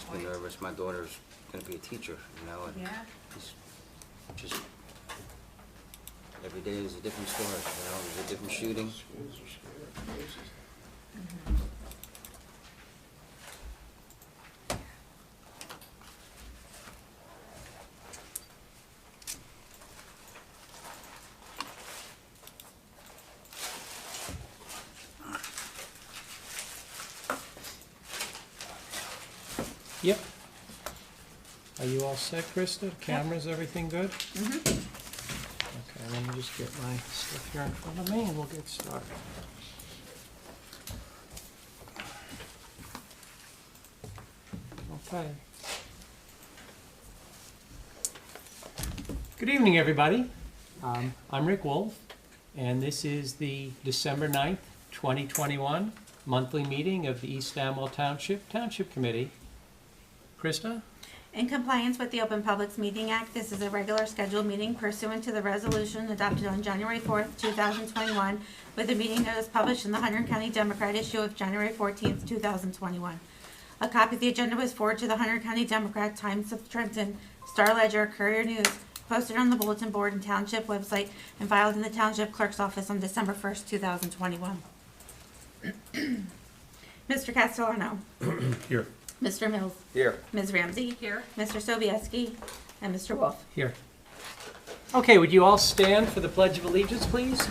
makes me nervous. My daughter's gonna be a teacher, you know, and Yeah. it's just, every day is a different story, you know, there's a different shooting. Schools are scary places. Yep. Are you all set, Krista? Cameras, everything good? Okay, let me just get my stuff here in front of me and we'll get started. Okay. Good evening, everybody. I'm Rick Wolf, and this is the December 9th, 2021 monthly meeting of the East Amwell Township Committee. Krista? In compliance with the Open Publics Meeting Act, this is a regular scheduled meeting pursuant to the resolution adopted on January 4th, 2021, with a meeting notice published in the Hunterdon County Democrat issue of January 14th, 2021. A copy of the agenda was forwarded to the Hunterdon County Democrat, Times of Trenton, Star Ledger, Courier News, posted on the bulletin board and township website, and filed in the township clerk's office on December 1st, 2021. Mr. Castellano. Here. Mr. Mills. Here. Ms. Ramsey. Here. Mr. Sobieski. And Mr. Wolf. Here. Okay, would you all stand for the Pledge of Allegiance, please?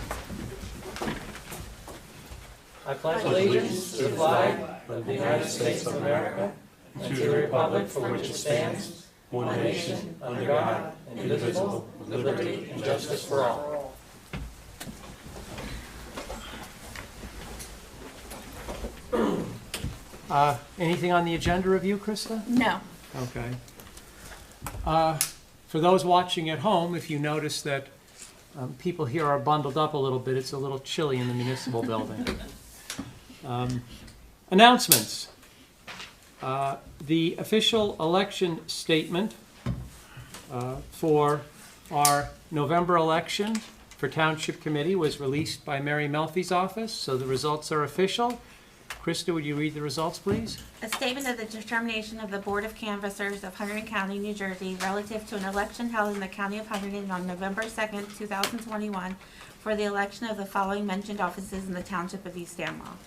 I pledge allegiance to the flag of the United States of America and to the republic for which it stands, one nation, under God, indivisible, with liberty and justice for all. Anything on the agenda review, Krista? No. Okay. For those watching at home, if you notice that people here are bundled up a little bit, it's a little chilly in the municipal building. Announcements. The official election statement for our November election for Township Committee was released by Mary Melfi's office, so the results are official. Krista, would you read the results, please? A statement of the determination of the Board of Canvassers of Hunterdon County, New Jersey, relative to an election held in the County of Hunterdon on November 2nd, 2021, for the election of the following mentioned offices in the Township of East Amwell.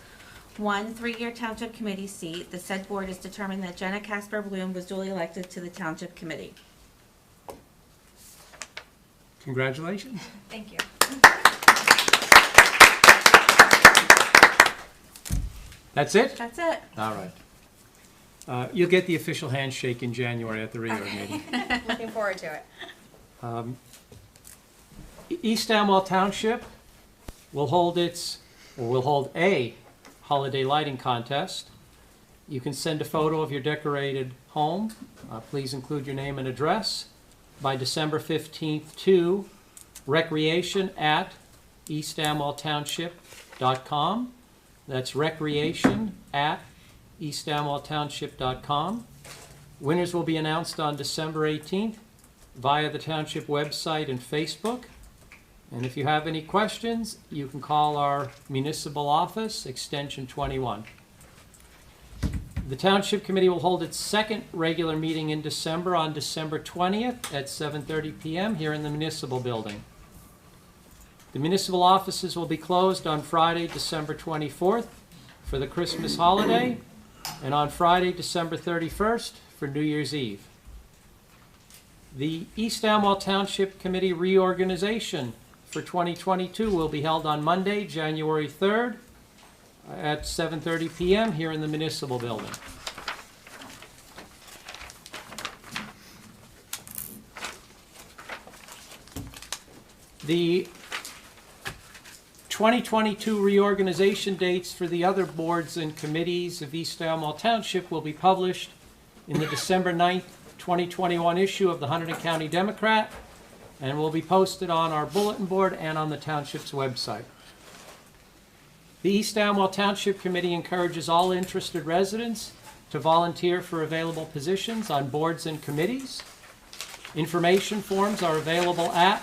1 3-year Township Committee seat. The said board has determined that Jenna Casper Bloom was duly elected to the Township Committee. Congratulations. Thank you. That's it? That's it. All right. You'll get the official handshake in January at the reorg meeting. Looking forward to it. East Amwell Township will hold a holiday lighting contest. You can send a photo of your decorated home. Please include your name and address by December 15th to recreation@eastamwelltownship.com. That's recreation@eastamwelltownship.com. Winners will be announced on December 18th via the township website and Facebook. And if you have any questions, you can call our municipal office, extension 21. The Township Committee will hold its second regular meeting in December on December 20th at 7:30 p.m. here in the municipal building. The municipal offices will be closed on Friday, December 24th for the Christmas holiday, and on Friday, December 31st for New Year's Eve. The East Amwell Township Committee reorganization for 2022 will be held on Monday, January 3rd at 7:30 p.m. here in the municipal building. The 2022 reorganization dates for the other boards and committees of East Amwell Township will be published in the December 9th, 2021 issue of the Hunterdon County Democrat and will be posted on our bulletin board and on the township's website. The East Amwell Township Committee encourages all interested residents to volunteer for available positions on boards and committees. Information forms are available at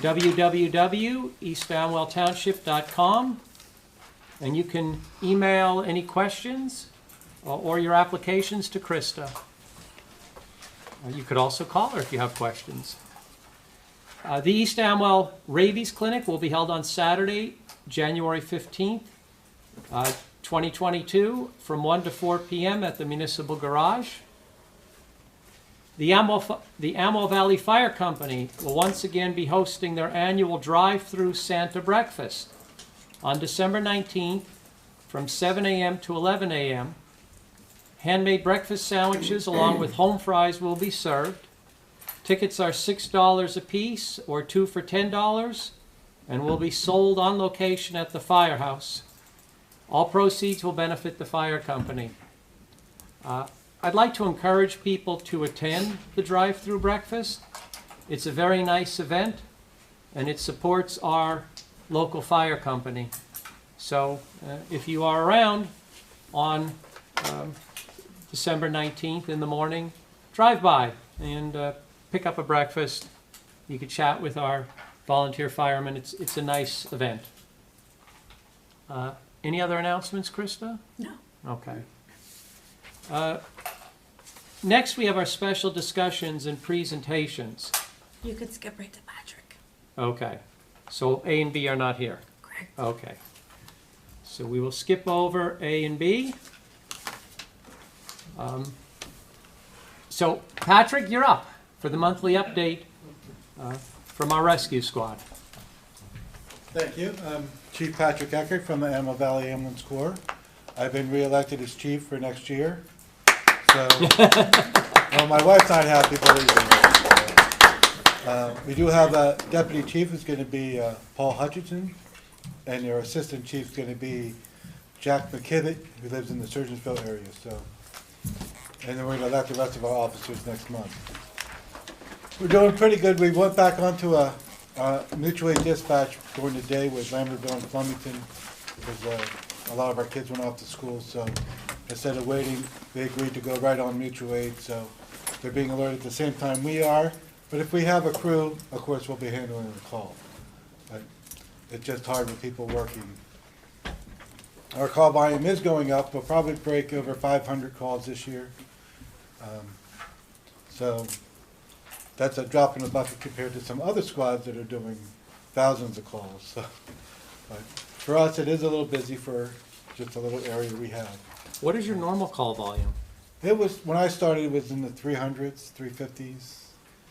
www.eastamwelltownship.com, and you can email any questions or your applications to Krista. You could also call her if you have questions. The East Amwell Rabies Clinic will be held on Saturday, January 15th, 2022, from 1 to 4 p.m. at the Municipal Garage. The Amwell Valley Fire Company will once again be hosting their annual drive-through Santa breakfast on December 19th from 7 a.m. to 11 a.m. Handmade breakfast sandwiches along with home fries will be served. Tickets are $6 a piece or 2 for $10 and will be sold on location at the firehouse. All proceeds will benefit the fire company. I'd like to encourage people to attend the drive-through breakfast. It's a very nice event and it supports our local fire company. So if you are around on December 19th in the morning, drive by and pick up a breakfast. You could chat with our volunteer firemen. It's a nice event. Any other announcements, Krista? No. Okay. Next, we have our special discussions and presentations. You could skip right to Patrick. Okay. So A and B are not here. Correct. Okay. So we will skip over A and B. So Patrick, you're up for the monthly update from our rescue squad. Thank you. I'm Chief Patrick Eckert from the Alma Valley Ambulance Corps. I've been reelected as chief for next year. So, well, my wife's not happy, believe me. We do have a deputy chief who's going to be Paul Hutchinson, and their assistant chief is going to be Jack McKivitt, who lives in the Surgeonsville area. So, and then we're going to elect the rest of our officers next month. We're doing pretty good. We went back onto a mutual aid dispatch during the day with Lambertville and Flemington because a lot of our kids went off to school. So instead of waiting, they agreed to go right on mutual aid. So they're being alerted at the same time we are. But if we have a crew, of course, we'll be handling the call. But it's just hard with people working. Our call volume is going up. We'll probably break over 500 calls this year. So that's a drop in the bucket compared to some other squads that are doing thousands of calls. So, but for us, it is a little busy for just a little area we have. What is your normal call volume? It was, when I started, it was in the 300s, 350s,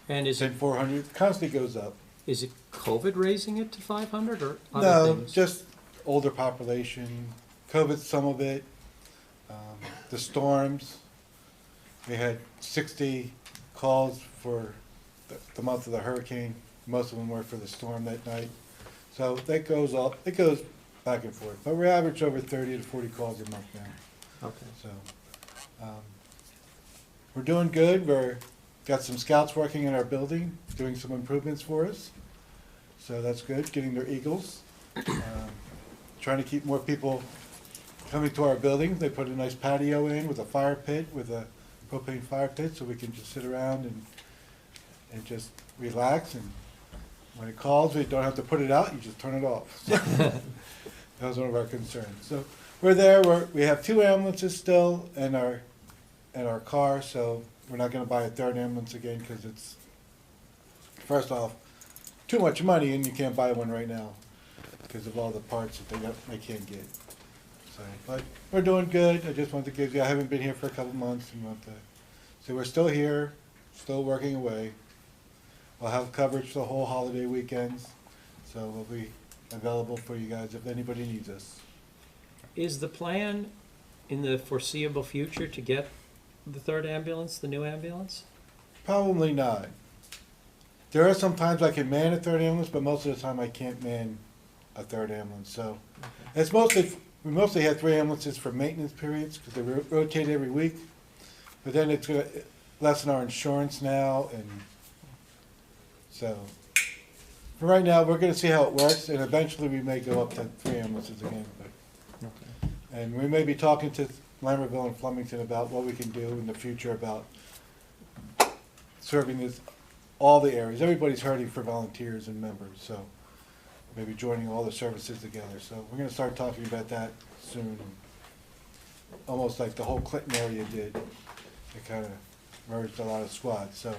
And is and 400s. Constantly goes up. it COVID raising it to 500 or other No, things? just older population. COVID, some of it. The storms. We had 60 calls for the month of the hurricane. Most of them were for the storm that night. So that goes up. It goes back and forth. But we average over 30 to 40 calls a month now. Okay. So we're doing good. We're got some scouts working in our building, doing some improvements for us. So that's good, getting their eagles. Trying to keep more people coming to our building. They put a nice patio in with a fire pit, with a propane fire pit, so we can just sit around and just relax. And when it calls, we don't have to put it out, you just turn it off. So that was one of our concerns. So we're there. We have 2 ambulances still in our car, so we're not going to buy a 3rd ambulance again because it's, first off, too much money, and you can't buy one right now because of all the parts that they can't get. So, but we're doing good. I just wanted to give you, I haven't been here for a couple months, so we're still here, still working away. We'll have coverage for the whole holiday weekends, so we'll be available for you guys if anybody needs us. Is the plan in the foreseeable future to get the 3rd ambulance, the new ambulance? Probably not. There are some times I can man a 3rd ambulance, but most of the time I can't man a 3rd ambulance. So it's we mostly have 3 ambulances for maintenance periods because they rotate every week. But then it's going to lessen our insurance now, and so for right now we're going to see how it works, and eventually we may go up to 3 ambulances again. But, Okay. and we may be talking to Lambertville and Flemington about what we can do in the future about serving all the areas. Everybody's hurting for volunteers and members, so maybe joining all the services together. So we're going to start talking about that soon. almost like the whole Clinton area did. It kind of merged a lot of squads, so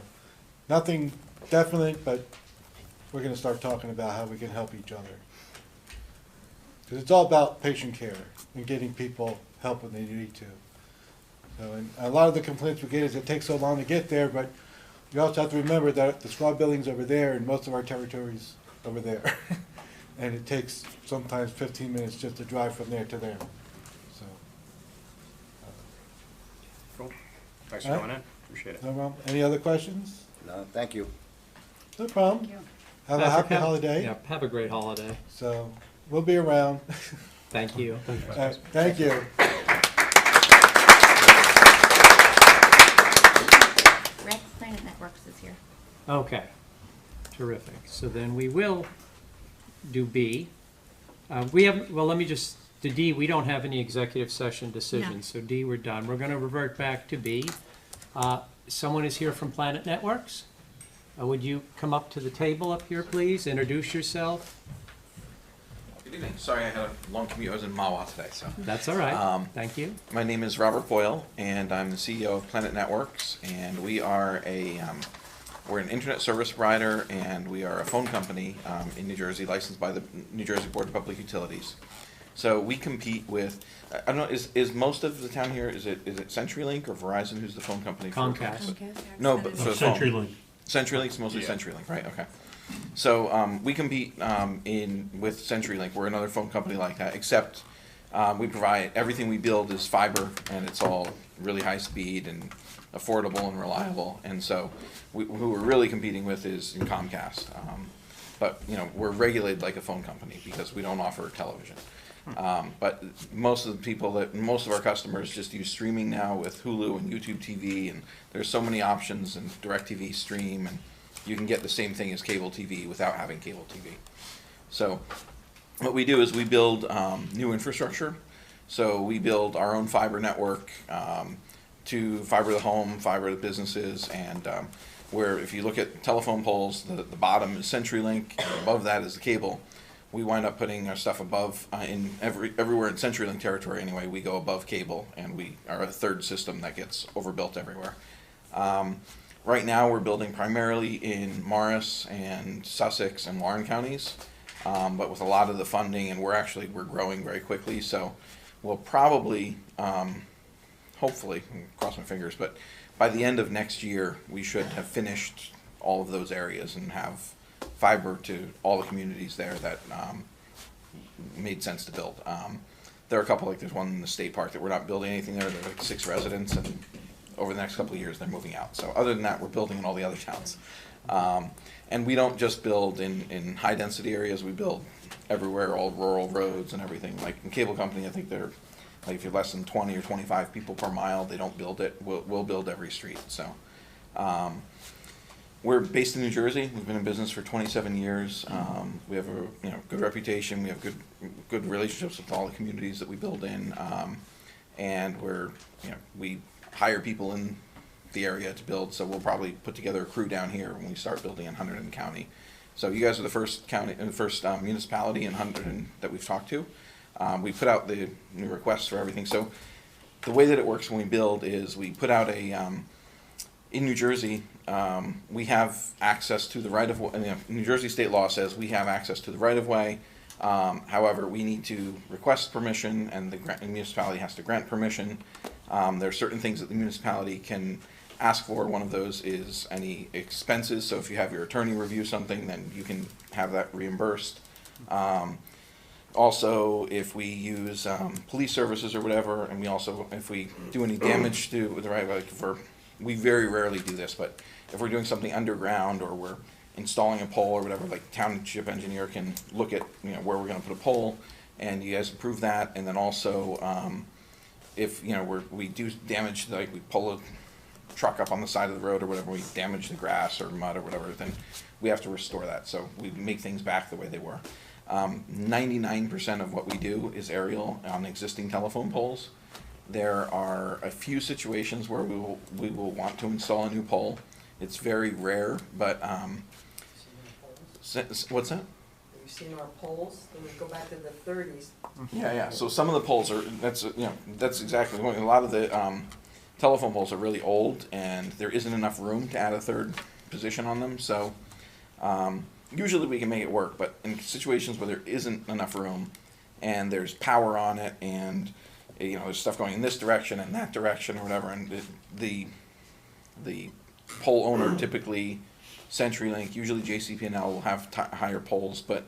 nothing definite, but we're gonna start talking about how we can help each other. Because it's all about patient care and getting people help when they need to. So, and a lot of the complaints we get is it takes so long to get there, but you also have to remember that the squad building's over there and most of our territory's over there. And it takes sometimes 15 minutes just to drive from there to there, so. Cool. Thanks for All right. coming in. Appreciate it. No problem. Any other questions? No, thank you. No problem. Thank you. Have a happy holiday. Yeah, have a great holiday. So, we'll be around. Thank you. Thank you. Rec Planet Networks is here. Okay, terrific. So then we will do B. Let me just, to D, we don't have any executive session decisions, so D, we're done. We're gonna revert back to B. Someone is here from Planet Networks. Would you come up to the table up here, please? Introduce yourself. Good evening. Sorry I had a long commute. I was in Mawa today, so. That's all right. Thank you. My name is Robert Boyle, and I'm the CEO of Planet Networks, and we are we're an internet service provider, and we are a phone company in New Jersey, licensed by the New Jersey Board of Public Utilities. So we compete with, I don't know, is most of the town here, is it CenturyLink or Verizon? Who's the phone company? for- Comcast. No, but for the phone. CenturyLink. CenturyLink's mostly CenturyLink, right? Okay. So we compete with CenturyLink. We're another phone company like that, except we provide everything we build is fiber, and it's all really high speed and affordable and reliable. And so who we're really competing with is Comcast. But we're regulated like a phone company because we don't offer television. But most of our customers just use streaming now with Hulu and YouTube TV, and there's so many options, and DirecTV Stream, and you can get the same thing as cable TV without having cable TV. So what we do is we build new infrastructure. So we build our own fiber network to fiber the home, fiber the businesses, and where if you look at telephone poles, the bottom is CenturyLink, and above that is the cable. We wind up putting our stuff above, everywhere in CenturyLink territory anyway, we go above cable, and we are a third system that gets overbuilt everywhere. Right now we're building primarily in Morris and Sussex and Warren counties, but with a lot of the funding, and we're growing very quickly, so we'll probably, hopefully, cross my fingers, but by the end of next year, we should have finished all of those areas and have fiber to all the communities there that made sense to build. There are a couple, like there's one in the state park that we're not building anything there. There's like 6 residents, and over the next couple of years they're moving out. So other than that, we're building in all the other towns. And we don't just build in high density areas, we build everywhere, all rural roads and everything. Like in cable company, I think they're, like if you're less than 20 or 25 people per mile, they don't build it. We'll build every street. So we're based in New Jersey. We've been in business for 27 years. We have a good reputation. We have good relationships with all the communities that we build in, and we hire people in the area to build. So we'll probably put together a crew down here when we start building in Hunterdon County. So you guys are the first municipality in Hunterdon that we've talked to. We put out the new requests for everything. So the way that it works when we build is we put out in New Jersey, we have access to the right-of-way. New Jersey state law says we have access to the right-of-way. However, we need to request permission, and the municipality has to grant permission. There are certain things that the municipality can ask for. One of those is any expenses. So if you have your attorney review something, then you can have that reimbursed. Also, if we use police services or whatever, and if we do any damage to the right-of-way, we very rarely do this, but if we're doing something underground or we're installing a pole or whatever, like township engineer can look at where we're going to put a pole, and you guys approve that. And then also, if we do damage, like we pull a truck up on the side of the road or whatever, we damage the grass or mud or whatever, then we have to restore that. So we make things back the way they were. 99% of what we do is aerial on existing telephone poles. There are a few situations where we will want to install a new pole. It's very rare, but what's that? you've seen our polls, they would go back to the 30s. Yeah. So some of the poles are, that's exactly, a lot of the telephone poles are really old, and there isn't enough room to add a third position on them. So usually we can make it work, but in situations where there isn't enough room, and there's power on it, and there's stuff going in this direction and that direction or whatever, and the pole owner, typically CenturyLink, usually JCP&L will have higher poles, but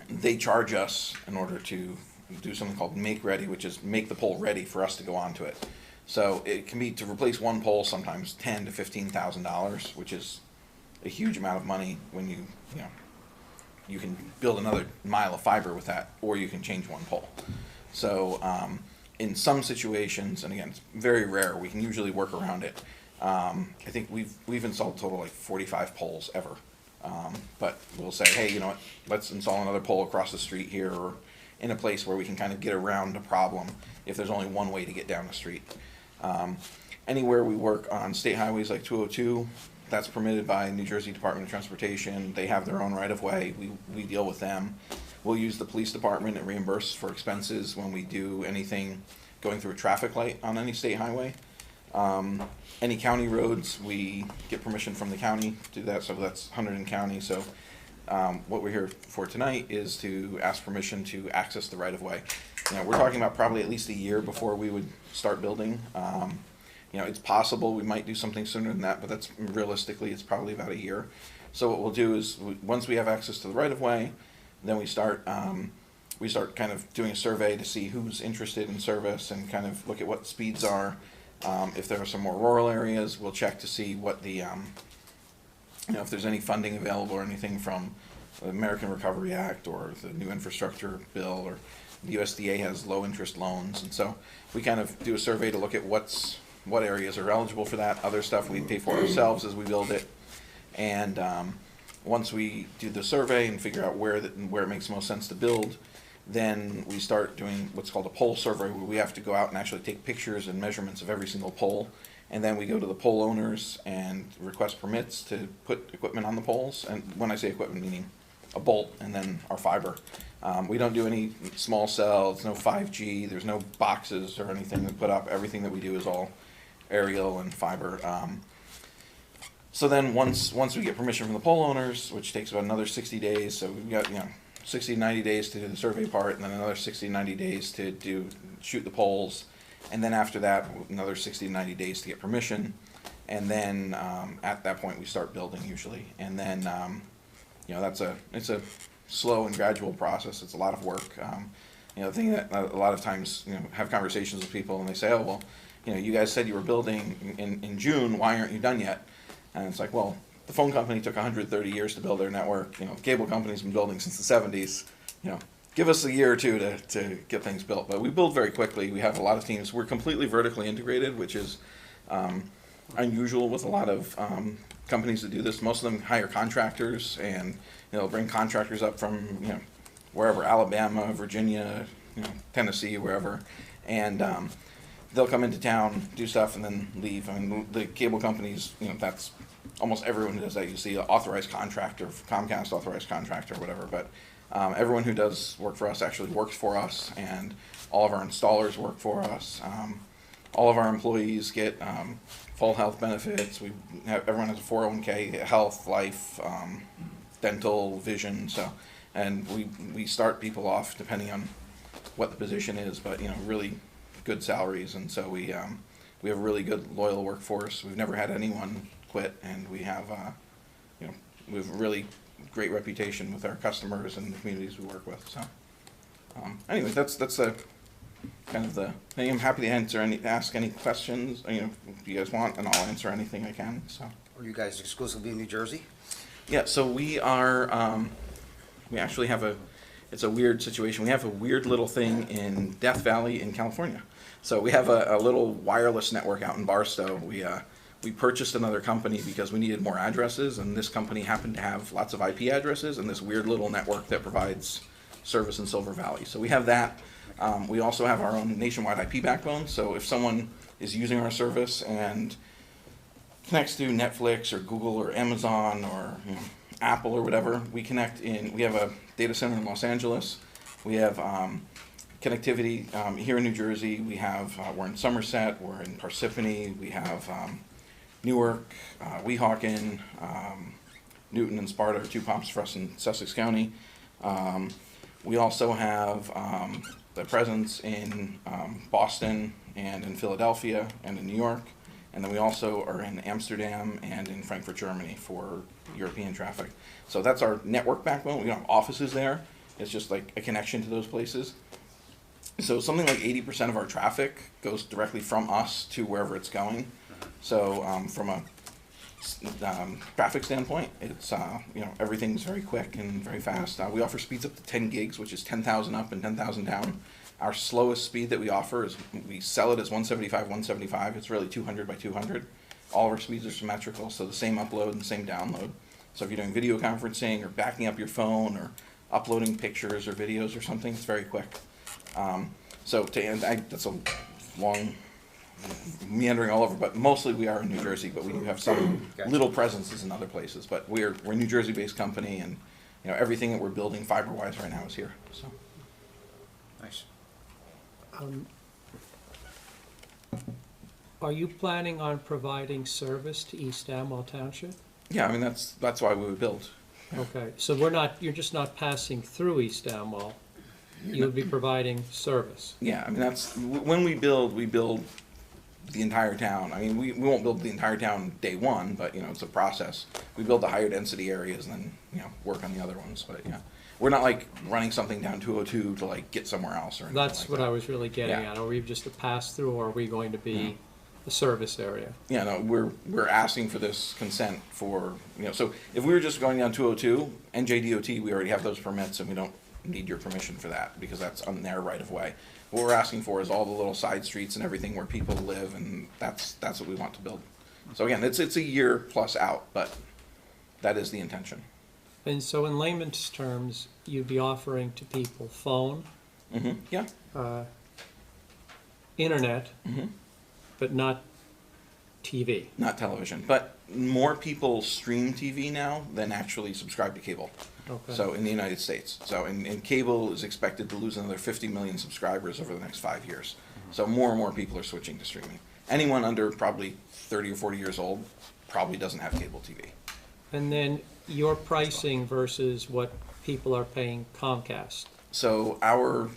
they charge us in order to do something called make ready, which is make the pole ready for us to go onto it. So it can be, to replace one pole, sometimes $10,000 to $15,000, which is a huge amount of money when you can build another mile of fiber with that, or you can change one pole. So in some situations, and again, it's very rare, we can usually work around it. I think we've installed total like 45 poles ever. But we'll say, hey, you know what, let's install another pole across the street here, or in a place where we can kind of get around a problem if there's only one way to get down the street. Anywhere we work on state highways like 202, that's permitted by New Jersey Department of Transportation. They have their own right-of-way. We deal with them. We'll use the police department and reimburse for expenses when we do anything going through a traffic light on any state highway. Any county roads, we get permission from the county to do that, so that's Hunterdon County. So what we're here for tonight is to ask permission to access the right-of-way. We're talking about probably at least a year before we would start building. It's possible we might do something sooner than that, but that's realistically, it's probably about a year. So what we'll do is, once we have access to the right-of-way, then we start kind of doing a survey to see who's interested in service and kind of look at what speeds are. If there are some more rural areas, we'll check to see what the, if there's any funding available or anything from the American Recovery Act or the new infrastructure bill, or the USDA has low interest loans. And so we kind of do a survey to look at what areas are eligible for that. Other stuff we pay for ourselves as we build it. And once we do the survey and figure out where it makes most sense to build, then we start doing what's called a pole survey, where we have to go out and actually take pictures and measurements of every single pole. And then we go to the pole owners and request permits to put equipment on the poles. And when I say equipment, meaning a bolt and then our fiber. We don't do any small cells, no 5G, there's no boxes or anything to put up. Everything that we do is all aerial and fiber. So then once we get permission from the pole owners, which takes about another 60 days, so we've got 60 to 90 days to do the survey part, and then another 60 to 90 days to shoot the poles, and then after that another 60 to 90 days to get permission, and then at that point we start building usually. And then it's a slow and gradual process. It's a lot of work. The thing that a lot of times have conversations with people, and they say, oh well, you guys said you were building in June, why aren't you done yet? And it's like, well, the phone company took 130 years to build their network. The cable company's been building since the 70s. Give us a year or two to get things built. But we build very quickly. We have a lot of teams. We're completely vertically integrated, which is unusual with a lot of companies that do this. Most of them hire contractors, and they'll bring contractors up from wherever, Alabama, Virginia, Tennessee, wherever, and they'll come into town, do stuff, and then leave. I mean, the cable companies, that's almost everyone who does that. You see an authorized contractor, Comcast authorized contractor, whatever. But everyone who does work for us actually works for us, and all of our installers work for us. All of our employees get full health benefits. Everyone has a 401k, health, life, dental, vision. So, and we start people off depending on what the position is, but really good salaries, and so we have a really good loyal workforce. We've never had anyone quit, and we have a really great reputation with our customers and the communities we work with. So anyway, that's a kind of the thing. I'm happy to ask any questions if you guys want, and I'll answer anything I can. So Are you guys exclusively in New Jersey? yeah, so we are we actually have it's a weird situation. We have a weird little thing in Death Valley in California. So we have a little wireless network out in Barstow. We purchased another company because we needed more addresses, and this company happened to have lots of IP addresses and this weird little network that provides service in Silver Valley. So we have that. We also have our own nationwide IP backbone. So if someone is using our service and connects to Netflix or Google or Amazon or Apple or whatever, we have a data center in Los Angeles. We have connectivity here in New Jersey. We're in Somerset, we're in Parsippany, we have Newark, Weehawken, Newton and Sparta are 2 pumps for us in Sussex County. We also have the presence in Boston and in Philadelphia and in New York. And then we also are in Amsterdam and in Frankfurt, Germany for European traffic. So that's our network backbone. We don't have offices there. It's just like a connection to those places. So something like 80% of our traffic goes directly from us to wherever it's going. So from a traffic standpoint, it's everything's very quick and very fast. We offer speeds up to 10 gigs, which is 10,000 up and 10,000 down. Our slowest speed that we offer is, we sell it as 175. It's really 200 by 200. All of our speeds are symmetrical, so the same upload and the same download. So if you're doing video conferencing or backing up your phone or uploading pictures or videos or something, it's very quick. That's a long meandering all over, but mostly we are in New Jersey, but we do have some little presences in other places. But we're a New Jersey-based company, and everything that we're building fiber-wise right now is here. So. Nice. Are you planning on providing service to East Amwell Township? Yeah, I mean that's why we would build. Okay, so you're just not passing through East Amwell. You would be providing service. Yeah, I mean when we build the entire town. I mean we won't build the entire town day one, but it's a process. We build the higher density areas and then work on the other ones. But yeah, we're not like running something down 202 to like get somewhere else or anything. That's what that. I was really getting at. Are we just a pass through, or are we going to be a service area? Yeah, no, we're asking for this consent for So if we were just going down 202 NJDOT, we already have those permits, and we don't need your permission for that because that's on their right of way. What we're asking for is all the little side streets and everything where people live, and that's what we want to build. So again, it's a year plus out, but that is the intention. And so in layman's terms, you'd be offering to people phone, Yeah. internet, but not TV. Not television, but more people stream TV now than actually subscribe to cable. Okay. So in the United States. So and cable is expected to lose another 50 million subscribers over the next 5 years. So more and more people are switching to streaming. Anyone under probably 30 or 40 years old probably doesn't have cable TV. And then your pricing versus what people are paying Comcast. So all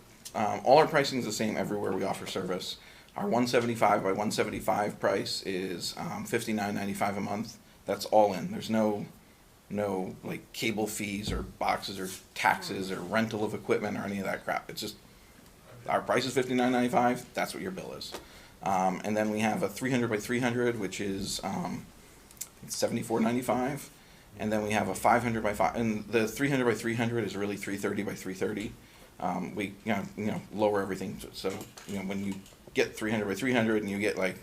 our pricing is the same everywhere we offer service. Our 175 by 175 price is $59.95 a month. That's all in. There's no like cable fees or boxes or taxes or rental of equipment or any of that crap. It's just our price is $59.95. That's what your bill is. And then we have a 300 by 300, which is $74.95. And then we have a 500 by 5, and the 300 by 300 is really 330 by 330. We lower everything, so when you get 300 by 300 and you get like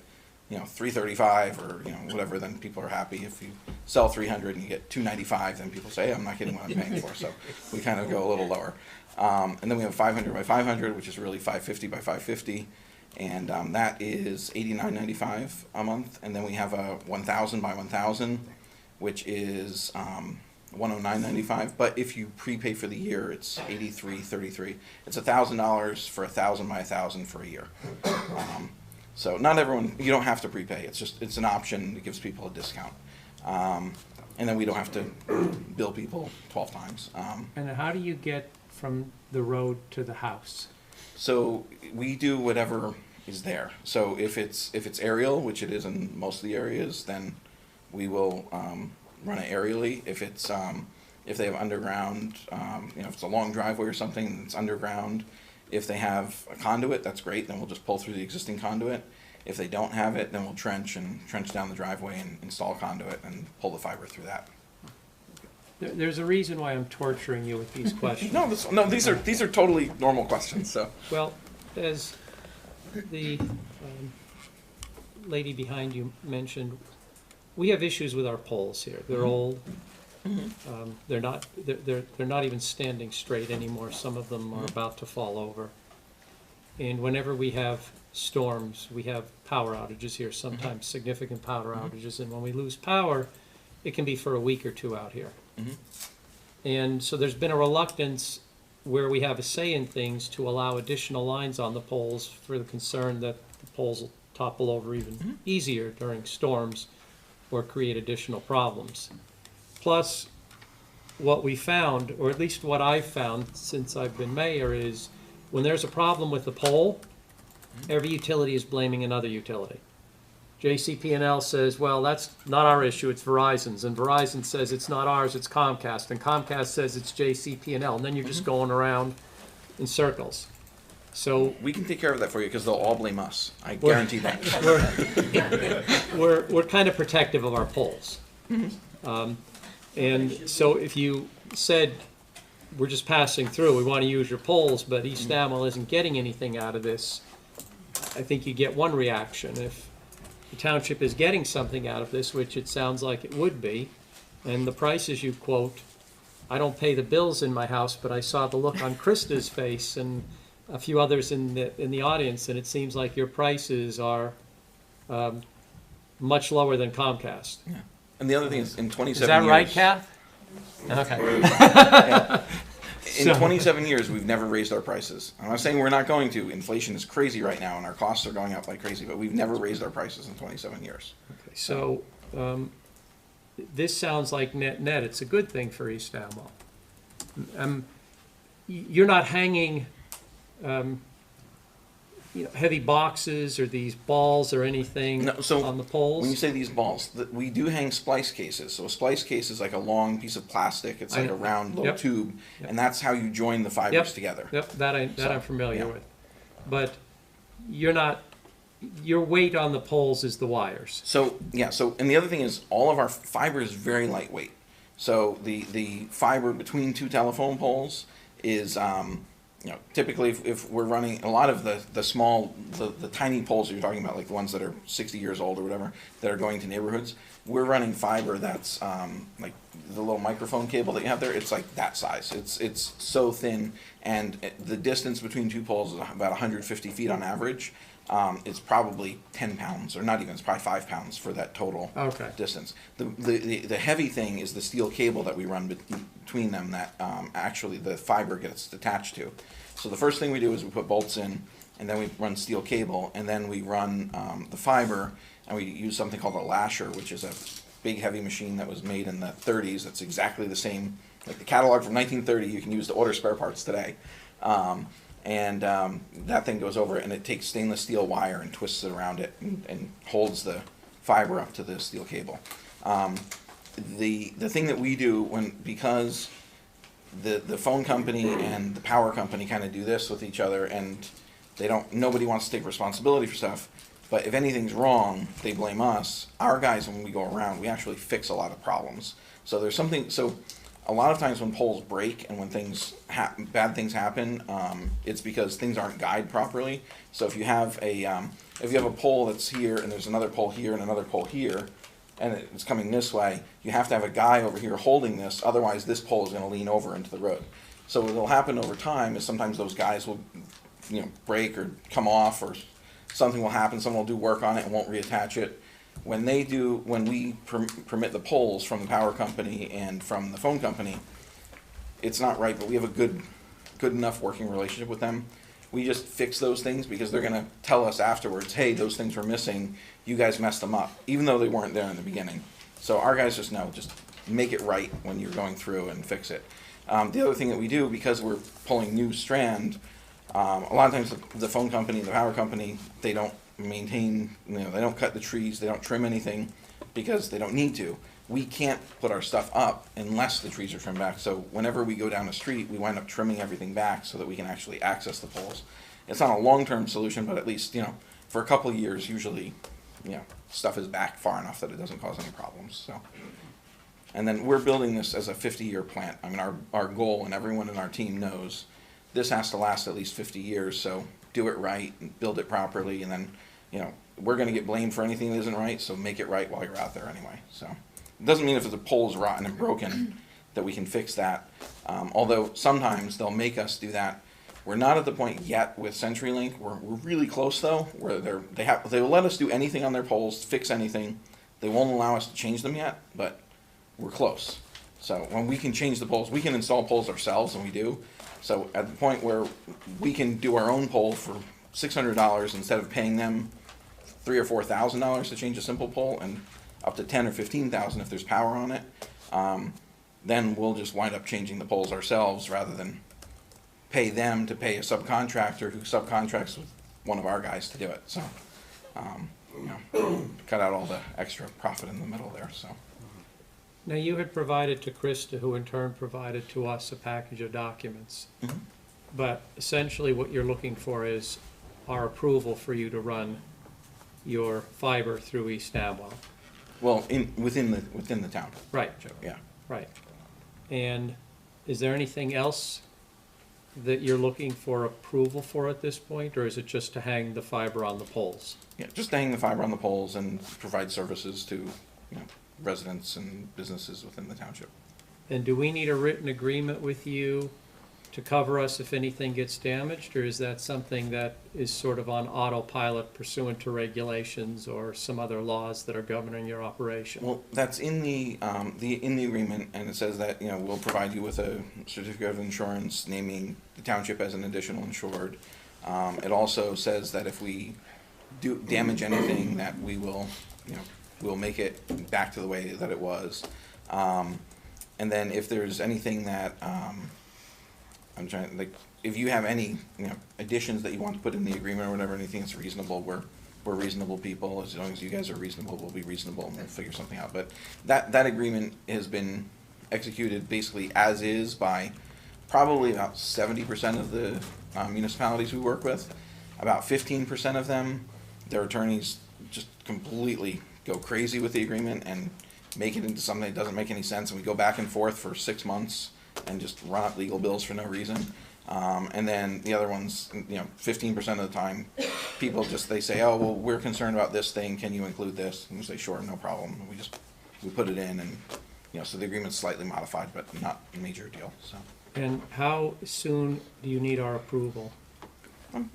335 or whatever, then people are happy. If you sell 300 and you get 295, then people say, hey, I'm not getting what I'm paying for. So we kind of go a little lower. And then we have 500 by 500, which is really 550 by 550, and that is $89.95 a month. And then we have a 1,000 by 1,000, which is $109.95. But if you prepay for the year, it's $83.33. It's $1,000 for 1,000 by 1,000 for a year. So not everyone, you don't have to prepay. It's an option that gives people a discount. And then we don't have to bill people 12 times. And how do you get from the road to the house? So we do whatever is there. So if it's aerial, which it is in most of the areas, then we will run it aerially. If they have underground, if it's a long driveway or something that's underground. If they have a conduit, that's great. Then we'll just pull through the existing conduit. If they don't have it, then we'll trench down the driveway and install conduit and pull the fiber through that. There's a reason why I'm torturing you with these questions. No, these are totally normal questions. So well, as the lady behind you mentioned, we have issues with our poles here. They're old. They're not even standing straight anymore. Some of them are about to fall over. And whenever we have storms, we have power outages here, sometimes significant power outages. And when we lose power, it can be for a week or two out here. And so there's been a reluctance where we have a say in things to allow additional lines on the poles for the concern that the poles will topple over even easier during storms or create additional problems. Plus, what we found, or at least what I've found since I've been mayor, is when there's a problem with the pole, every utility is blaming another utility. JCP&L says, well, that's not our issue, it's Verizon's. And Verizon says it's not ours, it's Comcast. And Comcast says it's JCP&L. And then you're just going around in circles. So We can take care of that for you because they'll all blame us. I guarantee that. we're kind of protective of our poles. And so if you said, we're just passing through, we want to use your poles, but East Amwell isn't getting anything out of this, I think you get one reaction. If the township is getting something out of this, which it sounds like it would be, and the prices you quote, I don't pay the bills in my house, but I saw the look on Krista's face and a few others in the audience, and it seems like your prices are much lower than Comcast. Yeah. And the other thing is, in 27 years... Is that right, Kath? Okay. Yeah. In So- 27 years, we've never raised our prices. I'm not saying we're not going to. Inflation is crazy right now, and our costs are going up like crazy, but we've never raised our prices in 27 years. So, this sounds like net, it's a good thing for East Amwell. You're not hanging, heavy boxes or these balls or anything No, so on the poles? When you say these balls, we do hang splice cases. So a splice case is like a long piece of plastic. It's like a round little Yep. tube, Yep. and that's how you join the fibers Yep. together. Yep, that So, I'm familiar yeah. with. But you're not, your weight on the poles is the wires. So yeah, and the other thing is all of our fiber is very lightweight. So the fiber between two telephone poles is typically if we're running a lot of the small the tiny poles you're talking about, like the ones that are 60 years old or whatever, that are going to neighborhoods, we're running fiber that's like the little microphone cable that you have there. It's like that size. It's so thin, and the distance between two poles is about 150 feet on average. It's probably 10 pounds, or not even. It's probably 5 pounds for that total distance. The heavy thing is the steel cable that we run between them that actually the fiber gets attached to. So the first thing we do is we put bolts in, and then we run steel cable, and then we run the fiber, and we use something called a lasher, which is a big heavy machine that was made in the 30s. That's exactly the same, like the catalog from 1930. You can use to order spare parts today. That thing goes over it, and it takes stainless steel wire and twists it around it and holds the fiber up to the steel cable. The thing that we do because the phone company and the power company kind of do this with each other, and nobody wants to take responsibility for stuff, but if anything's wrong, they blame us. Our guys, when we go around, we actually fix a lot of problems. So there's something, a lot of times when poles break and when bad things happen, it's because things aren't guyed properly. So if you have a pole that's here and there's another pole here and another pole here, and it's coming this way, you have to have a guy over here holding this. Otherwise, this pole is going to lean over into the road. So what will happen over time is sometimes those guys will, break or come off, or something will happen. Someone will do work on it and won't reattach it. When we permit the poles from the power company and from the phone company, it's not right, but we have a good enough working relationship with them. We just fix those things because they're going to tell us afterwards, hey, those things were missing, you guys messed them up, even though they weren't there in the beginning. So our guys just know, just make it right when you're going through and fix it. The other thing that we do, because we're pulling new strand, a lot of times the phone company, the power company, they don't maintain, they don't cut the trees, they don't trim anything because they don't need to. We can't put our stuff up unless the trees are trimmed back. So whenever we go down the street, we wind up trimming everything back so that we can actually access the poles. It's not a long-term solution, but at least, for a couple of years, usually, stuff is back far enough that it doesn't cause any problems. So, and then we're building this as a 50-year plant. I mean, our goal, and everyone in our team knows, this has to last at least 50 years. So do it right and build it properly, and then, we're going to get blamed for anything that isn't right. So make it right while you're out there anyway. So. It doesn't mean if the pole is rotten and broken that we can fix that. Although sometimes they'll make us do that. We're not at the point yet with CenturyLink. We're really close though, where they will let us do anything on their poles, fix anything. They won't allow us to change them yet, but we're close. So when we can change the poles, we can install poles ourselves, and we do. So at the point where we can do our own pole for $600 instead of paying them $3,000 or $4,000 to change a simple pole, and up to $10,000 or $15,000 if there's power on it, then we'll just wind up changing the poles ourselves rather than pay them to pay a subcontractor who subcontracts with one of our guys to do it. So, you know, cut out all the extra profit in the middle there. So. Now, you had provided to Krista, who in turn provided to us a package of documents. Mhm. But essentially what you're looking for is our approval for you to run your fiber through East Amwell. Well, within the town. Right, Joe, yeah. right. And is there anything else that you're looking for approval for at this point, or is it just to hang the fiber on the poles? Yeah, just hang the fiber on the poles and provide services to, you know, residents and businesses within the township. And do we need a written agreement with you to cover us if anything gets damaged, or is that something that is sort of on autopilot pursuant to regulations or some other laws that are governing your operation? Well, that's in the agreement, and it says that, you know, we'll provide you with a certificate of insurance naming the township as an additional insured. It also says that if we do damage anything, that we will, you know, we'll make it back to the way that it was. And then if there's anything that, I'm trying, like, if you have any, you know, additions that you want to put in the agreement or whatever, anything that's reasonable, we're reasonable people. As long as you guys are reasonable, we'll be reasonable, and we'll figure something out. But that agreement has been executed basically as is by probably about 70% of the municipalities we work with. About 15% of them, their attorneys just completely go crazy with the agreement and make it into something that doesn't make any sense, and we go back and forth for 6 months and just run up legal bills for no reason. And then the other ones, you know, 15% of the time, people just, they say, oh, well, we're concerned about this thing, can you include this? And we say, sure, no problem. We put it in, and, you know, so the agreement's slightly modified, but not a major deal, so. And how soon do you need our approval?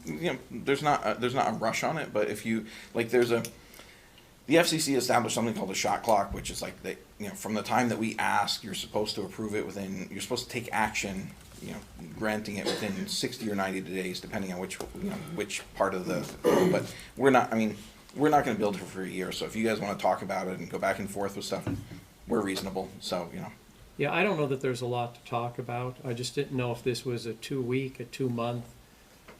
You know, there's not a rush on it, but if you, like, the FCC established something called a shot clock, which is like, you know, from the time that we ask, you're supposed to approve it you're supposed to take action, you know, granting it within 60 or 90 days, depending on which part of the, but we're not going to build it for a year. So if you guys want to talk about it and go back and forth with stuff, we're reasonable. So, you know. Yeah, I don't know that there's a lot to talk about. I just didn't know if this was a 2-week, a 2-month.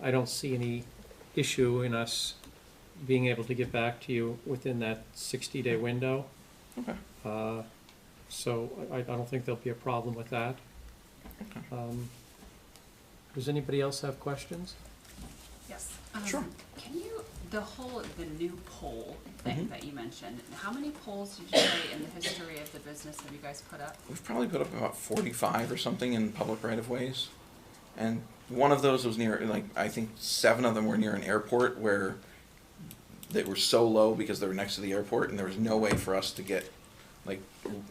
I don't see any issue in us being able to get back to you within that 60-day window. Okay. So I don't think there'll be a problem with that. Okay. Does anybody else have questions? Yes. Sure. Can you, the new pole thing that you mentioned, how many poles did you say in the history of the business have you guys put up? We've probably put up about 45 or something in public right-of-ways. And one of those was near, like, I think 7 of them were near an airport where they were so low because they were next to the airport, and there was no way for us to get, like,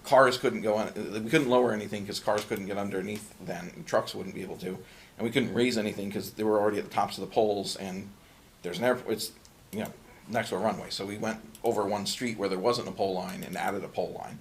cars couldn't go on, we couldn't lower anything because cars couldn't get underneath then, and trucks wouldn't be able to. And we couldn't raise anything because they were already at the tops of the poles, and there's an airport, it's, you know, next to a runway. So we went over one street where there wasn't a pole line and added a pole line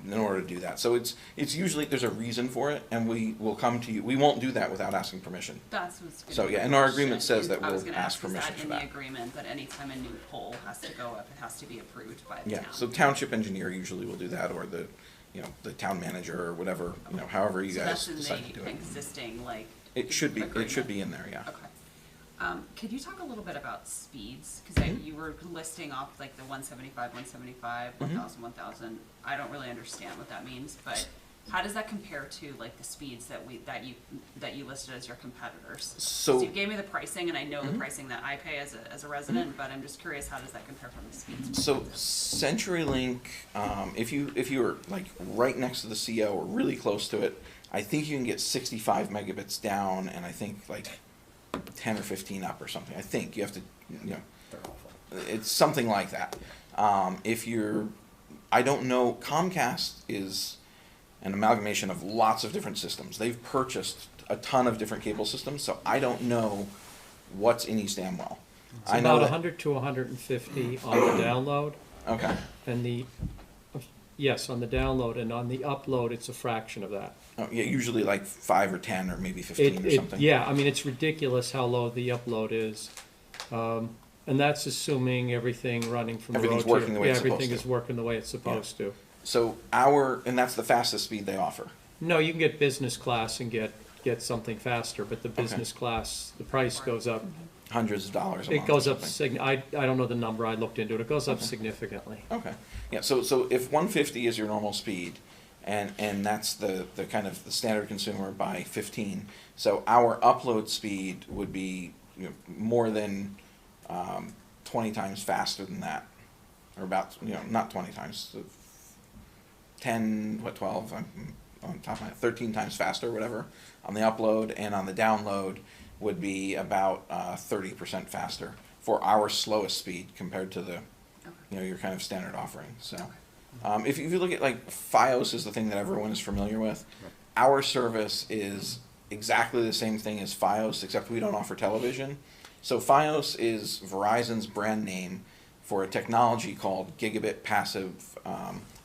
in order to do that. So it's usually, there's a reason for it, and we will come to you. We won't do that without asking permission. That's what's gonna So, be yeah, the and our question. agreement says that I was we'll gonna ask permission for Is that that. in the agreement that anytime a new pole has to go up, it has to be approved by the Yeah, town? so township engineer usually will do that, or the, you know, the town manager, or whatever, you know, however you So guys that's decide to in do the it. existing, like, It should be agreement. in there, yeah. Okay. Could you talk a little bit about speeds? Because you were listing off like the 175, 175, 1,000, 1,000. I don't really understand what that means, but how does that compare to like the speeds that you listed as your competitors? So you gave me the pricing, and I know the pricing that I pay as a resident, but I'm just curious, how does that compare from the speeds? So CenturyLink, if you were like right next to the CO or really close to it, I think you can get 65 megabits down, and I think like 10 or 15 up or something. I think you have to, you know, it's something like that. I don't know, Comcast is an amalgamation of lots of different systems. They've purchased a ton of different cable systems, so I don't know what's in East Amwell. It's I know about that, 100 to 150 on the download, okay, and yes, on the download, and on the upload, it's a fraction of that. Oh, yeah, usually like 5 or 10 or maybe 15 or something. Yeah, I mean, it's ridiculous how low the upload is. And that's assuming everything running from the road. Everything's working the way it's Yeah, supposed everything to. is working the way it's supposed to. So and that's the fastest speed they offer. No, you can get business class and get something faster, but the business class, the price goes up. Hundreds of dollars a month. It goes or up, something. I don't know the number, I looked into it, it goes up significantly. Okay, yeah, so if 150 is your normal speed, and that's the kind of the standard consumer by 15, so our upload speed would be, you know, more than 20 times faster than that, or about, you know, not 20 times, 12, I'm on top of my 13 times faster, whatever, on the upload, and on the download would be about 30% faster for our slowest speed compared to the, you know, your kind of standard offering. So, if you look at like FiOS is the thing that everyone is familiar with. Our service is exactly the same thing as FiOS, except we don't offer television. So FiOS is Verizon's brand name for a technology called Gigabit Passive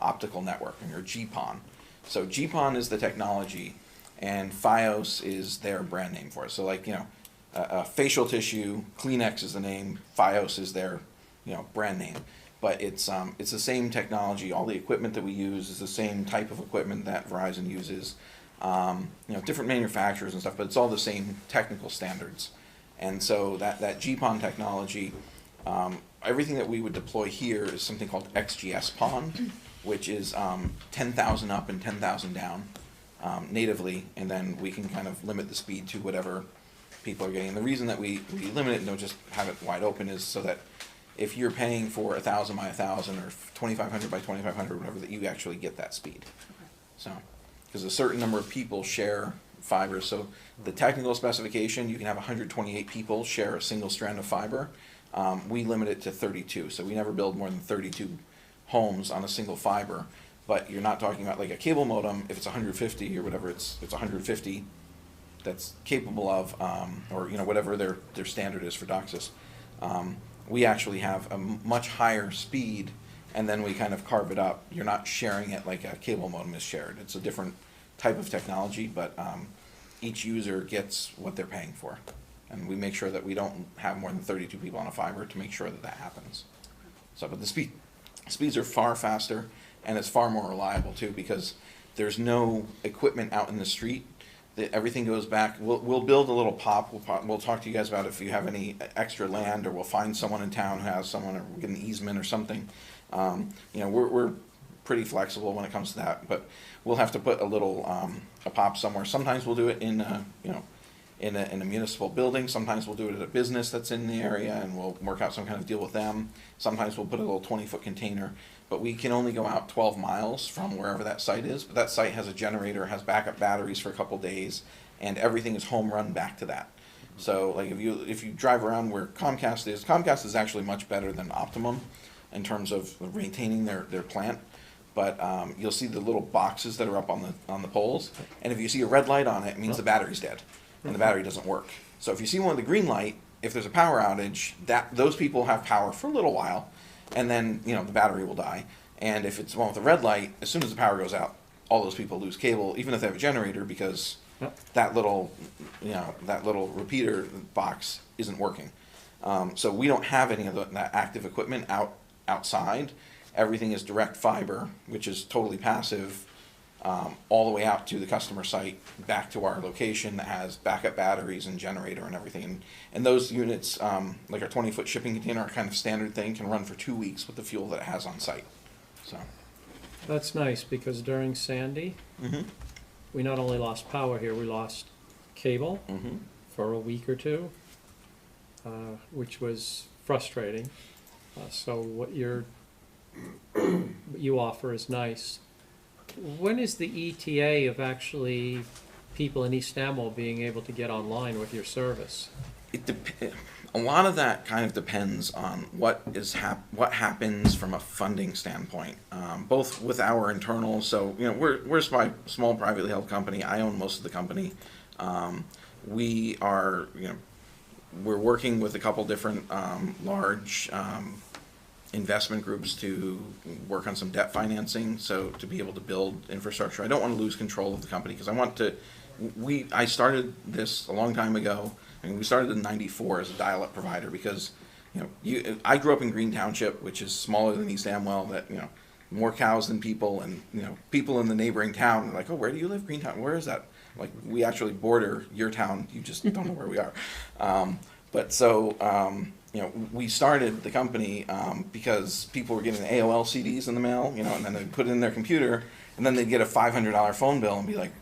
Optical Networking, or GPON. So GPON is the technology, and FiOS is their brand name for it. So, like, you know, facial tissue, Kleenex is the name, FiOS is their, you know, brand name. But it's the same technology. All the equipment that we use is the same type of equipment that Verizon uses. You know, different manufacturers and stuff, but it's all the same technical standards. And so that GPON technology, everything that we would deploy here is something called XGS-PON, which is 10,000 up and 10,000 down. Natively, and then we can kind of limit the speed to whatever people are getting. And the reason that we limit it and don't just have it wide open is so that if you're paying for 1,000 by 1,000 or 2,500 by 2,500, whatever, that you actually get that speed. So, because a certain number of people share fiber, so the technical specification, you can have 128 people share a single strand of fiber. We limit it to 32, so we never build more than 32 homes on a single fiber. But you're not talking about like a cable modem. If it's 150 or whatever, it's 150 that's capable of, or, you know, whatever their standard is for DOCSIS. We actually have a much higher speed, and then we kind of carve it up. You're not sharing it like a cable modem is shared. It's a different type of technology, but each user gets what they're paying for. And we make sure that we don't have more than 32 people on a fiber to make sure that that happens. So, but the speeds are far faster. And it's far more reliable too, because there's no equipment out in the street. Everything goes back. We'll build a little POP. We'll talk to you guys about if you have any extra land, or we'll find someone in town who has someone, or we'll get an easement or something. You know, we're pretty flexible when it comes to that, but we'll have to put a little a POP somewhere. Sometimes we'll do it in you know, in a municipal building. Sometimes we'll do it at a business that's in the area, and we'll work out some kind of deal with them. Sometimes we'll put a little 20-foot container. But we can only go out 12 miles from wherever that site is. But that site has a generator, has backup batteries for a couple days, and everything is home run back to that. So, like, if you drive around where Comcast is actually much better than Optimum in terms of maintaining their plant. But you'll see the little boxes that are up on the poles, and if you see a red light on it, it means the battery's dead, and the battery doesn't work. So if you see one with a green light, if there's a power outage, those people have power for a little while. And then, you know, the battery will die. And if it's one with a red light, as soon as the power goes out, all those people lose cable, even if they have a generator, because that little repeater box isn't working. So we don't have any of that active equipment outside. Everything is direct fiber, which is totally passive, all the way out to the customer site, back to our location that has backup batteries and generator and everything. And those units, like our 20-foot shipping container, our kind of standard thing, can run for 2 weeks with the fuel that it has on site. So That's nice, because during Sandy, we not only lost power here, we lost cable for a week or two, which was frustrating. So what you offer is nice. When is the ETA of actually people in East Amwell being able to get online with your service? A lot of that kind of depends on what happens from a funding standpoint, both with our internal. So, you know, we're a small privately held company. I own most of the company. We are, you know, we're working with a couple different large investment groups to work on some debt financing, so to be able to build infrastructure. I don't want to lose control of the company because I want to. I started this a long time ago. I mean, we started in '94 as a dial-up provider because, I grew up in Green Township, which is smaller than East Amwell. That more cows than people, and people in the neighboring town are like, oh, where do you live, Greentown? Where is that? Like, we actually border your town. You just don't know where we are. We started the company because people were getting AOL CDs in the mail, and then they'd put it in their computer, and then they'd get a $500 phone bill and be like,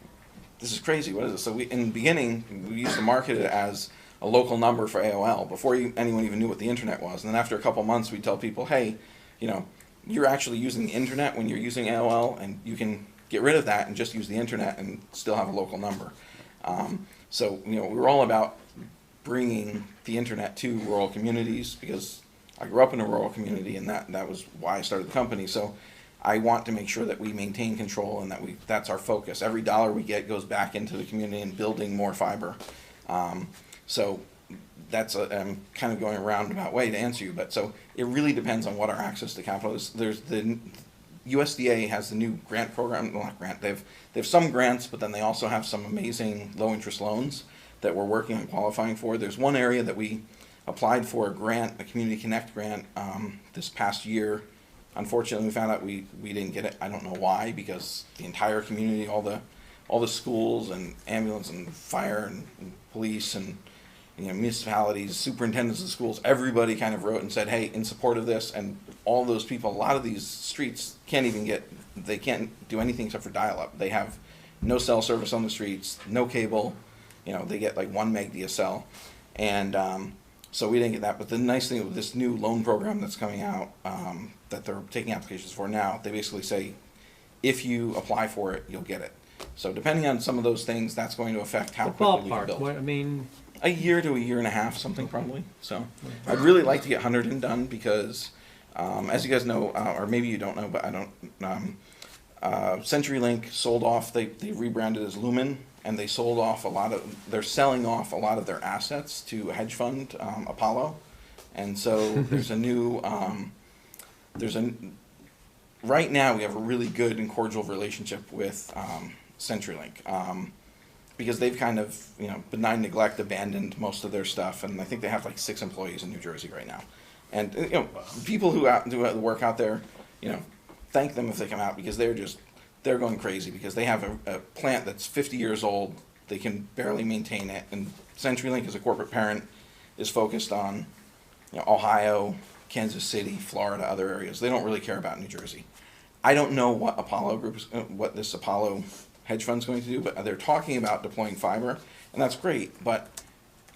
this is crazy, what is this? So in the beginning, we used to market it as a local number for AOL before anyone even knew what the internet was. And then after a couple months, we'd tell people, hey, you're actually using the internet when you're using AOL, and you can get rid of that and just use the internet and still have a local number. We were all about bringing the internet to rural communities because I grew up in a rural community, and that was why I started the company. So I want to make sure that we maintain control and that's our focus. Every dollar we get goes back into the community and building more fiber. That's I'm kind of going a roundabout way to answer you, but so it really depends on what our access to capital is. There's the USDA has the new grant program, well, not grant, they have some grants, but then they also have some amazing low interest loans that we're working on qualifying for. There's one area that we applied for a grant, a Community Connect grant, this past year. Unfortunately, we found out we didn't get it. I don't know why, because the entire community, all the schools and ambulance and fire and police and municipalities, superintendents of schools, everybody kind of wrote and said, hey, in support of this. And all those people, a lot of these streets can't do anything except for dial-up. They have no cell service on the streets, no cable. They get like 1 meg DSL. And so we didn't get that. But the nice thing with this new loan program that's coming out, that they're taking applications for now, they basically say, if you apply for it, you'll get it. So depending on some of those things, that's going to affect how quickly we can build. A year to a year and a half, something probably. So I'd really like to get Hunterdon done because, as you guys know, or maybe you don't know, but I don't, CenturyLink sold off, they rebranded as Lumen, and they sold off they're selling off a lot of their assets to a hedge fund, Apollo. And so there's a new, right now we have a really good and cordial relationship with CenturyLink. Because they've kind of, benign neglect, abandoned most of their stuff, and I think they have like 6 employees in New Jersey right now. And people who do the work out there, thank them if they come out, because they're going crazy because they have a plant that's 50 years old. They can barely maintain it, and CenturyLink as a corporate parent is focused on Ohio, Kansas City, Florida, other areas. They don't really care about New Jersey. I don't know what what this Apollo hedge fund's going to do, but they're talking about deploying fiber, and that's great, but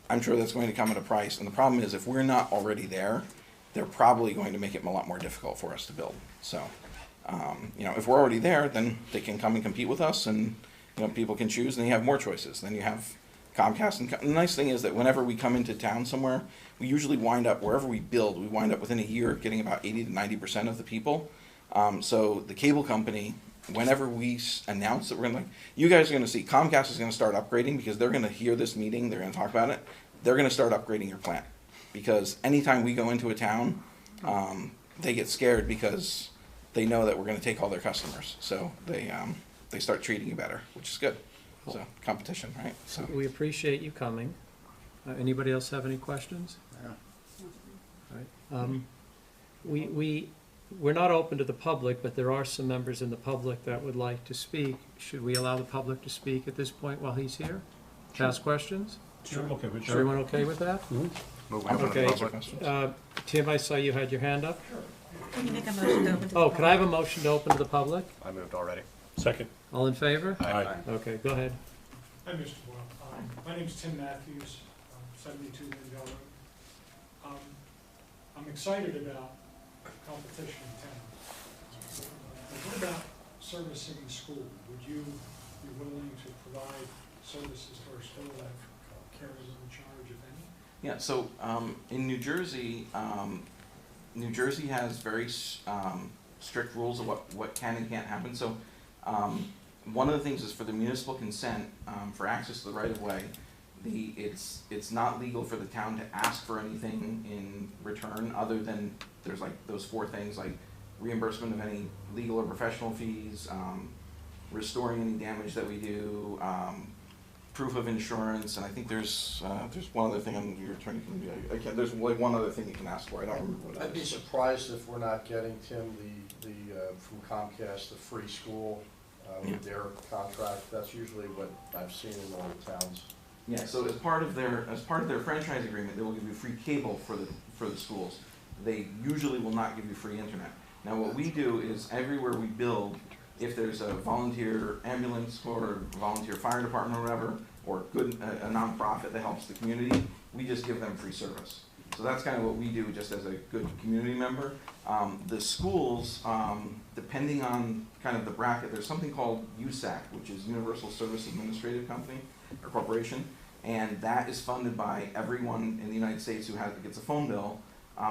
I'm sure that's going to come at a price. And the problem is, if we're not already there, they're probably going to make it a lot more difficult for us to build. So, if we're already there, then they can come and compete with us, and people can choose, and you have more choices. Then you have Comcast, and the nice thing is that whenever we come into town somewhere, we usually wind up, wherever we build, we wind up within a year getting about 80 to 90% of the people. So the cable company, whenever we announce that we're going to, you guys are going to see, Comcast is going to start upgrading because they're going to hear this meeting, they're going to talk about it, they're going to start upgrading your plant. Because anytime we go into a town, they get scared because they know that we're going to take all their customers. So they start treating you better, which is good. So competition, right? So We appreciate you coming. Anybody else have any questions? All right. We're not open to the public, but there are some members in the public that would like to speak. Should we allow the public to speak at this point while he's here? To ask questions? Sure, I'm okay with that. Everyone okay with that? Move on to the Okay. public questions. Tim, I saw you had your hand up. Can you make a motion to open to the Oh, could I have a motion to open to the public? I moved already. Second. All in favor? Aye. Okay, go ahead. Hi, Mr. Boyle. My name's Tim Matthews, 72 Lindell Road. I'm excited about competition in town. What about servicing the school? Would you be willing to provide services to our school that carries in charge of any? yeah, so in New Jersey has very strict rules of what can and can't happen. So one of the things is for the municipal consent for access to the right of way, It's not legal for the town to ask for anything in return, other than there's like those 4 things, like reimbursement of any legal or professional fees, restoring any damage that we do, proof of insurance, and I think there's one other thing on your attorney can be, I can't, there's like one other thing you can ask for, I don't remember what it is. I'd be surprised if we're not getting, Tim, from Comcast, the free school, with their contract. That's usually what I've seen in all the towns. Yeah, so as part of their franchise agreement, they will give you free cable for the schools. They usually will not give you free internet. Now what we do is everywhere we build, if there's a volunteer ambulance or volunteer fire department or whatever, or a nonprofit that helps the community, we just give them free service. So that's kind of what we do just as a good community member. The schools, depending on kind of the bracket, there's something called USAC, which is Universal Service Administrative Company or Corporation, and that is funded by everyone in the United States who gets a phone bill.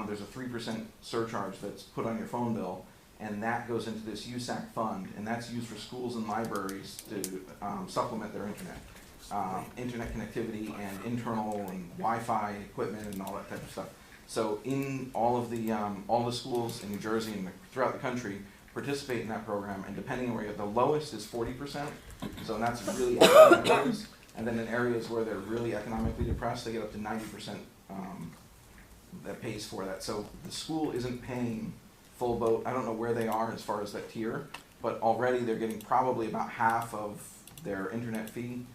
There's a 3% surcharge that's put on your phone bill, and that goes into this USAC fund, and that's used for schools and libraries to supplement their internet connectivity and internal and Wi-Fi equipment and all that type of stuff. So in all the schools in New Jersey and throughout the country participate in that program, and depending on where the lowest is 40%, so that's really economic areas, and then in areas where they're really economically depressed, they get up to 90% that pays for that. So the school isn't paying full boat. I don't know where they are as far as that tier, but already they're getting probably about half of their internet fee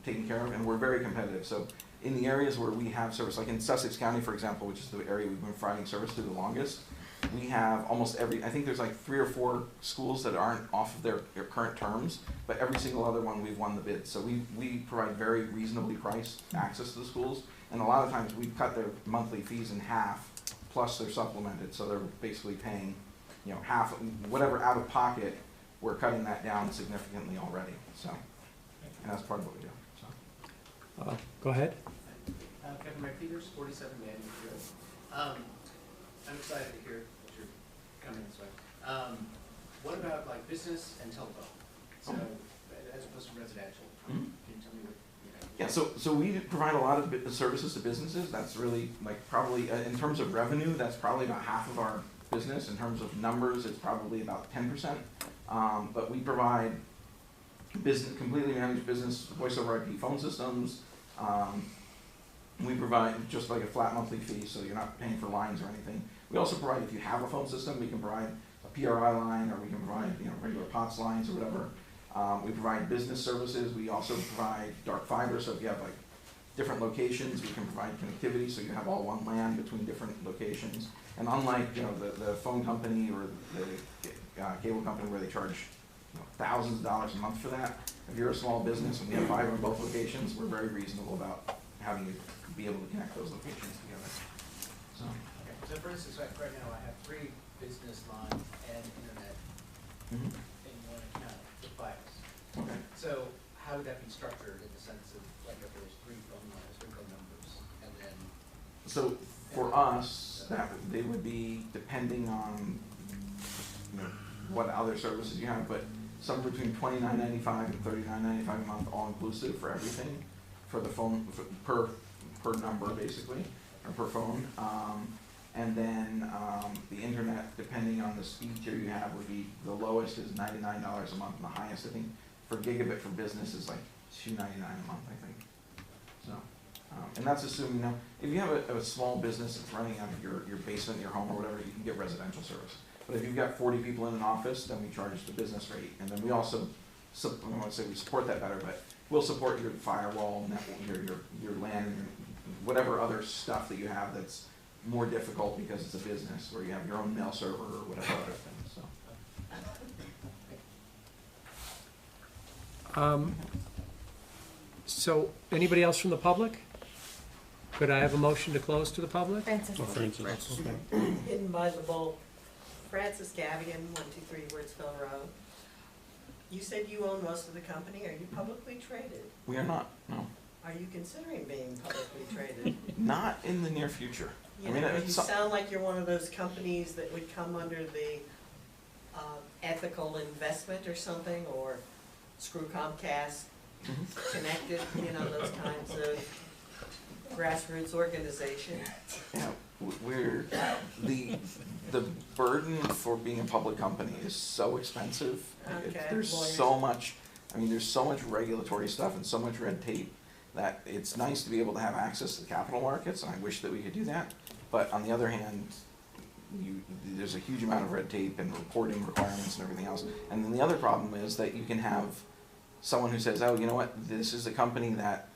taken care of, and we're very competitive. So in the areas where we have service, like in Sussex County, for example, which is the area we've been providing service to the longest, we have almost I think there's like 3 or 4 schools that aren't off of their current terms, but every single other one we've won the bid. So we provide very reasonably priced access to the schools, and a lot of times we cut their monthly fees in half, plus they're supplemented, so they're basically paying, half, whatever out of pocket, we're cutting that down significantly already, so, and that's part of what we do, so. Go ahead. Kevin McPeters, 47 Manual Road. I'm excited to hear that you're coming this way. What about like business and telephone? So, as opposed to residential, can you tell me what, Yeah, so we provide a lot of services to businesses. That's really like probably, in terms of revenue, that's probably about half of our business. In terms of numbers, it's probably about 10%. But we provide completely managed business voice over IP phone systems. We provide just like a flat monthly fee, so you're not paying for lines or anything. We also provide, if you have a phone system, we can provide a PRI line, or we can provide regular POTS lines or whatever. We provide business services. We also provide dark fiber, so if you have like different locations, we can provide connectivity, so you have all one LAN between different locations. And unlike the phone company or the cable company where they charge thousands of dollars a month for that, if you're a small business and we have fiber in both locations, we're very reasonable about having you be able to connect those locations together. So, okay. So for instance, right now I have 3 business lines and internet in one account with files. okay. So how would that be structured in the sense of like if there's 3 phone lines, 3 phone numbers, and then? So for us, they would be depending on what other services you have, but somewhere between $29.95 and $39.95 a month, all inclusive for everything, for the phone per number basically, or per phone. And then the internet, depending on the speed tier you have, would be the lowest is $99 a month, and the highest I think for gigabit for business is like $2.99 a month, I think. So, and that's assuming if you have a small business that's running out of your basement, your home, or whatever, you can get residential service. But if you've got 40 people in an office, then we charge the business rate, and then we also, I want to say we support that better, but we'll support your firewall, your LAN, and whatever other stuff that you have that's more difficult because it's a business, or you have your own mail server or whatever other things. So. So, anybody else from the public? Could I have a motion to close to the public? Francis. Hidden by the bulb. Francis Gavigan, 123 Wurtsville Road. You said you own most of the company. Are you publicly traded? We are not, no. Are you considering being publicly traded? Not in the near future. You sound like you're one of those companies that would come under the ethical investment or something, or screw Comcast, connected, you know, those kinds of grassroots organizations. Yeah, we're, the burden for being a public company is so expensive. Okay, There's lawyers. so much, I mean, there's so much regulatory stuff and so much red tape that it's nice to be able to have access to the capital markets, and I wish that we could do that. But on the other hand, there's a huge amount of red tape and reporting requirements and everything else. And then the other problem is that you can have someone who says, oh, you know what, this is a company that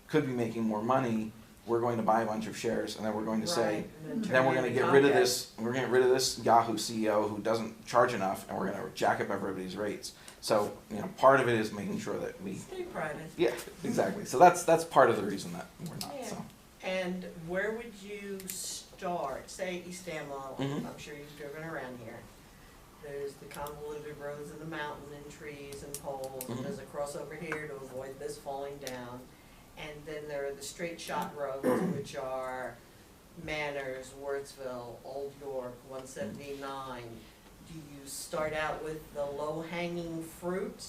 could be making more money, we're going to buy a bunch of shares, and then we're going to say, Right, and then turn we're it gonna into get rid of Comcast. this, we're gonna get rid of this Yahoo CEO who doesn't charge enough, and we're gonna jack up everybody's rates. So, you know, part of it is making sure that we, Stay private. yeah, exactly. So that's part of the reason that we're not, Yeah. so. And where would you start? Say East Amwell, Mhm. I'm sure you've driven around here. There's the convoluted roads in the mountain and trees and poles, and Mhm. there's a crossover here to avoid this falling down. And then there are the straight shot roads, which are Manners, Wardsville, Old York, 179. Do you start out with the low-hanging fruit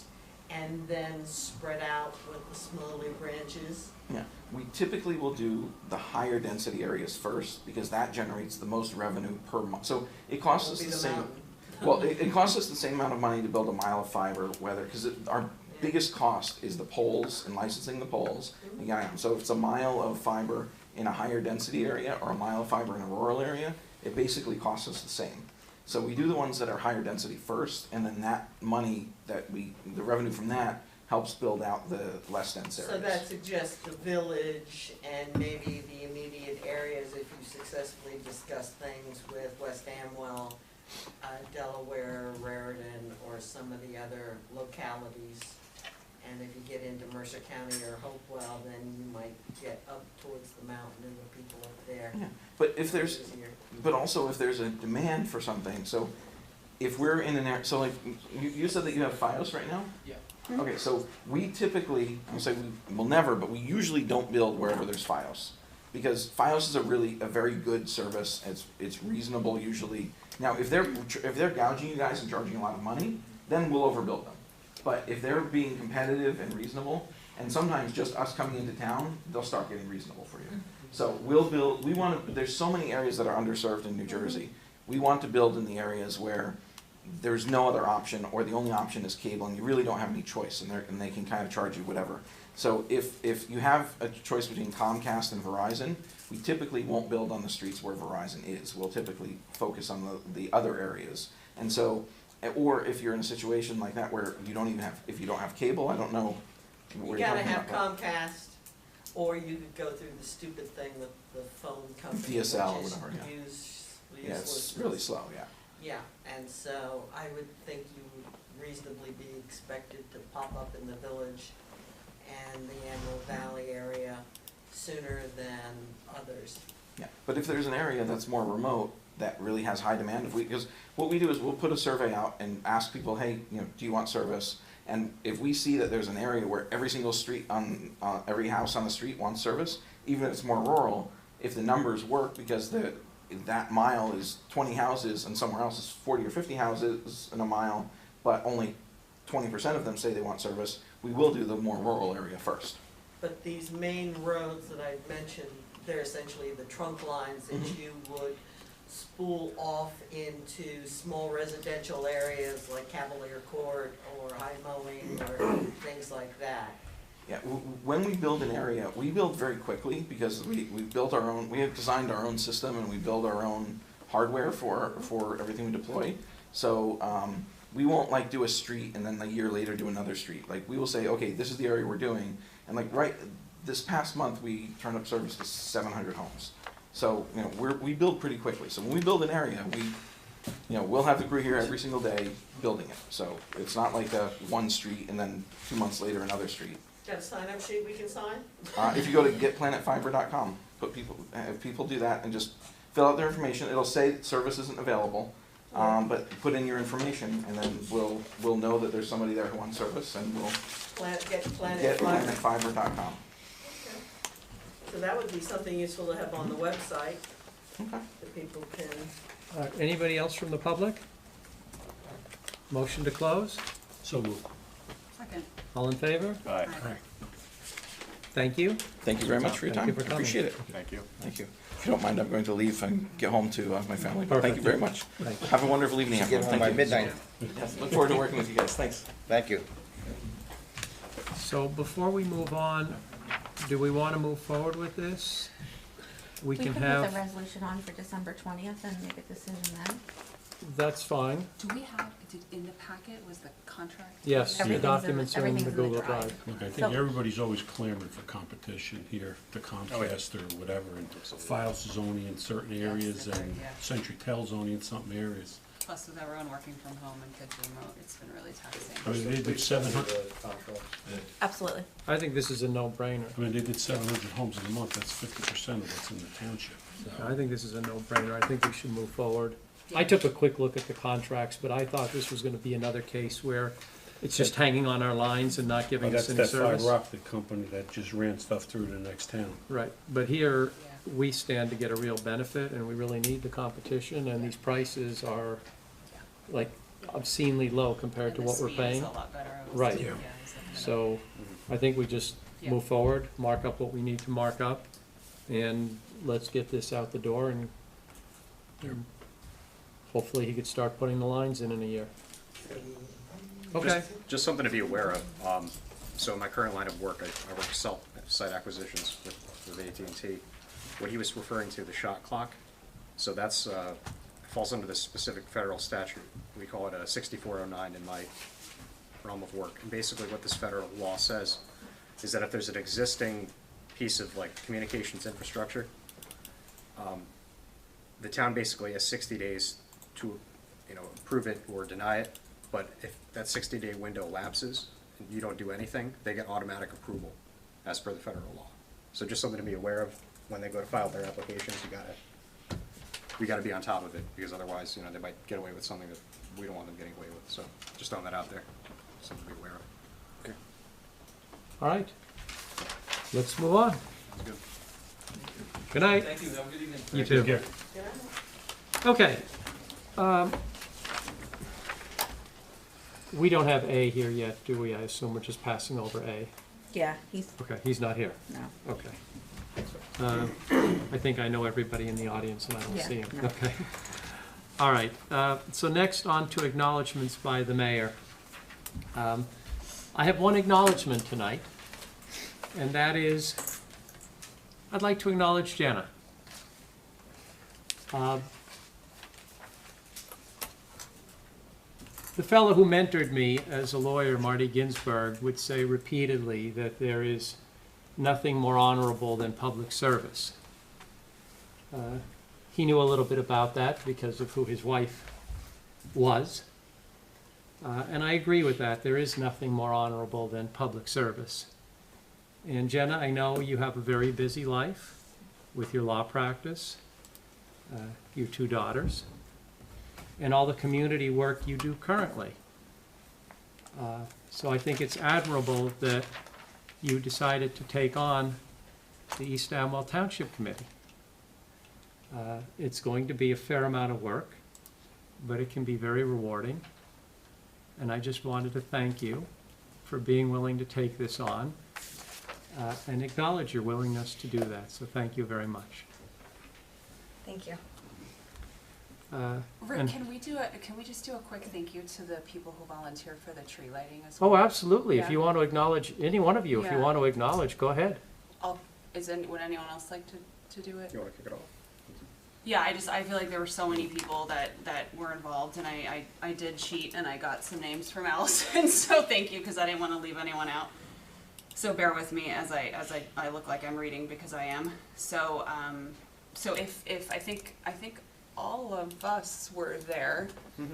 and then spread out with the smaller branches? Yeah, we typically will do the higher density areas first, because that generates the most revenue per month. So it costs us Will be the the same, mountain. well, it costs us the same amount of money to build a mile of fiber, whether, because our biggest cost is the poles and licensing the poles. Yeah, so if it's a mile of fiber in a higher density area or a mile of fiber in a rural area, it basically costs us the same. So we do the ones that are higher density first, and then that money that the revenue from that helps build out the less dense areas. So that suggests the village and maybe the immediate areas, if you successfully discuss things with West Amwell, Delaware, Raritan, or some of the other localities. And if you get into Mercer County or Hopewell, then you might get up towards the mountain and the people up there. Yeah, but if there's, Easier. but also if there's a demand for something, so if we're in an area, so like, you said that you have FiOS right now? Yeah. Okay, so we typically, I say we will never, but we usually don't build wherever there's FiOS. Because FiOS is a very good service, it's reasonable usually. Now, if they're gouging you guys and charging a lot of money, then we'll overbuild them. But if they're being competitive and reasonable, and sometimes just us coming into town, they'll start getting reasonable for you. So we'll build, there's so many areas that are underserved in New Jersey. We want to build in the areas where there's no other option, or the only option is cable, and you really don't have any choice, and they can kind of charge you whatever. So if you have a choice between Comcast and Verizon, we typically won't build on the streets where Verizon is. We'll typically focus on the other areas. And so, or if you're in a situation like that where you don't even have, if you don't have cable, I don't know You where you're gotta talking have about. Comcast, or you could go through the stupid thing with the phone company, DSL, which is whatever, yeah. Yeah, it's useless. really slow, yeah. Yeah, and so I would think you would reasonably be expected to pop up in the village and the Antelope Valley area sooner than others. Yeah, but if there's an area that's more remote that really has high demand, because what we do is we'll put a survey out and ask people, hey, do you want service? And if we see that there's an area where every single street every house on the street wants service, even if it's more rural, if the numbers work, because that mile is 20 houses and somewhere else is 40 or 50 houses in a mile, but only 20% of them say they want service, we will do the more rural area first. But these main roads that I mentioned, they're essentially the trunk lines that you would spool off into small residential areas like Cavalier Court or High Mowing or things like that. Yeah, when we build an area, we build very quickly because we built our own, we have designed our own system and we build our own hardware for everything we deploy. So we won't like do a street and then a year later do another street. Like we will say, okay, this is the area we're doing, and like this past month we turned up service to 700 homes. So we build pretty quickly. So when we build an area, we'll have the crew here every single day building it. So it's not like a one street and then 2 months later another street. Got a sign-up sheet we can sign? If you go to getplanetfiber.com, have people do that and just fill out their information. It'll say that service isn't available, but put in your information, and then we'll know that there's somebody there who wants service, and we'll Get Planet Fiber. getplanetfiber.com. So that would be something useful to have on the website Okay. that people can. Anybody else from the public? Motion to close? So moved. Second. All in favor? Aye. Thank you. Thank you very much for your Thank time. you for I coming. appreciate it. Thank you. Thank you. If you don't mind, I'm going to leave and get home to my family. But thank you Perfect. very much. Thank you. Have a wonderful evening, Get everyone. home by Thank you. midnight. Yes, look forward to working with you guys. Thanks. Thank you. So before we move on, do we want to move forward with this? We can could put the have, resolution on for December 20th and make a decision then. that's fine. Do we have, in the packet, was the contract? Yes, the Everything's documents are in the everything's in the Google drive. Drive. Look, I So- think everybody's always clamoring for competition here, the Comcast or whatever, and Files is only in certain areas and yeah. Century Tel's only in some areas. Plus with everyone working from home and kids remote, it's been really taxing. I mean, they did 700, Absolutely. I think this is a no-brainer. I mean, they did 700 homes in a month, that's 50% of what's in the township. I think this is a no-brainer. I think we should move forward. I took a quick look at the contracts, but I thought this was gonna be another case where it's just hanging on our lines and not Oh, giving us that's any that service. fiber optic company that just ran stuff through the next town. Right, but here, Yeah. we stand to get a real benefit, and we really need the competition, and these prices are like obscenely low compared to And the what we're speed paying. is a lot better. I was Right. thinking, Yeah. I was looking it up. So, I think we just Yeah. move forward, mark up what we need to mark up, and let's get this out the door, and hopefully he could start putting the lines in a year. Okay, Just something to be aware of. So in my current line of work, I work site acquisitions with AT&T. What he was referring to, the shot clock, so that's, falls under this specific federal statute. We call it a 6409 in my realm of work. And basically what this federal law says is that if there's an existing piece of like communications infrastructure, the town basically has 60 days to, approve it or deny it. But if that 60-day window lapses and you don't do anything, they get automatic approval as per the federal law. So just something to be aware of when they go to file their applications. We gotta be on top of it, because otherwise, they might get away with something that we don't want them getting away with. So just throwing that out there, something to be aware of. Okay. all right. Let's move on. Sounds good. Good night. Thank you, have a good evening. You too. Yeah. Okay. We don't have A here yet, do we? I assume we're just passing over A. Yeah, he's, Okay, he's not here. no. Okay. I think I know everybody in the audience and I don't Yeah, see him. no. Okay. All right, so next on to acknowledgements by the mayor. I have one acknowledgement tonight, and that is, I'd like to acknowledge Jenna. The fellow who mentored me as a lawyer, Marty Ginsburg, would say repeatedly that there is nothing more honorable than public service. He knew a little bit about that because of who his wife was. And I agree with that. There is nothing more honorable than public service. And Jenna, I know you have a very busy life with your law practice, your 2 daughters, and all the community work you do currently. So I think it's admirable that you decided to take on the East Amwell Township Committee. It's going to be a fair amount of work, but it can be very rewarding. And I just wanted to thank you for being willing to take this on and acknowledge your willingness to do that. So thank you very much. Thank you. Rick, and- can we just do a quick thank you to the people who volunteered for the tree lighting as well? Oh, absolutely. If Yeah. you want to acknowledge, any one of you, if you Yeah. want to acknowledge, go ahead. Would anyone else like to do it? You wanna kick it off? Yeah, I feel like there were so many people that were involved, and I did cheat, and I got some names from Allison, so thank you, because I didn't want to leave anyone out. So bear with me as I look like I'm reading, because I am. So if I think all of us were there,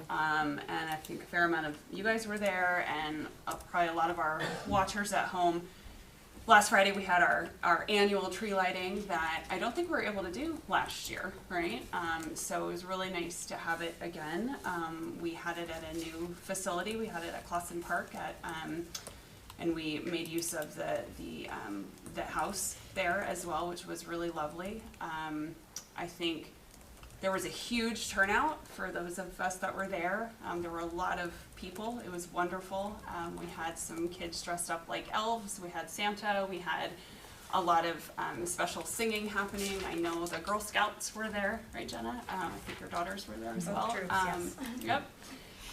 and I think a fair amount of you guys were there, and probably a lot of our watchers at home. Last Friday, we had our annual tree lighting that I don't think we were able to do last year, right? So it was really nice to have it again. We had it at a new facility. We had it at Clausen Park and we made use of the house there as well, which was really lovely. I think There was a huge turnout for those of us that were there. There were a lot of people. It was wonderful. We had some kids dressed up like elves. We had Santa. We had a lot of special singing happening. I know the Girl Scouts were there, right, Jenna? I think your daughters were there as well. Troops, yes. Yep.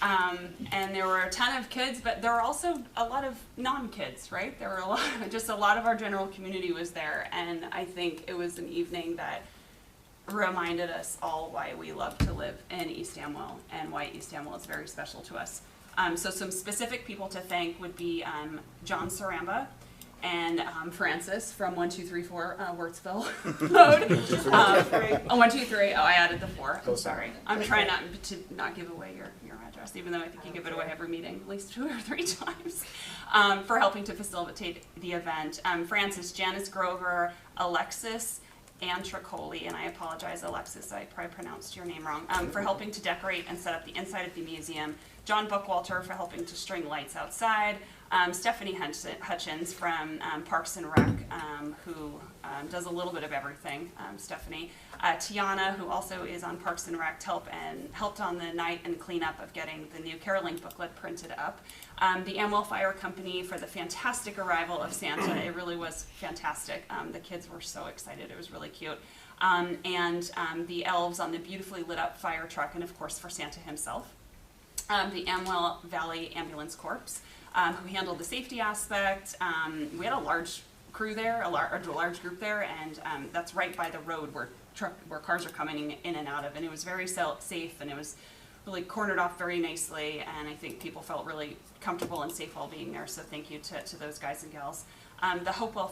And there were a ton of kids, but there were also a lot of non-kids, right? There were a lot of our general community was there, and I think it was an evening that reminded us all why we love to live in East Amwell and why East Amwell is very special to us. So some specific people to thank would be John Saramba and Francis from 1234 Wurtzville Road. 123. Oh, I added the 4. I'm sorry. I'm trying not give away your address, even though I think you give it away every meeting, at least 2 or 3 times, for helping to facilitate the event. Francis, Janice Grover, Alexis Antricoli, and I apologize, Alexis, I probably pronounced your name wrong, for helping to decorate and set up the inside of the museum. John Bookwalter for helping to string lights outside. Stephanie Hutchins from Parks and Rec, who does a little bit of everything, Stephanie. Tiana, who also is on Parks and Rec, helped on the night and cleanup of getting the new caroling booklet printed up. The Amwell Fire Company for the fantastic arrival of Santa. It really was fantastic. The kids were so excited. It was really cute. And the elves on the beautifully lit up fire truck, and of course for Santa himself. The Amwell Valley Ambulance Corps, who handled the safety aspect. We had a large crew there, a large group there, and that's right by the road where cars are coming in and out of, and it was very safe, and it was really cornered off very nicely, and I think people felt really comfortable and safe while being there, so thank you to those guys and gals. The Hopewell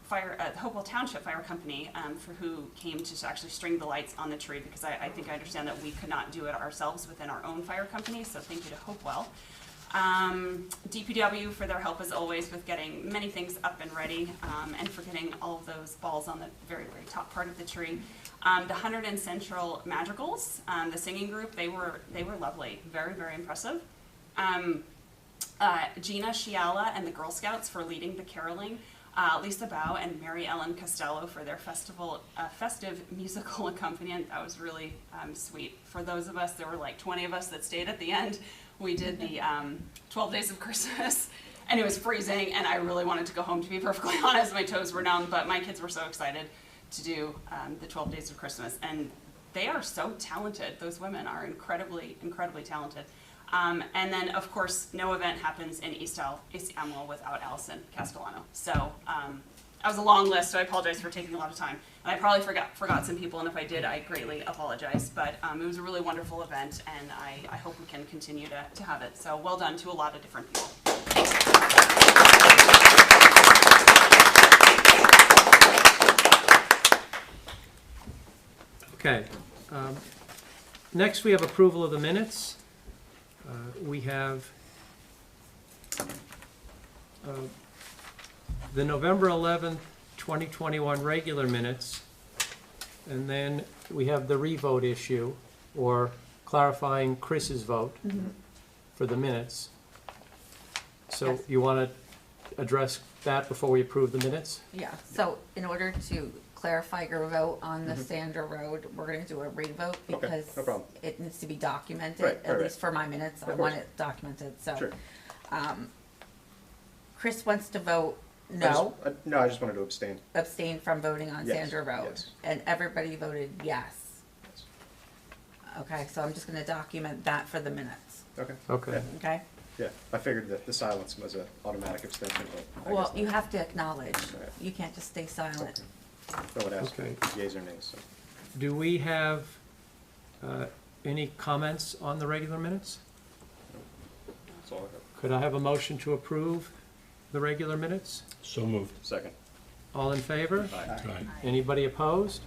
Hopewell Township Fire Company, for who came to actually string the lights on the tree, because I think I understand that we could not do it ourselves within our own fire company, so thank you to Hopewell. DPW for their help as always with getting many things up and ready, and for getting all of those balls on the very, very top part of the tree. The 100 and Central Madrigals, the singing group, they were lovely, very, very impressive. Gina Shiala and the Girl Scouts for leading the caroling. Lisa Bow and Mary Ellen Costello for their festive musical accompaniment. That was really sweet. For those of us, there were like 20 of us that stayed at the end. We did the 12 Days of Christmas, and it was freezing, and I really wanted to go home, to be perfectly honest. My toes were numb, but my kids were so excited to do the 12 Days of Christmas, and they are so talented. Those women are incredibly, incredibly talented. And then, of course, no event happens in East Amwell without Allison Castellano. So that was a long list, so I apologize for taking a lot of time. And I probably forgot some people, and if I did, I greatly apologize. But it was a really wonderful event, and I hope we can continue to have it. So well done to a lot of different people. Thanks. Okay. Next, we have approval of the minutes. We have the November 11th, 2021 regular minutes, and then we have the revote issue, or clarifying Chris's vote for the minutes. So Yes. you want to address that before we approve the minutes? Yeah, so in order to clarify your vote on the Sandra Road, we're gonna do a revote because no problem. it needs to be documented, Right, at right. least for my minutes, I Of want course. it documented, so. Sure. Chris wants to vote no, I just wanted to abstain. abstain from voting on Yes, Sandra Road. yes. And everybody voted yes. Okay, so I'm just gonna document that for the minutes, Okay. Okay. okay? Yeah, I figured that the silence was an automatic abstention, but I Well, guess you not. have to acknowledge, Right. you can't just stay silent. No one asked for Okay. yeas or nays, so. Do we have any comments on the regular minutes? That's all I have. Could I have a motion to approve the regular minutes? So moved. Second. All in favor? Aye. Anybody opposed?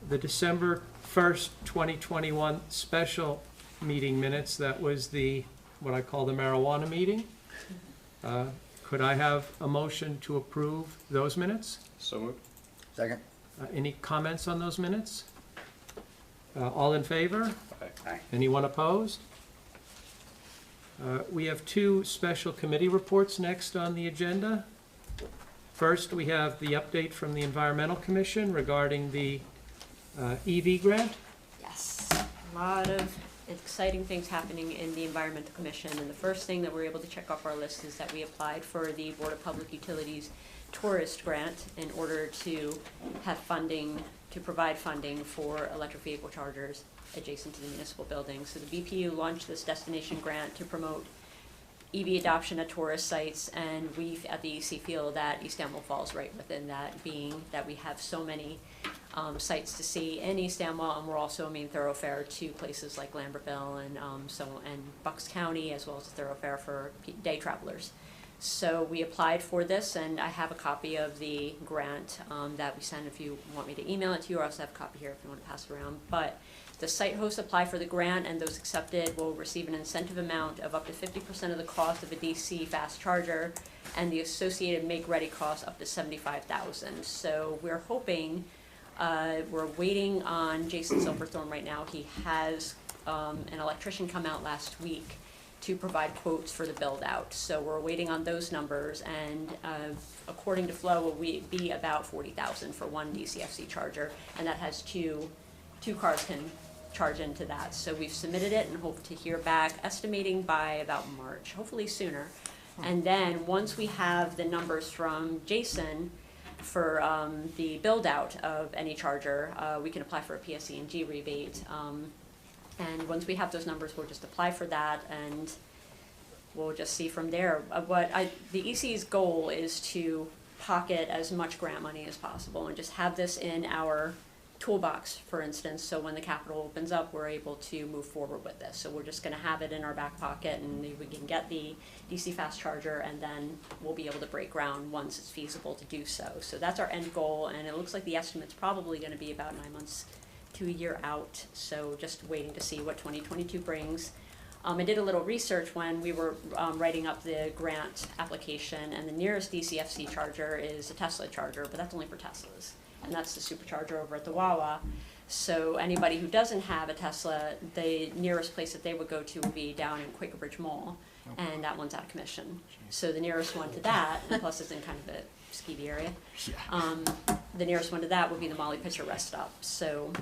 The December 1st, 2021 special meeting minutes, that was the, what I call the marijuana meeting. Could I have a motion to approve those minutes? So moved. Second? Any comments on those minutes? All in favor? Aye. Anyone opposed? We have 2 special committee reports next on the agenda. First, we have the update from the Environmental Commission regarding the EV grant? Yes, a lot of exciting things happening in the Environmental Commission, and the first thing that we're able to check off our list is that we applied for the Board of Public Utilities Tourist Grant in order to have funding, to provide funding for electric vehicle chargers adjacent to the municipal buildings. So the BPU launched this destination grant to promote EV adoption at tourist sites, and we at the EC feel that East Amwell falls right within that, being that we have so many sites to see in East Amwell, and we're also a main thoroughfare to places like Lambertville and Bucks County, as well as a thoroughfare for day travelers. So we applied for this, and I have a copy of the grant that we sent if you want me to email it to you, or I also have a copy here if you want to pass it around. But the site hosts apply for the grant, and those accepted will receive an incentive amount of up to 50% of the cost of a DC fast charger, and the associated make-ready cost up to $75,000. So we're hoping, we're waiting on Jason Silverthorne right now. He has an electrician come out last week to provide quotes for the build-out. So we're waiting on those numbers, and according to Flo, will be about $40,000 for one DCFC charger, and that has two cars can charge into that. So we've submitted it and hope to hear back, estimating by about March, hopefully sooner. And then once we have the numbers from Jason for the build-out of any charger, we can apply for a PSE&G rebate. And once we have those numbers, we'll just apply for that, and we'll just see from there. The EC's goal is to pocket as much grant money as possible and just have this in our toolbox, for instance, so when the capital opens up, we're able to move forward with this. So we're just going to have it in our back pocket, and we can get the DC fast charger, and then we'll be able to break ground once it's feasible to do so. So that's our end goal, and it looks like the estimate's probably going to be about 9 months to a year out. So just waiting to see what 2022 brings. I did a little research when we were writing up the grant application, and the nearest DCFC charger is a Tesla charger, but that's only for Teslas. And that's the supercharger over at the Wawa. So anybody who doesn't have a Tesla, the nearest place that they would go to would be down in Quaker Bridge Mall, and that one's out of commission. So the nearest one to that, and plus it's in kind of a skeevy area, the nearest one to that would be the Molly Pitcher rest stop. So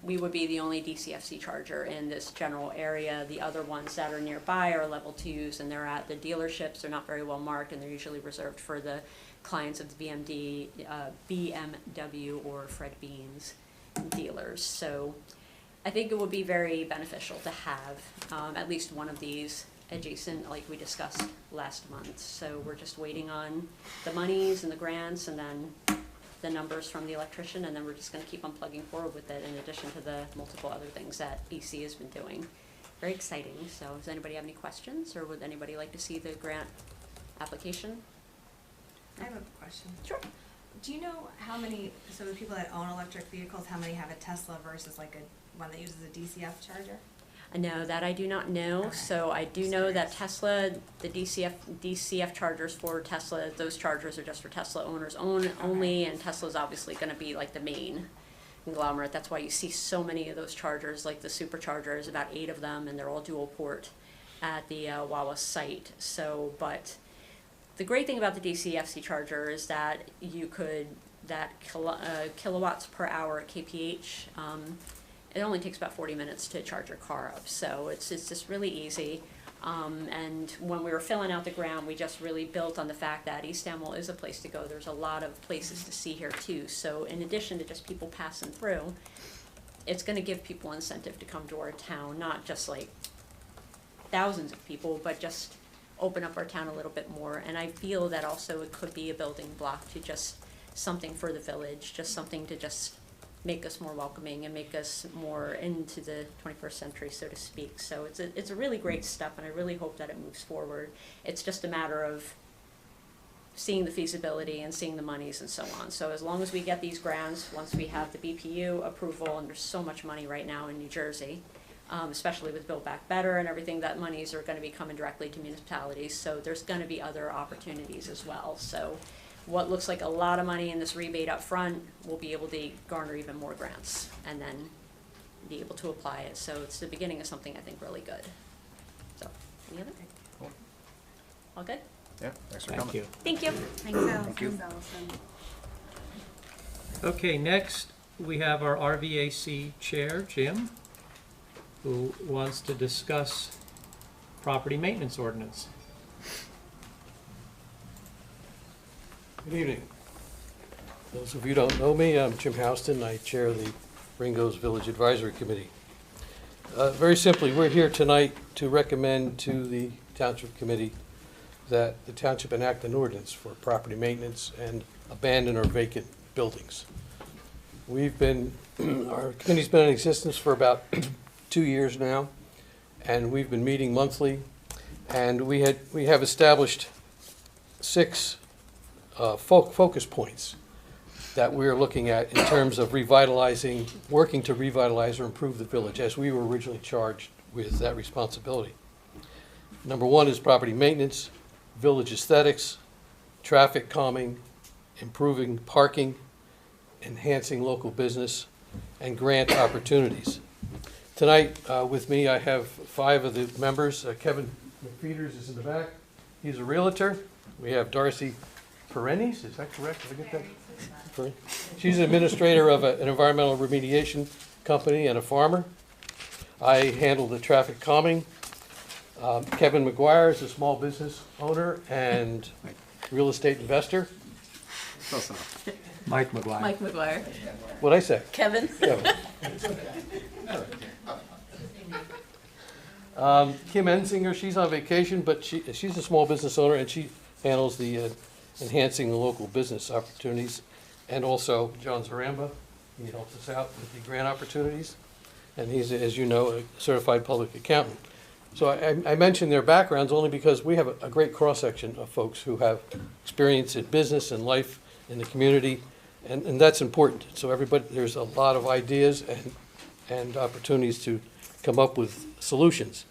we would be the only DCFC charger in this general area. The other ones that are nearby are level 2s, and they're at the dealerships. They're not very well marked, and they're usually reserved for the clients of the BMW or Fred Beans dealers. So I think it would be very beneficial to have at least one of these adjacent, like we discussed last month. So we're just waiting on the monies and the grants, and then the numbers from the electrician, and then we're just going to keep on plugging forward with it in addition to the multiple other things that EC has been doing. Very exciting. So does anybody have any questions, or would anybody like to see the grant application? I have a question. Sure. Do you know how many, so the people that own electric vehicles, how many have a Tesla versus like a one that uses a DCF charger? No, that I do not know. Okay. So I do know that Tesla, the DCF chargers for Tesla, those chargers are just for Tesla owners only, and Tesla's obviously going to be like the main conglomerate. That's why you see so many of those chargers, like the superchargers, about 8 of them, and they're all dual port at the Wawa site. So, but the great thing about the DCFC charger is that you could, kilowatts per hour kph, it only takes about 40 minutes to charge your car up. So it's just really easy. And when we were filling out the ground, we just really built on the fact that East Amwell is a place to go. There's a lot of places to see here too. So in addition to just people passing through, it's going to give people incentive to come to our town, not just like thousands of people, but just open up our town a little bit more. And I feel that also it could be a building block to just something for the village, just something to just make us more welcoming and make us more into the 21st century, so to speak. So it's a really great step, and I really hope that it moves forward. It's just a matter of seeing the feasibility and seeing the monies and so on. So as long as we get these grants, once we have the BPU approval, and there's so much money right now in New Jersey, especially with Build Back Better and everything, that monies are going to be coming directly to municipalities. So there's going to be other opportunities as well. So what looks like a lot of money in this rebate up front, we'll be able to garner even more grants and then be able to apply it. So it's the beginning of something I think really good. So, any other? Cool. All good? Yeah, thanks for coming. Thank you. Thanks, Allison. Thanks, Allison. Okay, next we have our RVAC Chair, Jim, who wants to discuss property maintenance ordinance. Good evening. Those of you who don't know me, I'm Jim Houston. I chair the Ringo's Village Advisory Committee. Very simply, we're here tonight to recommend to the Township Committee that the Township enact an ordinance for property maintenance and abandon or vacant buildings. We've been, our committee's been in existence for about 2 years now, and we've been meeting monthly, and we have established 6 focus points that we're looking at in terms of revitalizing, working to revitalize or improve the village, as we were originally charged with that responsibility. Number 1 is property maintenance, village aesthetics, traffic calming, improving parking, enhancing local business, and grant opportunities. Tonight with me I have 5 of the members. Kevin McFeeters is in the back. He's a realtor. We have Darcy Perennis, is that correct? Did I get that? She's an administrator of an environmental remediation company and a farmer. I handle the traffic calming. Kevin Mcguire is a small business owner and real estate investor. Close enough. Mike Mcguire. Mike Mcguire. What'd I say? Kevin. Kevin. Kim Ensinger, she's on vacation, but she's a small business owner, and she handles the enhancing the local business opportunities. And also John Zaramba, he helps us out with the grant opportunities. And he's, as you know, a certified public accountant. So I mention their backgrounds only because we have a great cross-section of folks who have experience in business and life in the community, and that's important. So everybody, there's a lot of ideas and opportunities to come up with solutions.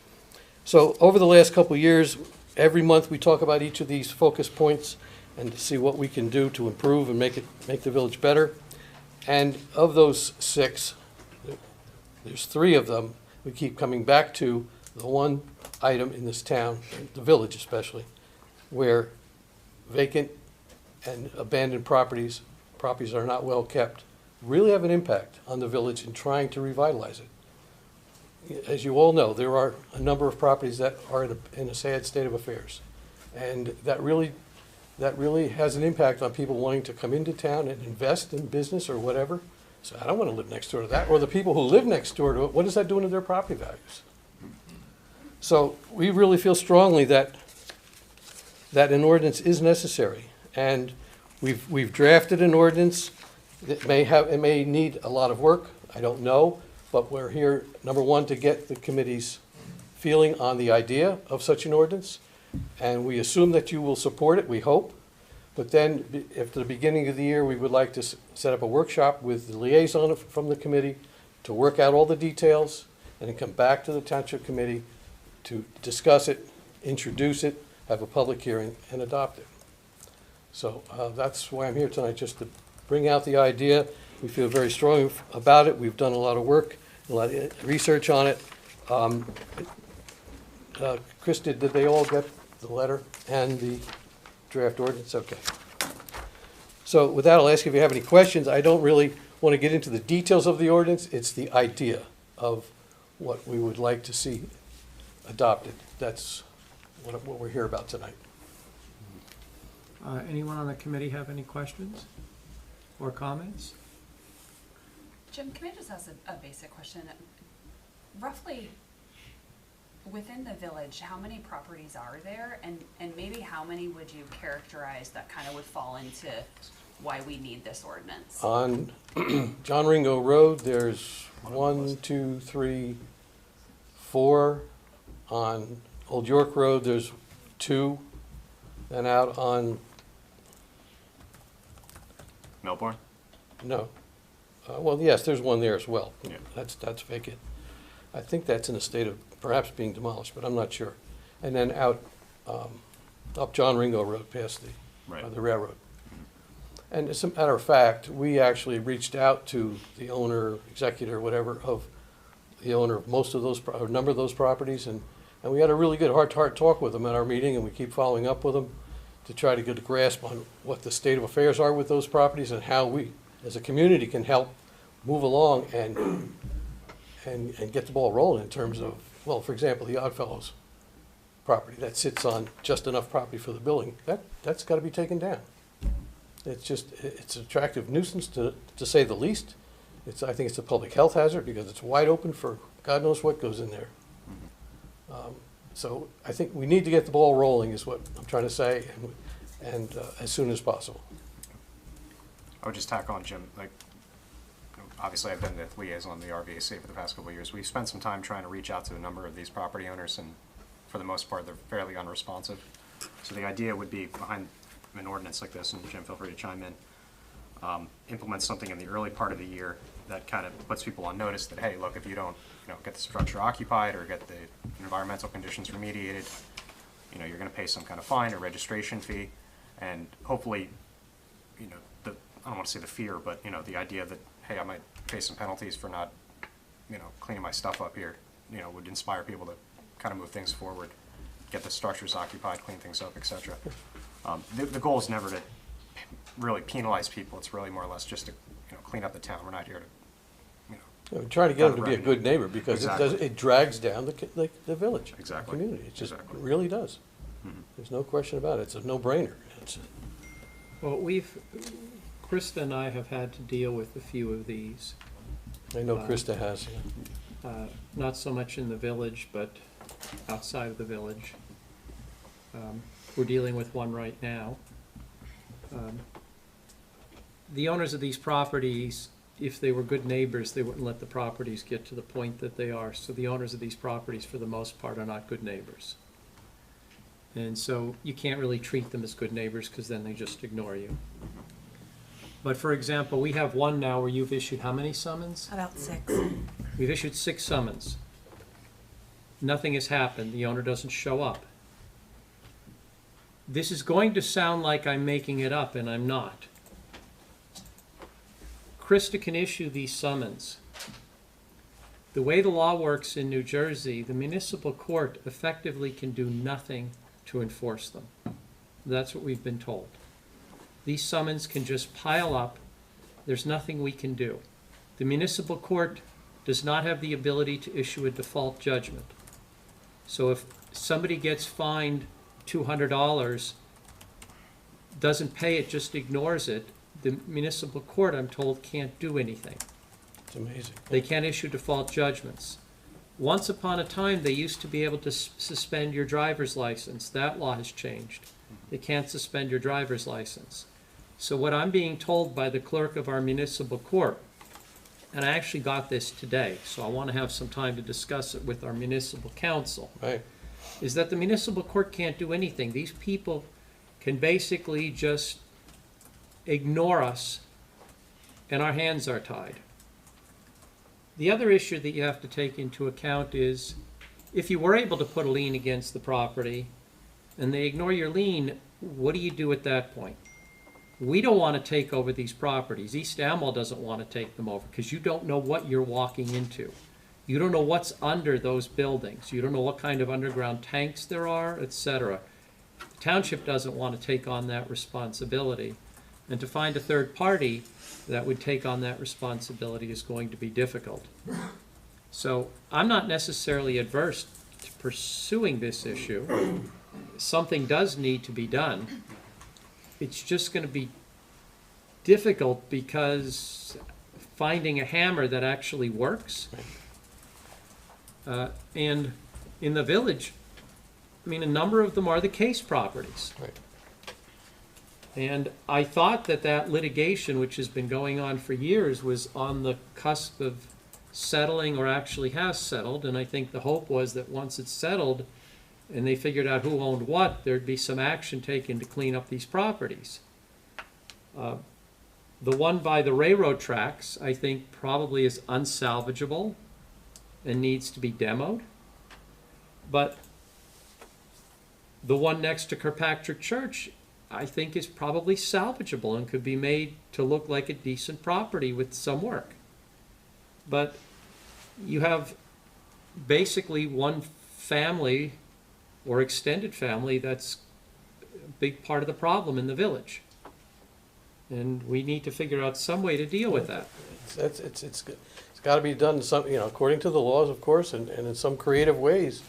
So over the last couple of years, every month we talk about each of these focus points and to see what we can do to improve and make the village better. And of those 6, there's 3 of them we keep coming back to, the one item in this town, the village especially, where vacant and abandoned properties that are not well kept, really have an impact on the village in trying to revitalize it. As you all know, there are a number of properties that are in a sad state of affairs. And that really has an impact on people wanting to come into town and invest in business or whatever. So I don't want to live next door to that. Or the people who live next door to it, what is that doing to their property values? So we really feel strongly that an ordinance is necessary. And we've drafted an ordinance. It may need a lot of work, I don't know, but we're here, number 1, to get the committee's feeling on the idea of such an ordinance. And we assume that you will support it, we hope. But then, at the beginning of the year, we would like to set up a workshop with the liaison from the committee to work out all the details, and then come back to the Township Committee to discuss it, introduce it, have a public hearing, and adopt it. So that's why I'm here tonight, just to bring out the idea. We feel very strongly about it. We've done a lot of work, a lot of research on it. Chris, did they all get the letter and the draft ordinance? Okay. So with that, I'll ask if you have any questions. I don't really want to get into the details of the ordinance. It's the idea of what we would like to see adopted. That's what we're here about tonight. Anyone on the committee have any questions or comments? Jim, can I just ask a basic question? Roughly, within the village, how many properties are there? And maybe how many would you characterize that kind of would fall into why we need this ordinance? On John Ringo Road, there's 1, 2, 3, 4. On Old York Road, there's 2. And out on... Melbourne? No. Well, yes, there's one there as well. Yeah. That's vacant. I think that's in a state of perhaps being demolished, but I'm not sure. And then out up John Ringo Road past the railroad. And as a matter of fact, we actually reached out to the owner, executor, whatever, of the owner of most of those, a number of those properties, and we had a really good heart-to-heart talk with them at our meeting, and we keep following up with them to try to get a grasp on what the state of affairs are with those properties and how we, as a community, can help move along and get the ball rolling in terms of, well, for example, the Oddfellows property that sits on just enough property for the building, that's gotta be taken down. It's just, it's an attractive nuisance to say the least. I think it's a public health hazard because it's wide open for God knows what goes in there. So I think we need to get the ball rolling is what I'm trying to say, and as soon as possible. I would just tack on, Jim, like, obviously I've been the liaison of the RVAC for the past couple of years. We've spent some time trying to reach out to a number of these property owners, and for the most part, they're fairly unresponsive. So the idea would be behind an ordinance like this, and Jim, feel free to chime in, implement something in the early part of the year that kind of puts people on notice that, hey, look, if you don't, get the structure occupied or get the environmental conditions remediated, you're going to pay some kind of fine or registration fee, and hopefully, I don't want to say the fear, but the idea that, hey, I might pay some penalties for not, cleaning my stuff up here, would inspire people to kind of move things forward, get the structures occupied, clean things up, etc. The goal is never to really penalize people. It's really more or less just to clean up the town. We're not here to We're trying to get them to be a good neighbor because Exactly. it drags down the village, Exactly. the community. It just Exactly. really does. Mhm. There's no question about it. It's a no-brainer. Well, Krista and I have had to deal with a few of these. I know Krista has. Not so much in the village, but outside of the village. We're dealing with one right now. The owners of these properties, if they were good neighbors, they wouldn't let the properties get to the point that they are. So the owners of these properties, for the most part, are not good neighbors. And so you can't really treat them as good neighbors because then they just ignore you. But for example, we have one now where you've issued how many summons? About 6. We've issued 6 summons. Nothing has happened. The owner doesn't show up. This is going to sound like I'm making it up, and I'm not. Krista can issue these summons. The way the law works in New Jersey, the municipal court effectively can do nothing to enforce them. That's what we've been told. These summons can just pile up. There's nothing we can do. The municipal court does not have the ability to issue a default judgment. So if somebody gets fined $200, doesn't pay it, just ignores it, the municipal court, I'm told, can't do anything. It's amazing. They can't issue default judgments. Once upon a time, they used to be able to suspend your driver's license. That law has changed. They can't suspend your driver's license. So what I'm being told by the clerk of our municipal court, and I actually got this today, so I want to have some time to discuss it with our municipal council, Right. is that the municipal court can't do anything. These people can basically just ignore us, and our hands are tied. The other issue that you have to take into account is if you were able to put a lien against the property and they ignore your lien, what do you do at that point? We don't want to take over these properties. East Amwell doesn't want to take them over because you don't know what you're walking into. You don't know what's under those buildings. You don't know what kind of underground tanks there are, etc. The township doesn't want to take on that responsibility. And to find a third party that would take on that responsibility is going to be difficult. So I'm not necessarily adverse to pursuing this issue. Something does need to be done. It's just going to be difficult because finding a hammer that actually works. And in the village, I mean, a number of them are the case properties. Right. And I thought that that litigation, which has been going on for years, was on the cusp of settling or actually has settled. And I think the hope was that once it's settled and they figured out who owned what, there'd be some action taken to clean up these properties. The one by the railroad tracks, I think, probably is unsalvageable and needs to be demoed. But the one next to Kirkpatrick Church, I think, is probably salvageable and could be made to look like a decent property with some work. But you have basically one family or extended family that's a big part of the problem in the village. And we need to figure out some way to deal with that. It's gotta be done in some, according to the laws, of course, and in some creative ways.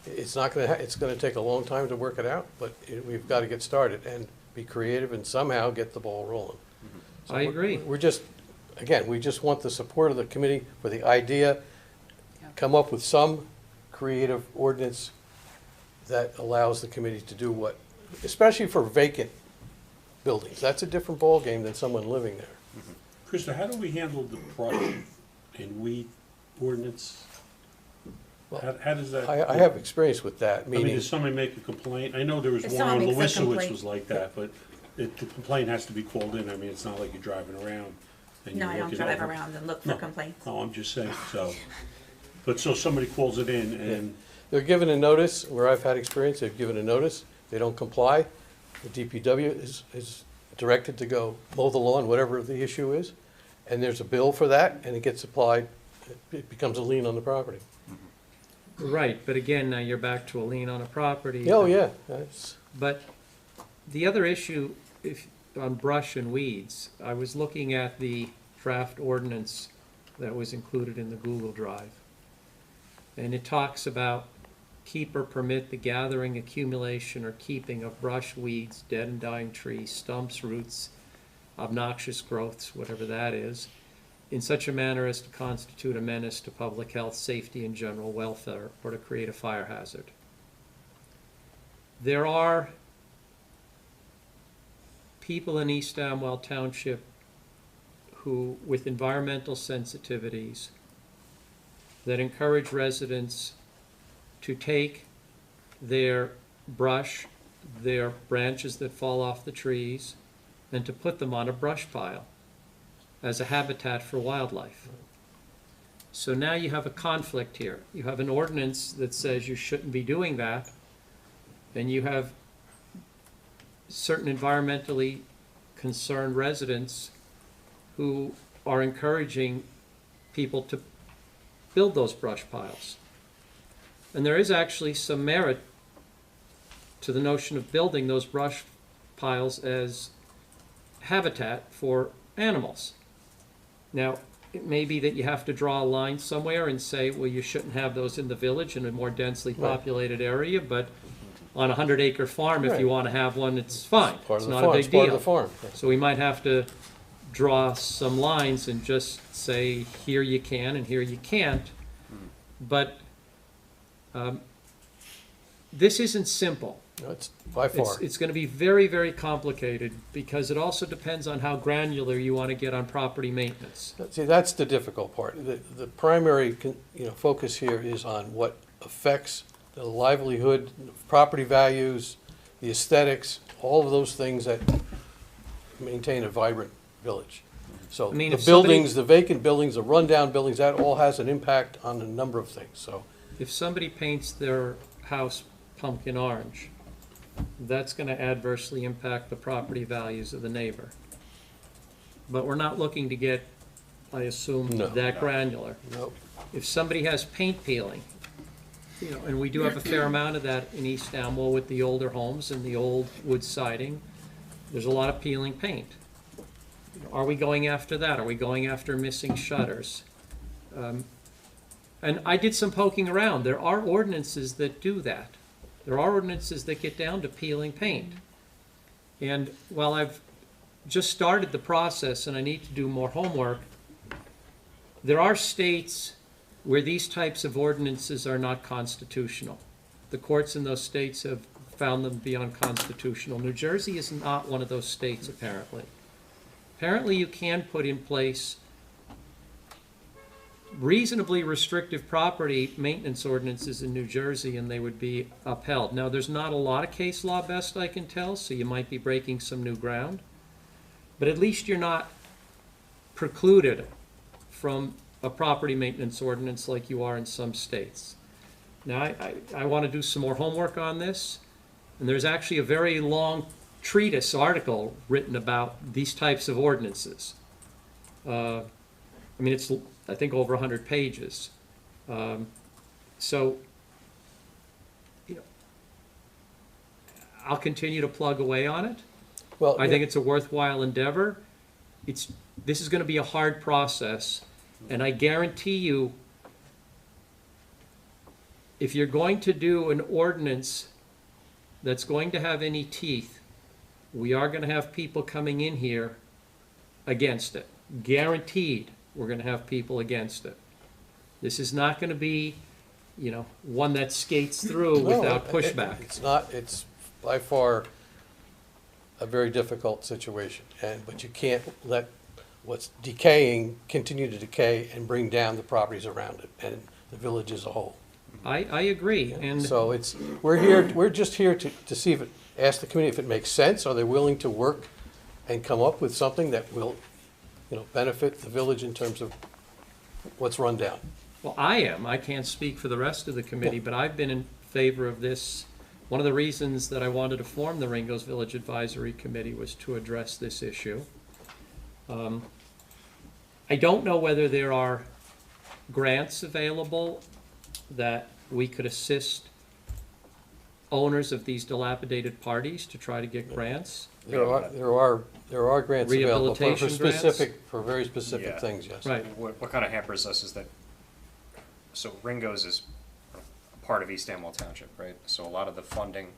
It's not gonna, it's gonna take a long time to work it out, but we've gotta get started and be creative and somehow get the ball rolling. So I agree. We're just, again, we just want the support of the committee for the idea, come up with some creative ordinance that allows the committee to do what, especially for vacant buildings. That's a different ballgame than someone living there. Krista, how do we handle the brush and weed ordinance? How does that? I have experience with that, I mean, meaning, does somebody make a complaint? I know there was If one on someone makes a Lewisowitz complaint. was like that, but the complaint has to be called in. I mean, it's not like you're driving around and No, you're I don't looking drive over. around and look for No. complaints. No, I'm just saying, so. But so somebody calls it in and, they're given a notice, where I've had experience, they've given a notice, they don't comply, the DPW is directed to go mow the lawn, whatever the issue is, and there's a bill for that, and it gets applied, it becomes a lien on the property. Right, but again, now you're back to a lien on a property. Oh, yeah, that's, But the other issue, on brush and weeds, I was looking at the draft ordinance that was included in the Google Drive. And it talks about keep or permit the gathering, accumulation, or keeping of brush, weeds, dead and dying trees, stumps, roots, obnoxious growths, whatever that is, in such a manner as to constitute a menace to public health, safety, and general welfare, or to create a fire hazard. There are people in East Amwell Township who, with environmental sensitivities, that encourage residents to take their brush, their branches that fall off the trees, and to put them on a brush pile as a habitat for wildlife. So now you have a conflict here. You have an ordinance that says you shouldn't be doing that, and you have certain environmentally concerned residents who are encouraging people to build those brush piles. And there is actually some merit to the notion of building those brush piles as habitat for animals. Now, it may be that you have to draw a line somewhere and say, well, you shouldn't have those in the village in a more densely populated area, but on a 100-acre farm, if you Right. want to have one, it's fine. part It's of the not farm, a it's big part of deal. the farm. So we might have to draw some lines and just say, here you can and here you can't. But this isn't simple. No, it's by far. It's going to be very, very complicated because it also depends on how granular you want to get on property maintenance. See, that's the difficult part. The primary, focus here is on what affects the livelihood, property values, the aesthetics, all of those things that maintain a vibrant village. So I mean, the if somebody- buildings, the vacant buildings, the rundown buildings, that all has an impact on a number of things, so. If somebody paints their house pumpkin orange, that's going to adversely impact the property values of the neighbor. But we're not looking to get, I assume, No. that granular. Nope. If somebody has paint peeling, and we do have a fair amount of that in East Amwell with the older homes and the old wood siding, there's a lot of peeling paint. Are we going after that? Are we going after missing shutters? And I did some poking around. There are ordinances that do that. There are ordinances that get down to peeling paint. And while I've just started the process and I need to do more homework, there are states where these types of ordinances are not constitutional. The courts in those states have found them to be unconstitutional. New Jersey is not one of those states, apparently. Apparently, you can put in place reasonably restrictive property maintenance ordinances in New Jersey, and they would be upheld. Now, there's not a lot of case law, best I can tell, so you might be breaking some new ground. But at least you're not precluded from a property maintenance ordinance like you are in some states. Now, I want to do some more homework on this, and there's actually a very long treatise article written about these types of ordinances. I mean, it's, I think, over 100 pages. So, I'll continue to plug away on it. Well, I think it's a worthwhile endeavor. this is gonna be a hard process, and I guarantee you, if you're going to do an ordinance that's going to have any teeth, we are gonna have people coming in here against it. Guaranteed, we're gonna have people against it. This is not gonna be, you know, one that skates through No, without pushback. It's not, it's by far a very difficult situation, but you can't let what's decaying continue to decay and bring down the properties around it and the village as a whole. I agree, and So we're just here to see if ask the committee if it makes sense. Are they willing to work and come up with something that will, benefit the village in terms of what's run down? well, I can't speak for the rest of the committee, but I've been in favor of this. One of the reasons that I wanted to form the Ringo's Village Advisory Committee was to address this issue. I don't know whether there are grants available that we could assist owners of these dilapidated parties to try to get grants. There are grants available for Rehabilitation specific, for very specific Yeah. things, yes. Right. What kind of hampers us is that, so Ringo's is a part of East Amwell Township, right? So a lot of the funding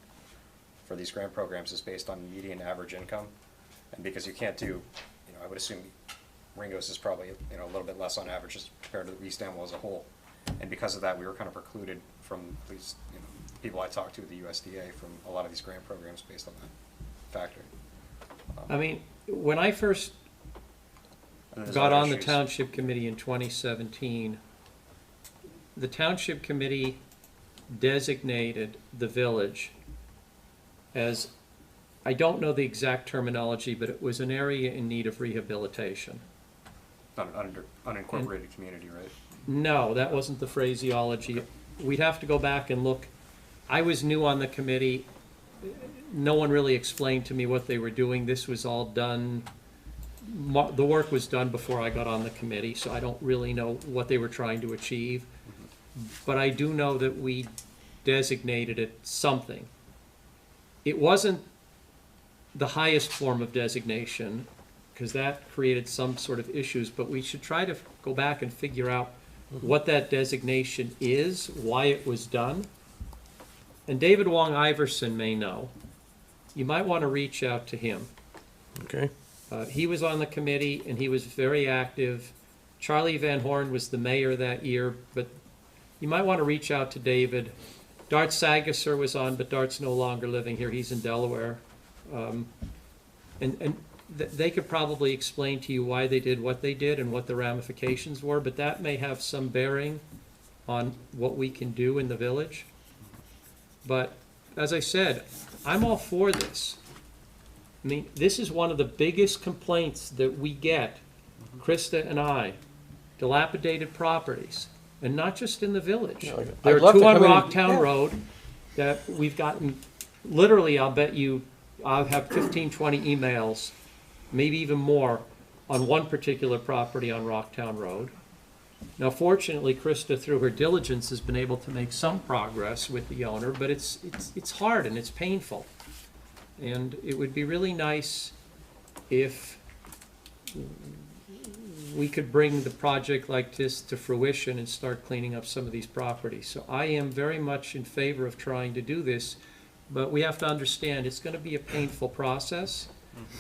for these grant programs is based on median average income. And because you can't do, I would assume Ringo's is probably, a little bit less on average as compared to East Amwell as a whole. And because of that, we were kind of precluded from, at least, people I talked to at the USDA from a lot of these grant programs based on that factor. I mean, when I first And there's got other on the issues. Township Committee in 2017, the Township Committee designated the village as, I don't know the exact terminology, but it was an area in need of rehabilitation. Not an unincorporated community, right? No, that wasn't the phraseology. We'd have to go back and look. I was new on the committee. No one really explained to me what they were doing. This was all done, the work was done before I got on the committee, so I don't really know what they were trying to achieve. But I do know that we designated it something. It wasn't the highest form of designation, because that created some sort of issues, but we should try to go back and figure out what that designation is, why it was done. And David Wong Iverson may know. You might want to reach out to him. Okay. He was on the committee and he was very active. Charlie Van Horn was the mayor that year, but you might want to reach out to David. Dart Sagasser was on, but Dart's no longer living here. He's in Delaware. They could probably explain to you why they did what they did and what the ramifications were, but that may have some bearing on what we can do in the village. But as I said, I'm all for this. I mean, this is one of the biggest complaints that we get, Krista and I, dilapidated properties, and not just in the village. No, There I'd are love two to on come in and- Rocktown yeah. Road that we've gotten, literally, I'll bet you, I'll have 15, 20 emails, maybe even more, on one particular property on Rocktown Road. Now, fortunately, Krista, through her diligence, has been able to make some progress with the owner, but it's hard and it's painful. And it would be really nice if we could bring the project like this to fruition and start cleaning up some of these properties. So I am very much in favor of trying to do this, but we have to understand it's going to be a painful process,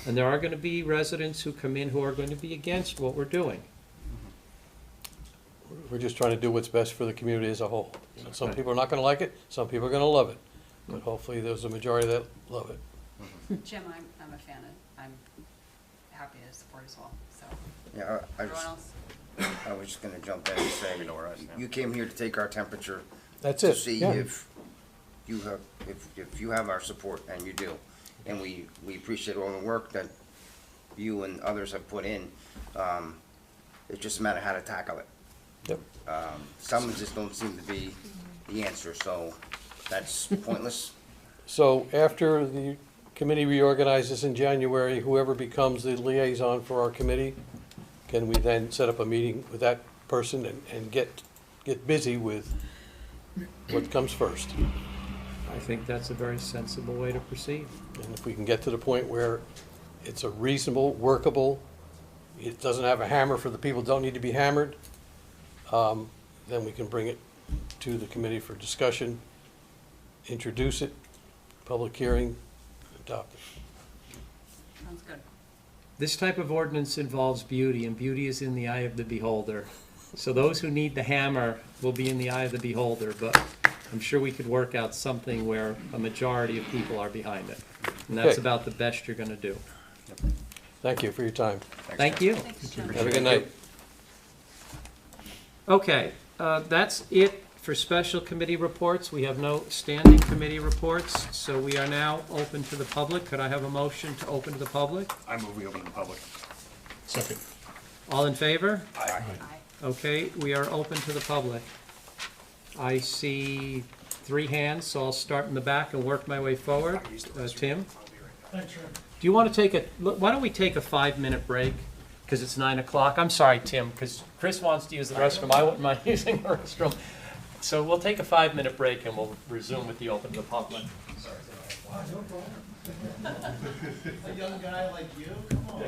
and there are going to be residents who come in who are going to be against what we're doing. We're just trying to do what's best for the community as a whole. Some people are not gonna like it, some people are gonna love it, but hopefully there's a majority that love it. Jim, I'm a fan of, I'm happy to support as well, so. Yeah, Everyone else? I was just gonna jump in and say, you came here to take our temperature. That's To it, see yeah. if you have our support, and you do. And we appreciate all the work that you and others have put in. It's just a matter of how to tackle it. Yep. Some just don't seem to be the answer, so that's pointless. So after the committee reorganizes in January, whoever becomes the liaison for our committee, can we then set up a meeting with that person and get busy with what comes first? I think that's a very sensible way to proceed. And if we can get to the point where it's a reasonable, workable it doesn't have a hammer for the people who don't need to be hammered, then we can bring it to the committee for discussion, introduce it, public hearing, adopt it. Sounds good. This type of ordinance involves beauty, and beauty is in the eye of the beholder. So those who need the hammer will be in the eye of the beholder, but I'm sure we could work out something where a majority of people are behind it. And that's Okay. about the best you're gonna do. Thank you for your time. Thank you. Thanks, John. Have a good night. Okay, that's it for special committee reports. We have no standing committee reports, so we are now open to the public. Could I have a motion to open to the public? I move we open to the public. Second. All in favor? Aye. Okay, we are open to the public. I see 3 hands, so I'll start in the back and work my way forward. Tim? Thanks, Rick. Do you want to take why don't we take a 5-minute break? Because it's 9 o'clock. I'm sorry, Tim, because Chris wants to use the restroom. I wouldn't mind using the restroom. So we'll take a 5-minute break and we'll resume with the open to the public. Wow, no problem. A young guy like you, come on.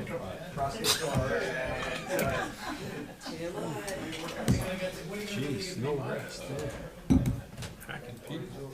Jeez, no rest. Hacking people.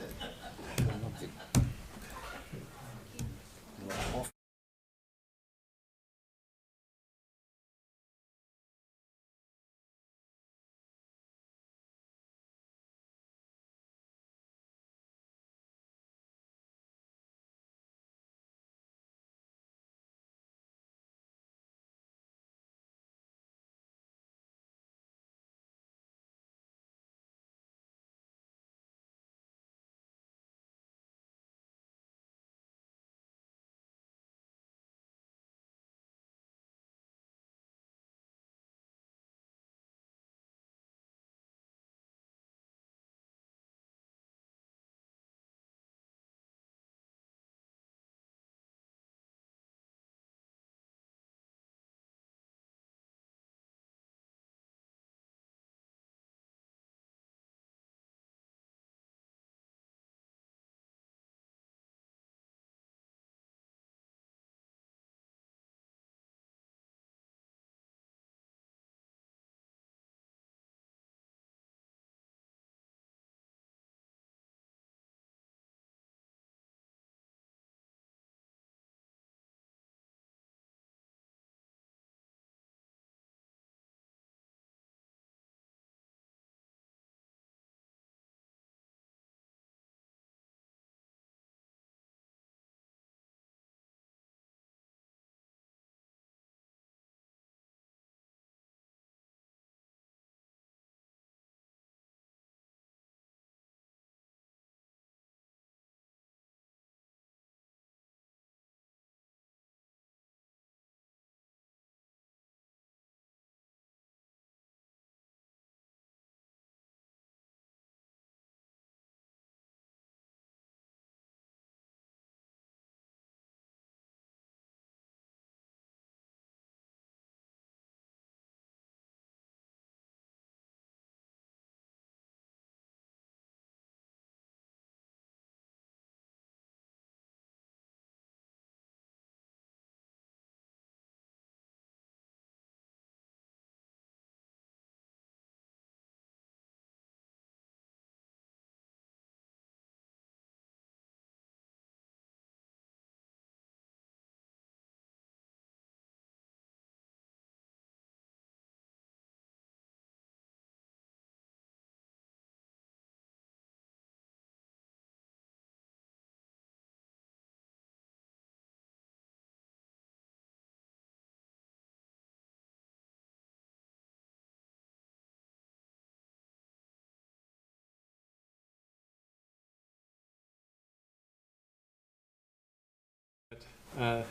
Uh,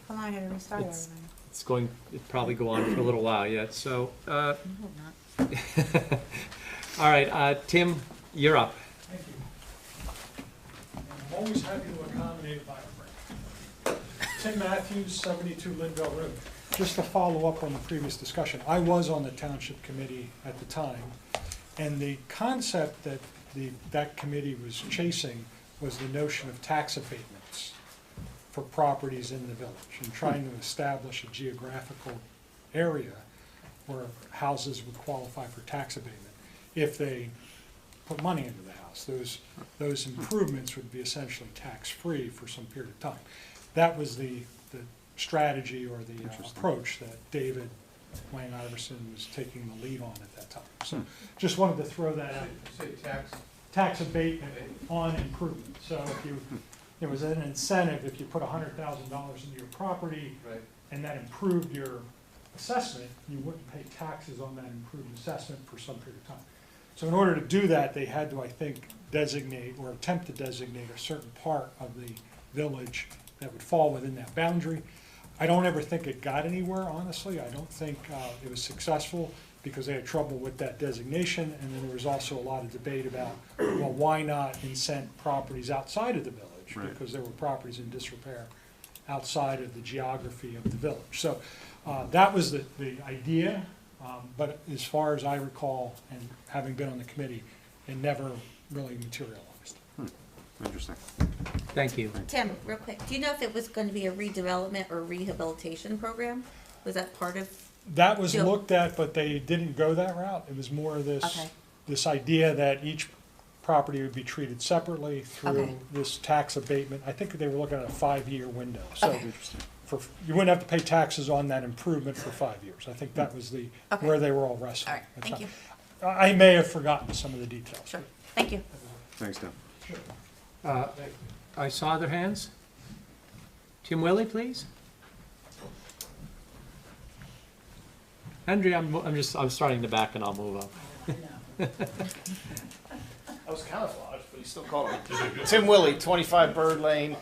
Hold on, I gotta restart It's- everything. It's going, it'll probably go on for a little while yet, so, No, not. all right, Tim, you're up. Thank you. And I'm always happy to accommodate by a break. Tim Matthews, 72 Linville Road. Just to follow up on the previous discussion, I was on the Township Committee at the time, and the concept that that committee was chasing was the notion of tax abatements for properties in the village and trying to establish a geographical area where houses would qualify for tax abatement if they put money into the house. Those improvements would be essentially tax-free for some period of time. That was the strategy or the approach that David Wayne Iverson was taking the lead on at that time. So just wanted to throw that out. Say Tax abatement on improvement. So if it was an incentive, if you put $100,000 into your property Right. and that improved your assessment, you wouldn't pay taxes on that improved assessment for some period of time. So in order to do that, they had to, I think, designate or attempt to designate a certain part of the village that would fall within that boundary. I don't ever think it got anywhere, honestly. I don't think it was successful because they had trouble with that designation, and then there was also a lot of debate about, well, why not incent properties outside of the village? Right. Because there were properties in disrepair outside of the geography of the village. So that was the idea, but as far as I recall, and having been on the committee, it never really materialized. Interesting. Thank you. Tim, real quick, do you know if it was going to be a redevelopment or rehabilitation program? Was that part of? That was Deal. looked at, but they didn't go that route. It was more of this, Okay. this idea that each property would be treated separately through Okay. this tax abatement. I think they were looking at a 5-year window. So Okay. you wouldn't have to pay taxes on that improvement for 5 years. I think that was Okay. where they were all wrestling. All right, at the thank time. you. I may have forgotten some of the details. Sure, thank you. Thanks, Tim. I saw other hands. Tim Willie, please. Andrea, I'm starting to back and I'll move up. I was camouflaged, but he still called me. Tim Willie, 25 Bird Lane,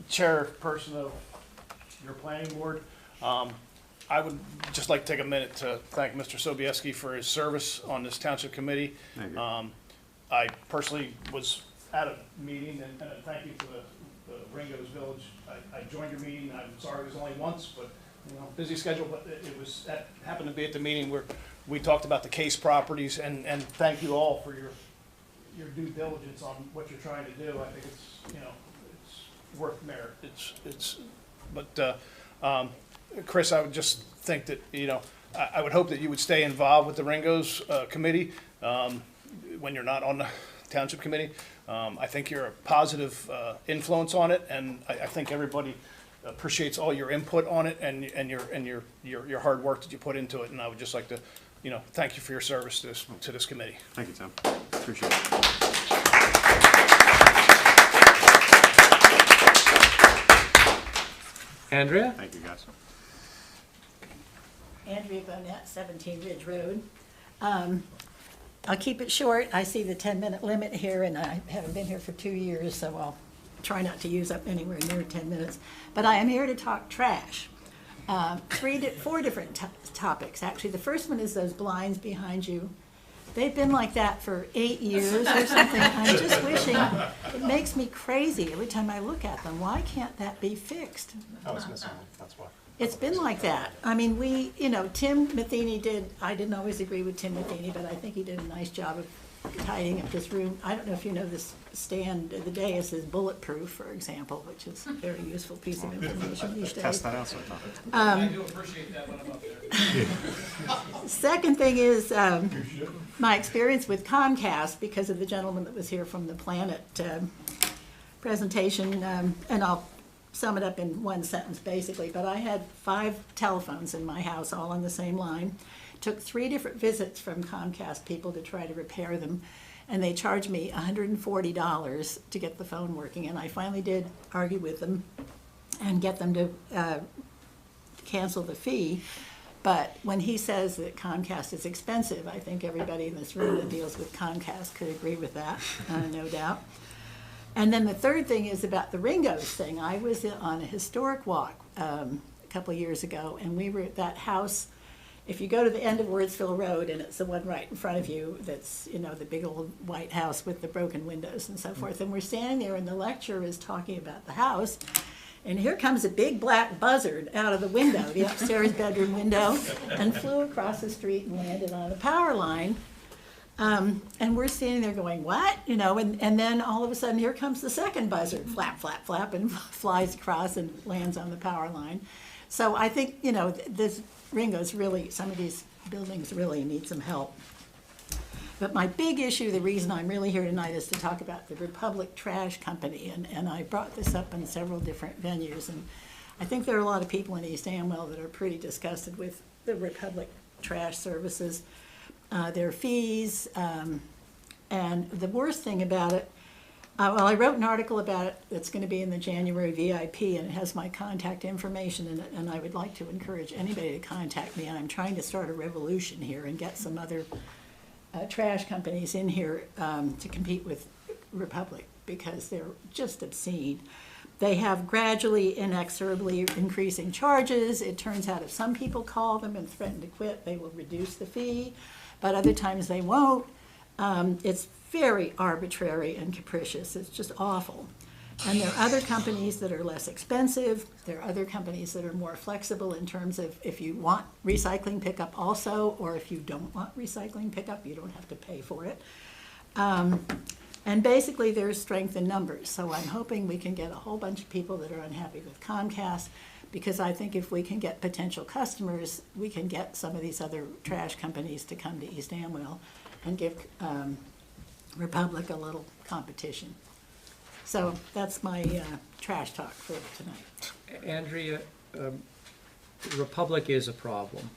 chairperson of your planning board. I would just like to take a minute to thank Mr. Sobieski for his service on this township committee. Thank you. I personally was at a meeting, and thank you to the Ringo's Village. I joined your meeting. I'm sorry it was only once, but busy schedule, but it was happened to be at the meeting where we talked about the case properties, and thank you all for your due diligence on what you're trying to do. I think it's it's worth merit. But Chris, I would just think that I would hope that you would stay involved with the Ringo's committee when you're not on the township committee. I think you're a positive influence on it, and I think everybody appreciates all your input on it and your hard work that you put into it. And I would just like to, thank you for your service to this committee. Thank you, Tim. Appreciate it. Andrea? Thank you, guys. Andrea Bonnet, 17 Ridge Road. I'll keep it short. I see the 10-minute limit here, and I haven't been here for 2 years, so I'll try not to use up anywhere near 10 minutes. But I am here to talk trash. 4 different topics, actually. The first one is those blinds behind you. They've been like that for 8 years or something. I'm just wishing, it makes me crazy every time I look at them. Why can't that be fixed? I was missing one, that's why. It's been like that. I mean, Tim Matheny I didn't always agree with Tim Matheny, but I think he did a nice job of tidying up this room. I don't know if you know this stand, the dais is bulletproof, for example, which is a very useful piece of information these days. Test that out sometime. I do appreciate that when I'm up there. Second thing is my experience with Comcast, because of the gentleman that was here from the Planet presentation, and I'll sum it up in one sentence basically, but I had 5 telephones in my house all on the same line. Took 3 different visits from Comcast people to try to repair them, and they charged me $140 to get the phone working, and I finally did argue with them and get them to cancel the fee. But when he says that Comcast is expensive, I think everybody in this room that deals with Comcast could agree with that, no doubt. And then the third thing is about the Ringo's thing. I was on a historic walk a couple of years ago, and we were at that house. If you go to the end of Wordsville Road, and it's the one right in front of you, that's, the big old white house with the broken windows and so forth. And we're standing there, and the lecturer is talking about the house. And here comes a big black buzzard out of the window, the upstairs bedroom window, and flew across the street and landed on a power line. And we're standing there going, what? And then all of a sudden, here comes the second buzzard, flap, flap, flap, and flies across and lands on the power line. So I think, you know, this Ringo's really, some of these buildings really need some help. But my big issue, the reason I'm really here tonight is to talk about the Republic Trash Company. And I brought this up in several different venues. And I think there are a lot of people in East Amwell that are pretty disgusted with the Republic Trash Services, their fees. And the worst thing about it, well, I wrote an article about it that's going to be in the January VIP, and it has my contact information in it, and I would like to encourage anybody to contact me. I'm trying to start a revolution here and get some other trash companies in here to compete with Republic, because they're just obscene. They have gradually, inexorably increasing charges. It turns out if some people call them and threaten to quit, they will reduce the fee, but other times they won't. It's very arbitrary and capricious. It's just awful. And there are other companies that are less expensive. There are other companies that are more flexible in terms of if you want recycling pickup also, or if you don't want recycling pickup, you don't have to pay for it. And basically there's strength in numbers. So I'm hoping we can get a whole bunch of people that are unhappy with Comcast, because I think if we can get potential customers, we can get some of these other trash companies to come to East Amwell and give Republic a little competition. So that's my trash talk for tonight. Andrea, Republic is a problem.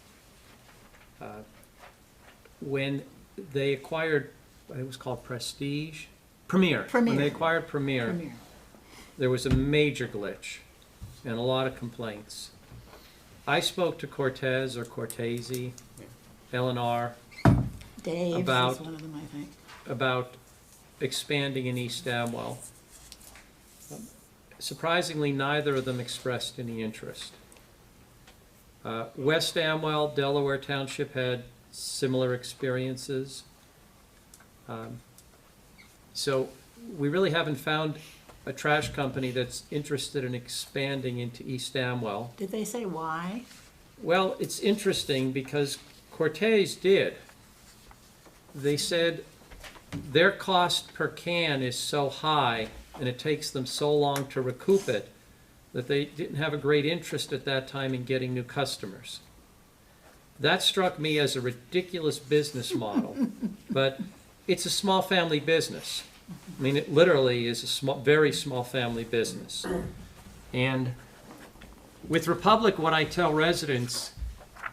When they acquired, it was called Premier. When they acquired Premier, there was a major glitch and a lot of complaints. I spoke to Cortez or Cortese, Eleanor, Dave about, is one of them, I think. About expanding in East Amwell. Surprisingly, neither of them expressed any interest. West Amwell, Delaware Township had similar experiences. So we really haven't found a trash company that's interested in expanding into East Amwell. Did they say why? Well, it's interesting because Cortez did. They said their cost per can is so high and it takes them so long to recoup it that they didn't have a great interest at that time in getting new customers. That struck me as a ridiculous business model, but it's a small family business. I mean, it literally is a small, very small family business. And with Republic, what I tell residents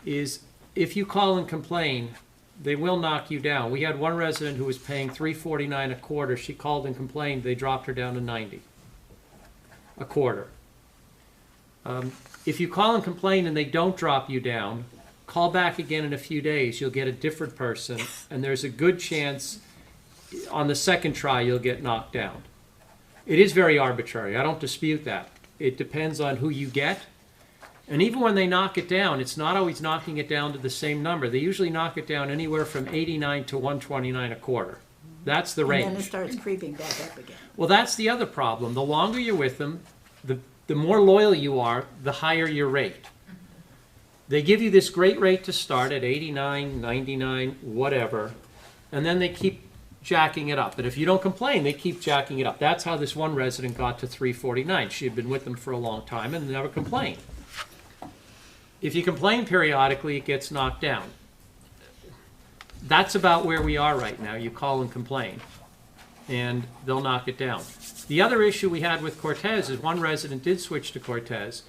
is if you call and complain, they will knock you down. We had one resident who was paying $3.49 a quarter. She called and complained. They dropped her down to $90 a quarter. If you call and complain and they don't drop you down, call back again in a few days. You'll get a different person, and there's a good chance on the second try you'll get knocked down. It is very arbitrary. I don't dispute that. It depends on who you get. And even when they knock it down, it's not always knocking it down to the same number. They usually knock it down anywhere from 89 to 129 a quarter. That's the range. And then it starts creeping back up again. Well, that's the other problem. The longer you're with them, the more loyal you are, the higher your rate. They give you this great rate to start at 89, 99, whatever, and then they keep jacking it up. But if you don't complain, they keep jacking it up. That's how this one resident got to $3.49. She had been with them for a long time and never complained. If you complain periodically, it gets knocked down. That's about where we are right now. You call and complain, and they'll knock it down. The other issue we had with Cortez is one resident did switch to Cortez.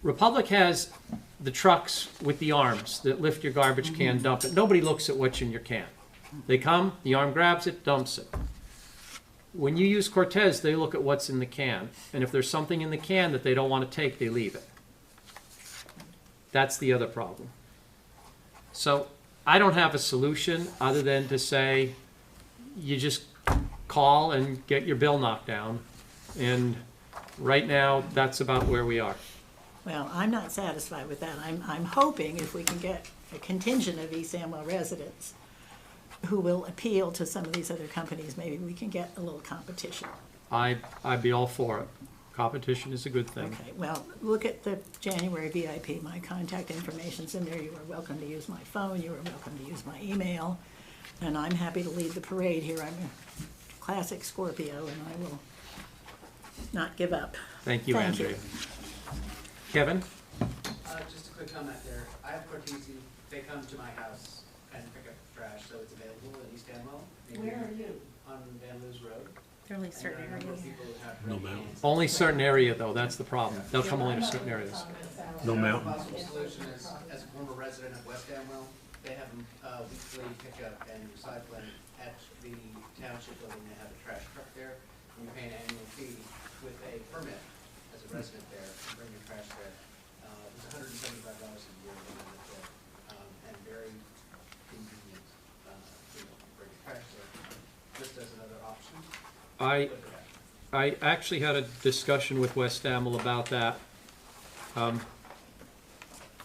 Republic has the trucks with the arms that lift your garbage can, dump it. Nobody looks at what's in your can. They come, the arm grabs it, dumps it. When you use Cortez, they look at what's in the can, and if there's something in the can that they don't want to take, they leave it. That's the other problem. So I don't have a solution other than to say you just call and get your bill knocked down. And right now, that's about where we are. Well, I'm not satisfied with that. I'm hoping if we can get a contingent of East Amwell residents who will appeal to some of these other companies, maybe we can get a little competition. I'd be all for it. Competition is a good thing. Okay, well, look at the January VIP. My contact information's in there. You are welcome to use my phone. You are welcome to use my email. And I'm happy to lead the parade here. I'm a classic Scorpio, and I will not give up. Thank you, Andrea. Kevin? Just a quick comment there. I have Cortese, they come to my house and pick up trash, so it's available in East Amwell. Where are you? On Van Lewis Road. There are only And certain there are a number of areas. people who have No red mountain. cans. Only certain area though, that's the problem. They'll come only to certain areas. No So a mountain. possible solution is, as a former resident of West Amwell, they have them weekly pickup and recycling at the township building. They have a trash truck there, and you pay an annual fee with a permit as a resident there to bring your trash there. It's $175 a year to run it there, and very convenient, to bring your trash there, just as another option. I, Look at that. I actually had a discussion with West Amwell about that.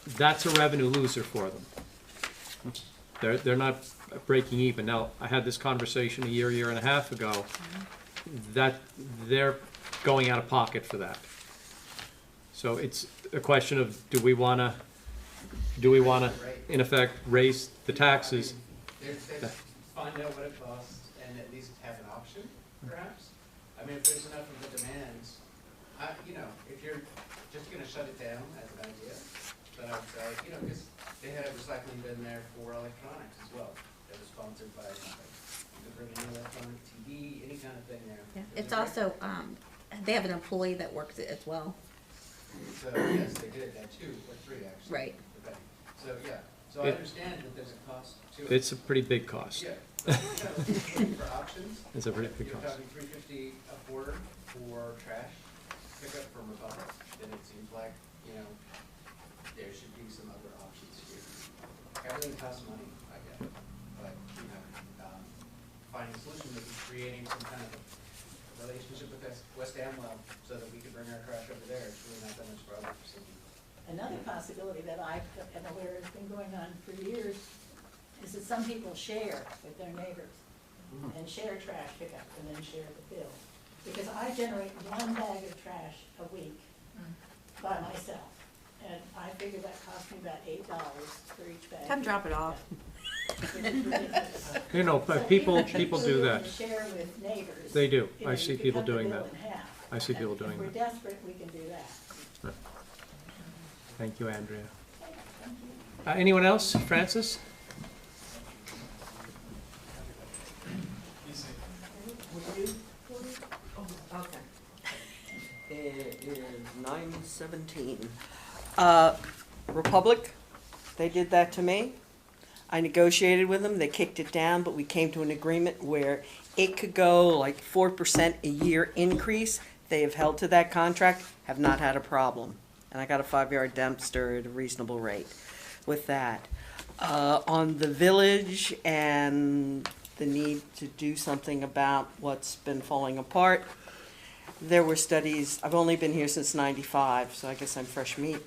That's a revenue loser for them. They're not breaking even. Now, I had this conversation a year and a half ago, that they're going out of pocket for that. So it's a question of, do we wanna, in effect, raise the taxes? There's find out what it costs and at least have an option, perhaps. I mean, if there's enough of the demands, if you're just gonna shut it down as an idea, then I would say, because they had a recycling bin there for electronics as well. That was sponsored by something. You could bring any electronic TV, any kind of thing there. Yeah. There's It's a- also, they have an employee that works it as well. So, yes, they did that too, or three actually. Right. Okay. So, yeah, so I understand that there's a cost to it. It's a pretty big cost. Yeah. Looking for options. It's a pretty big You're cost. talking $350 a quarter for trash pickup from Republic, then it seems like, there should be some other options here. Everything costs money, I get it, but, finding a solution would be creating some kind of a relationship with West Amwell so that we could bring our trash over there. It's really not that much problem for Cindy. Another possibility that I am aware has been going on for years is that some people share with their neighbors and share trash pickup and then share the bill. Because I generate 1 bag of trash a week by myself. And I figure that costs me about $8 for each bag. Come drop it off. But people do that. To share with neighbors. They do. You I know, see you could people cut the doing bill that. in half. I see people doing If we're that. desperate, we can do that. Thank you, Andrea. Anyone else? Francis? Okay. It is 9:17. Republic, they did that to me. I negotiated with them, they kicked it down, but we came to an agreement where it could go like 4% a year increase. They have held to that contract, have not had a problem. And I got a 5-yard dumpster at a reasonable rate with that. On the village and the need to do something about what's been falling apart, there were studies, I've only been here since '95, so I guess I'm fresh meat.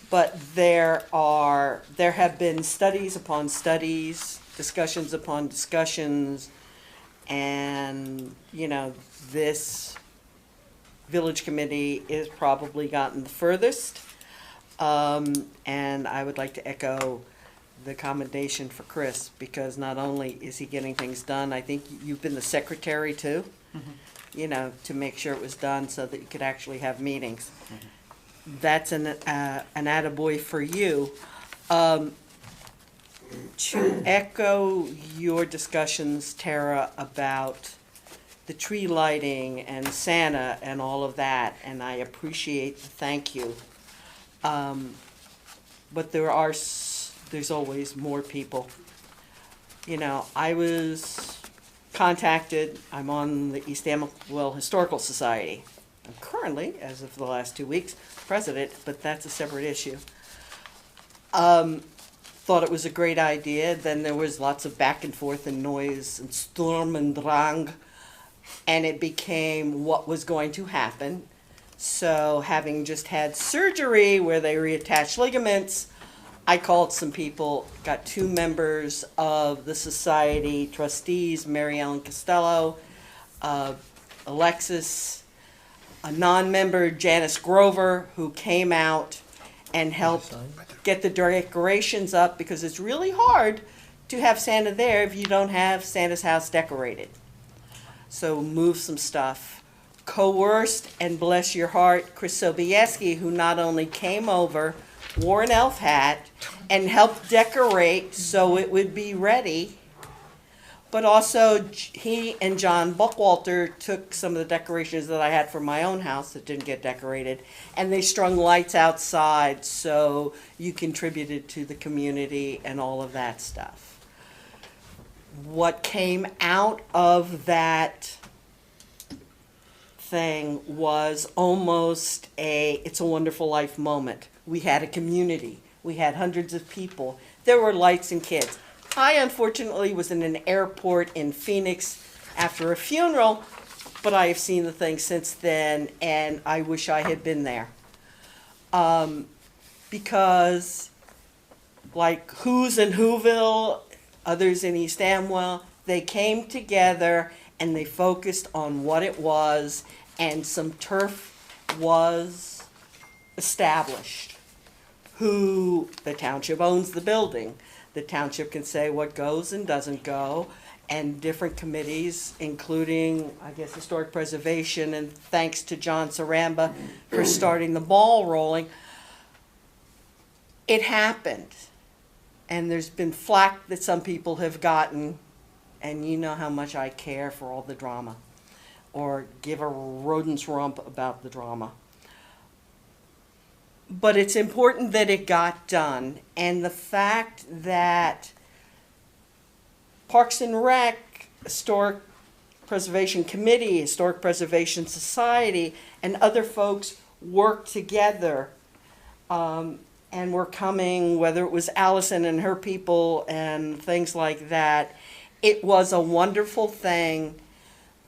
But there have been studies upon studies, discussions upon discussions, and, this village committee is probably gotten the furthest. And I would like to echo the commendation for Chris, because not only is he getting things done, I think you've been the secretary too, to make sure it was done so that you could actually have meetings. That's an attaboy for you. To echo your discussions, Tara, about the tree lighting and Santa and all of that, and I appreciate the thank you. But there's always more people. I was contacted, I'm on the East Amwell Historical Society. I'm currently, as of the last 2 weeks, president, but that's a separate issue. Thought it was a great idea, then there was lots of back and forth and noise and Sturm and Drang, and it became what was going to happen. So having just had surgery where they reattached ligaments, I called some people, got 2 members of the society trustees, Mary Ellen Costello, Alexis, a non-member, Janice Grover, who came out and helped get the decorations up, because it's really hard to have Santa there if you don't have Santa's house decorated. So move some stuff. Coerced, and bless your heart, Chris Sobieski, who not only came over, wore an elf hat, and helped decorate so it would be ready. But also, he and John Buckwalter took some of the decorations that I had for my own house that didn't get decorated, and they strung lights outside, so you contributed to the community and all of that stuff. What came out of that thing was almost a It's a Wonderful Life moment. We had a community. We had hundreds of people. There were lights and kids. I unfortunately was in an airport in Phoenix after a funeral, but I have seen the thing since then, and I wish I had been there. Because, like Who's in Whoville, others in East Amwell, they came together and they focused on what it was, and some turf was established. The township owns the building. The township can say what goes and doesn't go, and different committees, including, I guess, Historic Preservation, and thanks to John Zaramba for starting the ball rolling. It happened, and there's been flack that some people have gotten, and you know how much I care for all the drama, or give a rodent's rump about the drama. But it's important that it got done, and the fact that Parks and Rec, Historic Preservation Committee, Historic Preservation Society, and other folks worked together, and were coming, whether it was Allison and her people and things like that. It was a wonderful thing.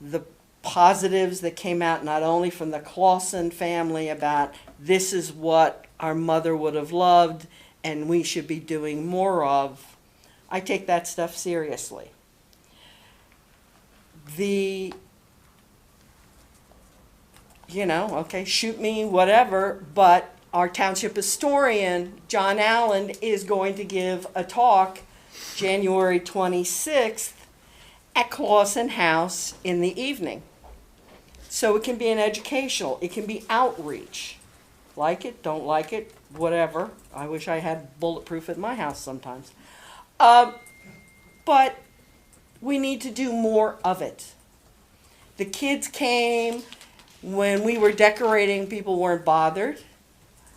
The positives that came out not only from the Clausen family about this is what our mother would have loved and we should be doing more of. I take that stuff seriously. Okay, shoot me, whatever, but our township historian, John Allen, is going to give a talk January 26th at Clausen House in the evening. So it can be an educational, it can be outreach. Like it, don't like it, whatever. I wish I had bulletproof at my house sometimes. But we need to do more of it. The kids came. When we were decorating, people weren't bothered.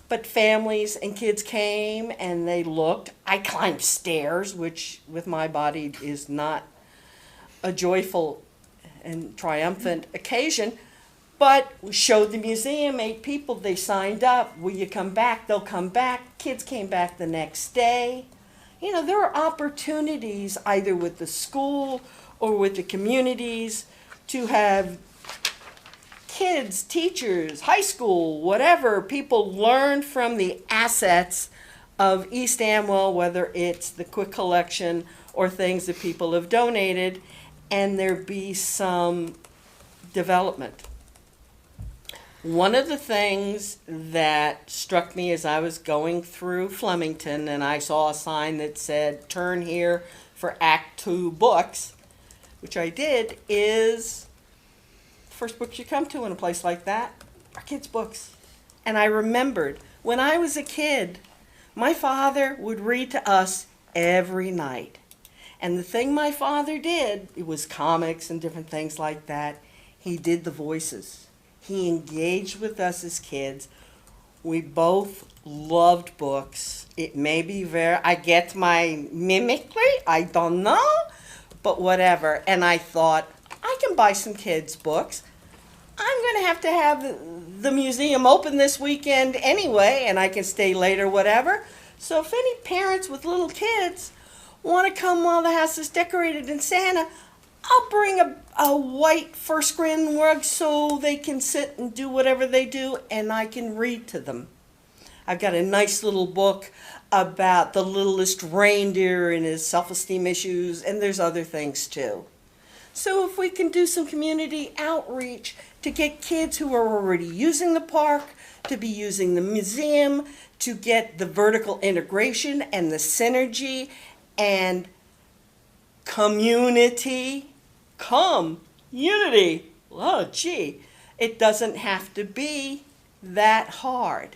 But families and kids came and they looked. I climbed stairs, which with my body is not a joyful and triumphant occasion. But we showed the museum, 8 people, they signed up. Will you come back? They'll come back. Kids came back the next day. There are opportunities either with the school or with the communities to have kids, teachers, high school, whatever, people learn from the assets of East Amwell, whether it's the quick collection or things that people have donated, and there be some development. One of the things that struck me as I was going through Flemington and I saw a sign that said, "Turn here for Act 2 books," which I did, is the first books you come to in a place like that are kids' books. And I remembered when I was a kid, my father would read to us every night. And the thing my father did, it was comics and different things like that, he did the voices. He engaged with us as kids. We both loved books. It may be I get my mimicry, I don't know, but whatever. And I thought, I can buy some kids' books. I'm going to have the museum open this weekend anyway, and I can stay later, whatever. So if any parents with little kids want to come while the house is decorated in Santa, I'll bring a white fur screen rug so they can sit and do whatever they do, and I can read to them. I've got a nice little book about the littlest reindeer and his self-esteem issues, and there's other things too. So if we can do some community outreach to get kids who are already using the park to be using the museum, to get the vertical integration and the synergy and community. Oh, gee. It doesn't have to be that hard.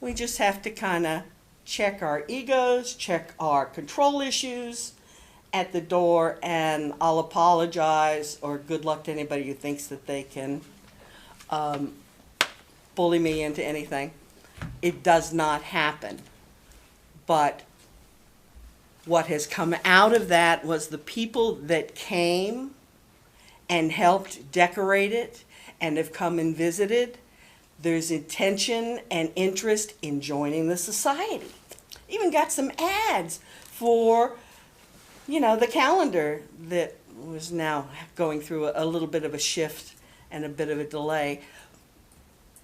We just have to kind of check our egos, check our control issues at the door, and I'll apologize or good luck to anybody who thinks that they can bully me into anything. It does not happen. But what has come out of that was the people that came and helped decorate it and have come and visited. There's intention and interest in joining the society. Even got some ads for, you know, the calendar that was now going through a little bit of a shift and a bit of a delay.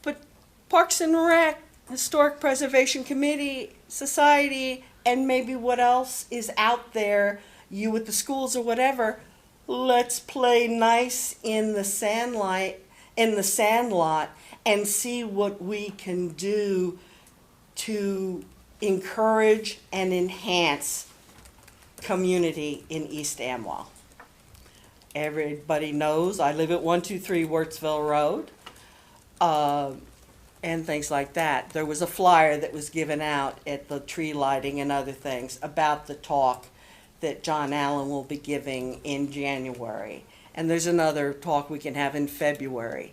But Parks and Rec, Historic Preservation Committee, Society, and maybe what else is out there, you with the schools or whatever, let's play nice in the sandlot and see what we can do to encourage and enhance community in East Amwell. Everybody knows I live at 123 Wurtsville Road, and things like that. There was a flyer that was given out at the tree lighting and other things about the talk that John Allen will be giving in January. And there's another talk we can have in February.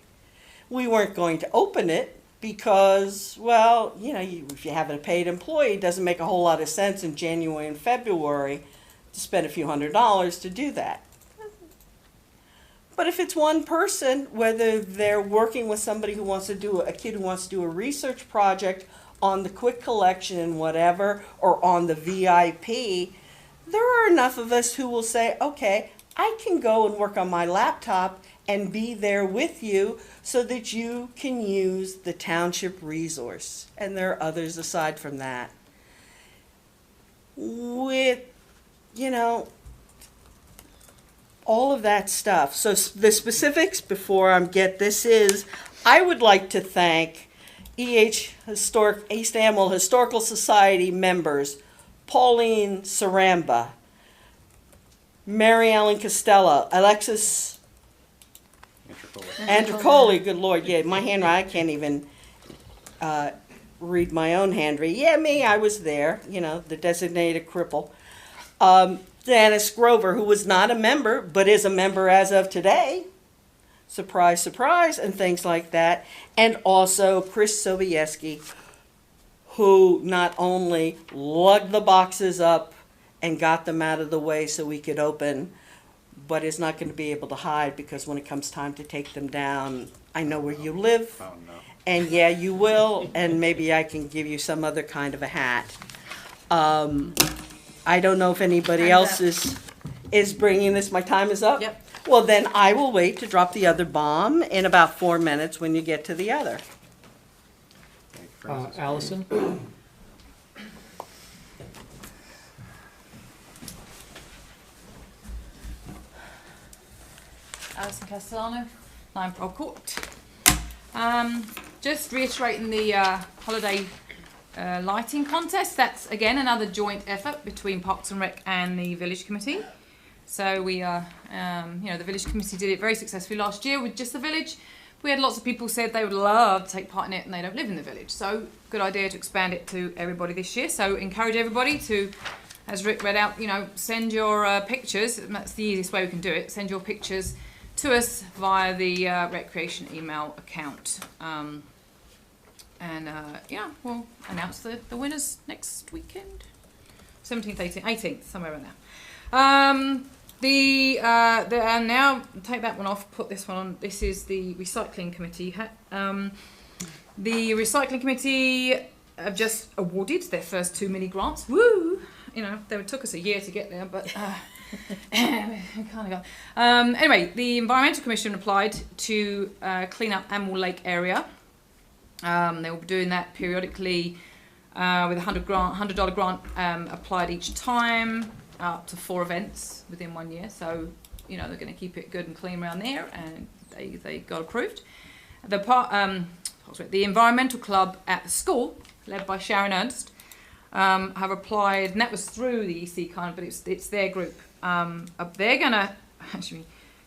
We weren't going to open it because, well, you know, if you have a paid employee, it doesn't make a whole lot of sense in January and February to spend a few $100s to do that. But if it's one person, whether they're working with somebody who wants to do, a kid who wants to do a research project on the quick collection and whatever, or on the VIP, there are enough of us who will say, okay, I can go and work on my laptop and be there with you so that you can use the township resource. And there are others aside from that. With, you know, all of that stuff. So the specifics before I get this is, I would like to thank East Amwell Historical Society members, Pauline Saramba, Mary Ellen Costello, Alexis Andricoli, good Lord, yeah, my handwriting, I can't even read my own handwriting. Yeah, me, I was there, you know, the designated cripple. Dennis Grover, who was not a member, but is a member as of today. Surprise, surprise, and things like that. And also Chris Sobieski, who not only lugged the boxes up and got them out of the way so we could open, but is not going to be able to hide, because when it comes time to take them down, I know where you live. Oh, no. And yeah, you will, and maybe I can give you some other kind of a hat. I don't know if anybody else is bringing this. My time is up? Yep. Well, then I will wait to drop the other bomb in about 4 minutes when you get to the other. Allison? Alison Castellano, 9 Pearl Court. Just reiterating the holiday lighting contest. That's again another joint effort between Parks and Rec and the Village Committee. So we are, the Village Committee did it very successfully last year with just the village. We had lots of people said they would love to take part in it and they don't live in the village. So good idea to expand it to everybody this year. So encourage everybody to, as Rick read out, send your pictures. That's the easiest way we can do it. Send your pictures to us via the recreation email account. We'll announce the winners next weekend. 17th, 18th, 18th, somewhere around there. And now take that one off, put this one on. This is the Recycling Committee. The Recycling Committee have just awarded their first 2 mini grants. Woo! They took us a year to get there, but anyway, the Environmental Commission applied to clean up Amwell Lake area. They will be doing that periodically with a $100 grant applied each time, up to 4 events within 1 year. So, they're going to keep it good and clean around there, and they got approved. The Environmental Club at the school, led by Sharon Ernst, have applied, and that was through the EC but it's their group. They're going to, actually,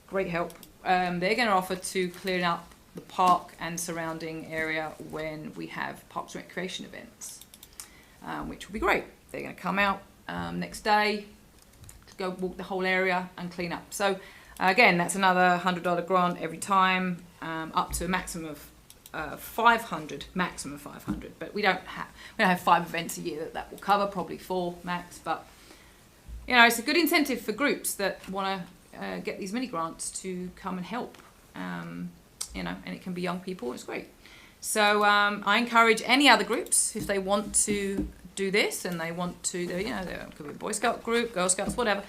great help, they're going to offer to clean up the park and surrounding area when we have parks and recreation events. which will be great. They're going to come out next day, go walk the whole area and clean up. So again, that's another $100 grant every time, up to a maximum of 500, maximum 500. But we don't have 5 events a year that will cover, probably 4 max. But you know, it's a good incentive for groups that want to get these mini grants to come and help. You know, and it can be young people. It's great. So I encourage any other groups, if they want to do this and they want to, you know, there could be a Boy Scout group, Girl Scouts, whatever,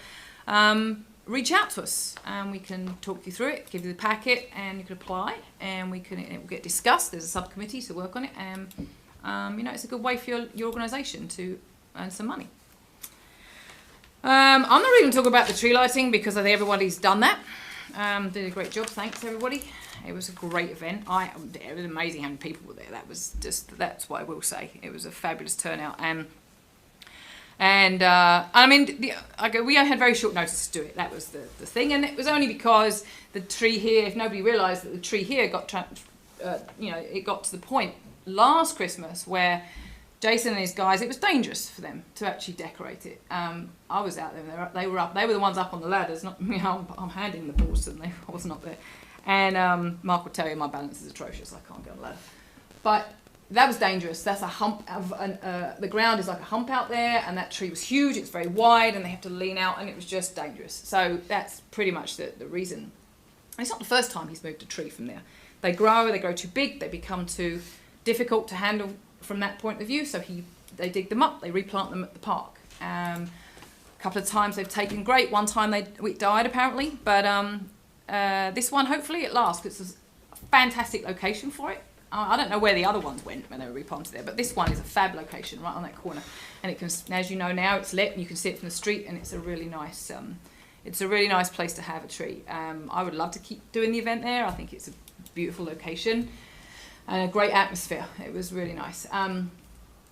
reach out to us and we can talk you through it, give you the packet, and you can apply, and it will get discussed. There's a subcommittee to work on it, and you know, it's a good way for your organisation to earn some money. I'm not really going to talk about the tree lighting because I think everybody's done that. Did a great job. Thanks, everybody. It was a great event. It was amazing how many people were there. That's what I will say. It was a fabulous turnout. And I mean, we had very short notice to do it. That was the thing. And it was only because the tree here, if nobody realised that the tree here got, you know, it got to the point last Christmas where Jason and his guys, it was dangerous for them to actually decorate it. I was out there. They were up. They were the ones up on the ladders. Not me. I'm handing the balls to them. I wasn't up there. And Mark will tell you my balance is atrocious. I can't get on the ladder. But that was dangerous. That's a hump. The ground is like a hump out there, and that tree was huge. It's very wide, and they have to lean out, and it was just dangerous. So that's pretty much the reason. And it's not the first time he's moved a tree from there. They grow too big, they become too difficult to handle from that point of view. So they dig them up, they replant them at the park. A couple of times they've taken great. One time it died apparently, but this one hopefully it lasts. It's a fantastic location for it. I don't know where the other ones went when they were replanted there, but this one is a fab location right on that corner, and it can, as you know now, it's lit and you can see it from the street, and it's a really nice. It's a really nice place to have a tree. I would love to keep doing the event there. I think it's a beautiful location and a great atmosphere. It was really nice.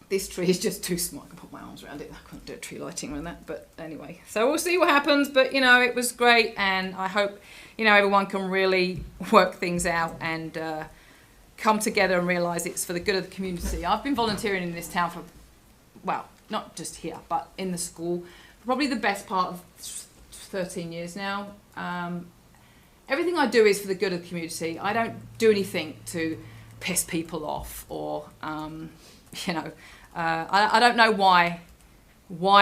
This tree is just too small. I can put my arms around it. I couldn't do a tree lighting around that, but anyway. So we'll see what happens, but you know, it was great, and I hope, you know, everyone can really work things out and come together and realise it's for the good of the community. I've been volunteering in this town for, well, not just here, but in the school, probably the best part of 13 years now. Everything I do is for the good of the community. I don't do anything to piss people off or, you know, I don't know why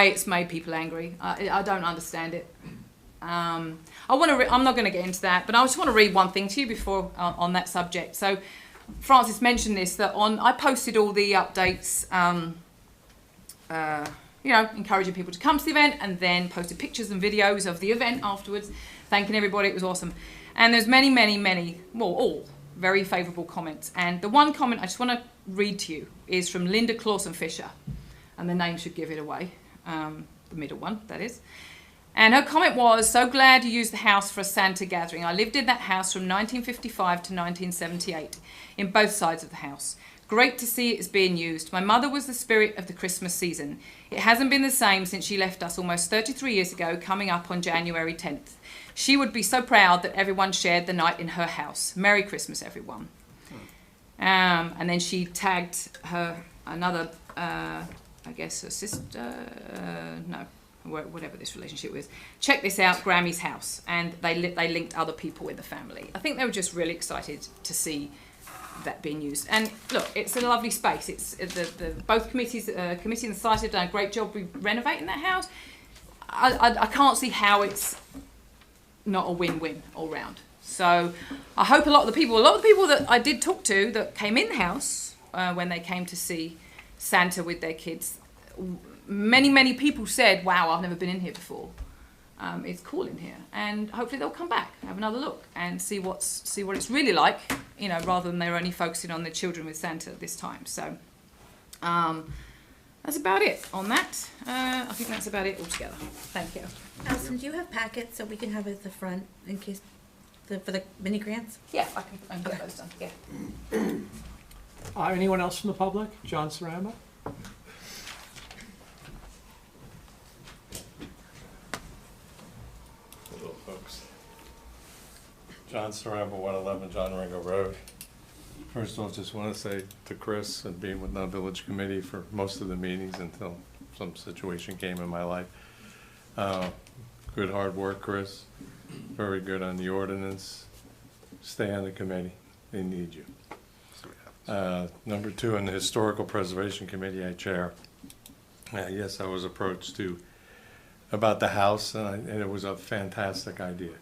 it's made people angry. I don't understand it. I'm not going to get into that, but I just want to read one thing to you before on that subject. So Francis mentioned this, that I posted all the updates, you know, encouraging people to come to the event, and then posted pictures and videos of the event afterwards, thanking everybody. It was awesome. And there's many, well, all very favourable comments. And the one comment I just want to read to you is from Linda Clausen-Fisher, and the name should give it away, the middle one, that is. And her comment was, "So glad you used the house for a Santa gathering. I lived in that house from 1955 to 1978, in both sides of the house. Great to see it is being used. My mother was the spirit of the Christmas season. It hasn't been the same since she left us almost 33 years ago, coming up on January 10th. She would be so proud that everyone shared the night in her house. Merry Christmas, everyone." And then she tagged another, I guess, a sister, no, whatever this relationship was. "Check this out, Grammy's house." And they linked other people in the family. I think they were just really excited to that being used. And look, it's a lovely space. It's both committees, committee and the society have done a great job renovating that house. I can't see how it's not a win-win all round. So I hope a lot of the people that I did talk to that came in the house when they came to see Santa with their kids, many people said, "Wow, I've never been in here before. It's cool in here," and hopefully they'll come back, have another look, and see what it's really like, you know, rather than they're only focusing on their children with Santa this time. So that's about it on that. I think that's about it altogether. Thank you. Alison, do you have packets so we can have it at the front in case for the mini grants? Yeah, I can get those done. Yeah. Anyone else from the public? John Saramba? Hello, folks. John Saramba, 111 John Ringo Road. First off, just want to say to Chris and being with the village committee for most of the meetings until some situation came in my life. Good hard work, Chris. Very good on the ordinance. Stay on the committee. They need you. Number two, in the Historical Preservation Committee I chair. Yes, I was approached about the house, and it was a fantastic idea.